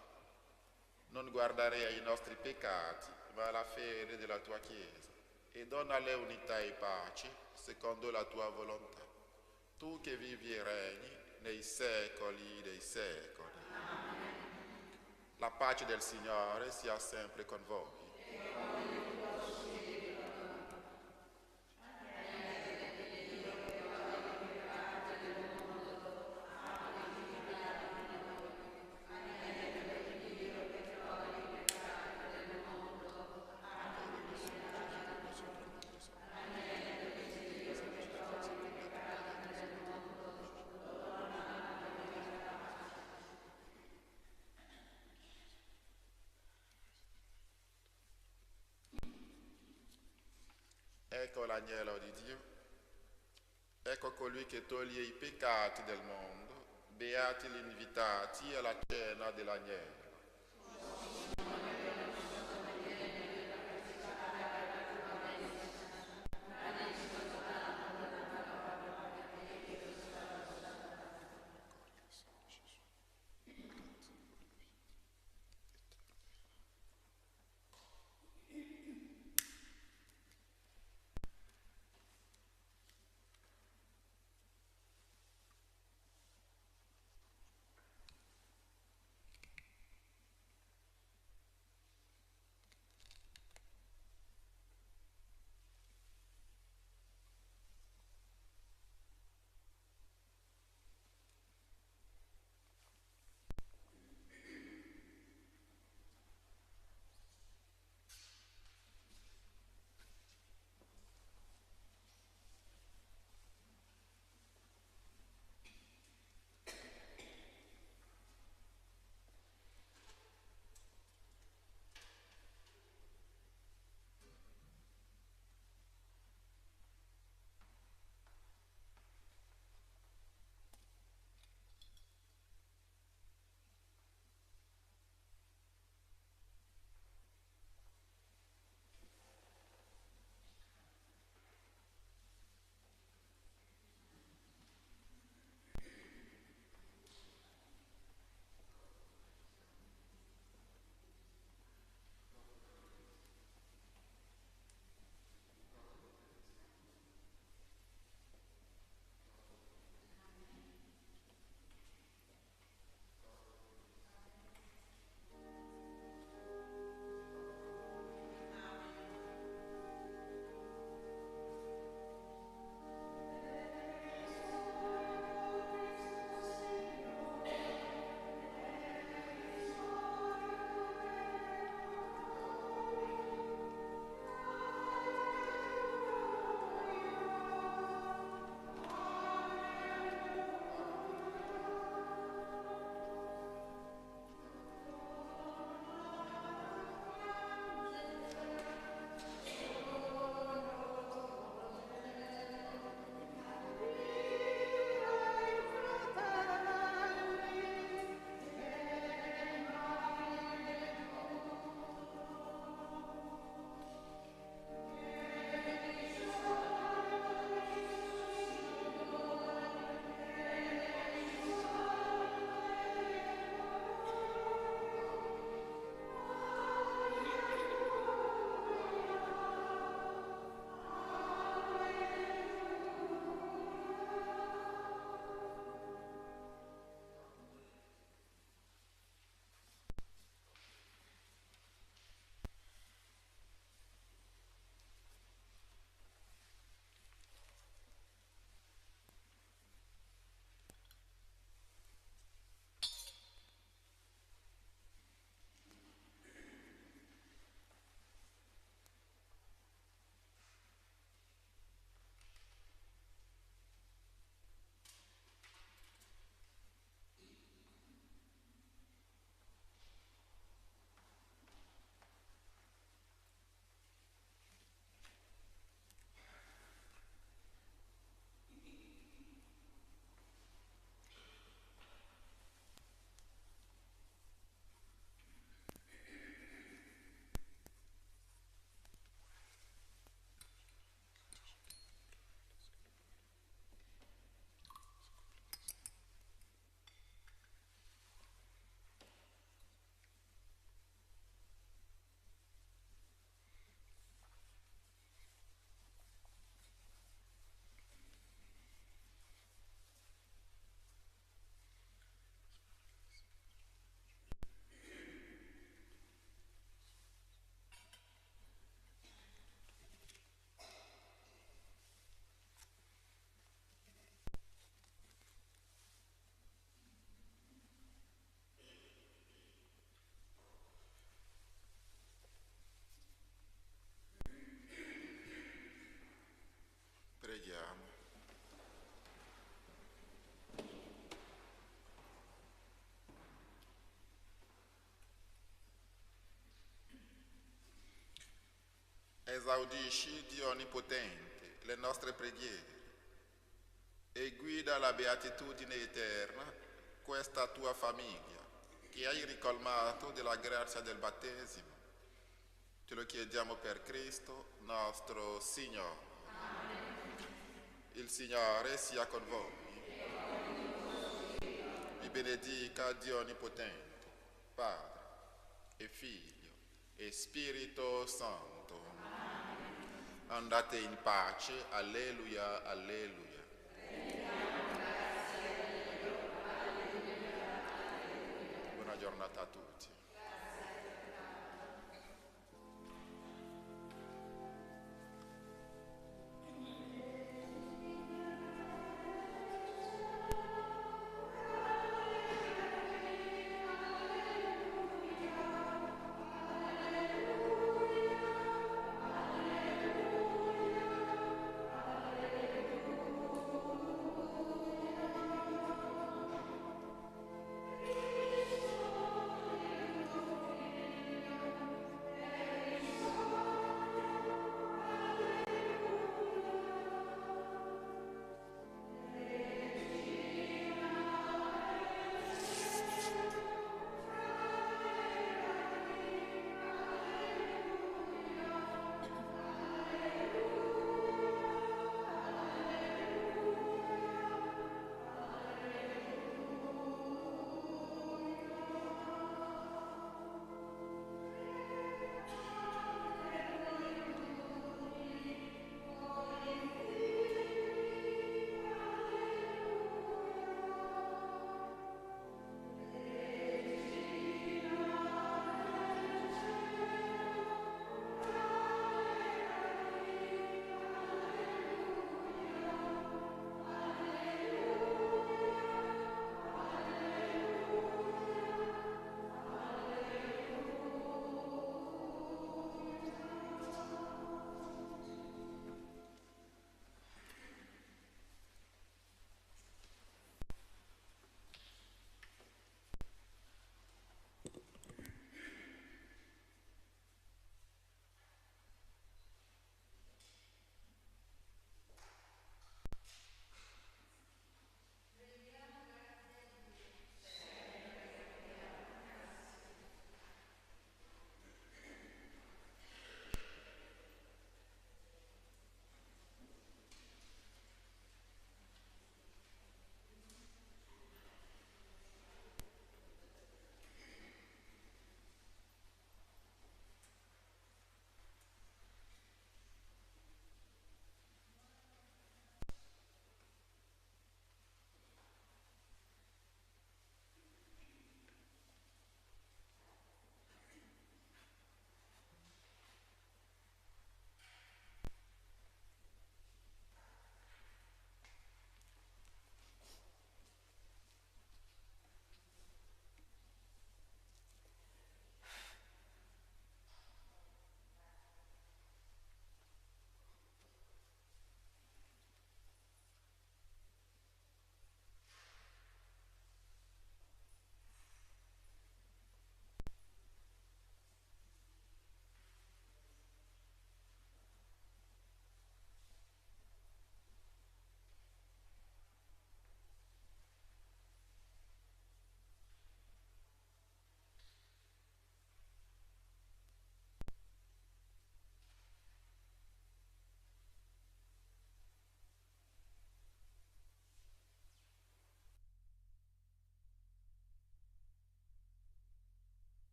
Non guardare ai nostri peccati, ma alla fede della tua Chiesa, e donale unità e pace secondo la tua volontà. Tu che vivi e regni nei secoli dei secoli. La pace del Signore sia sempre con voi. Ecco l'agnello di Dio, ecco colui che toglie i peccati del mondo, beati gli invitati alla cena dell'agnello. esaudisci, Dio Onnipotente, le nostre preghiere e guida alla beatitudine eterna questa tua famiglia che hai ricolmato della grazia del battesimo. Te lo chiediamo per Cristo nostro Signore. Il Signore sia con voi. Vi benedica Dio Onnipotente, Padre e Figlio e Spirito Santo. Andate in pace. Alleluia, alleluia. Buona giornata a tutti.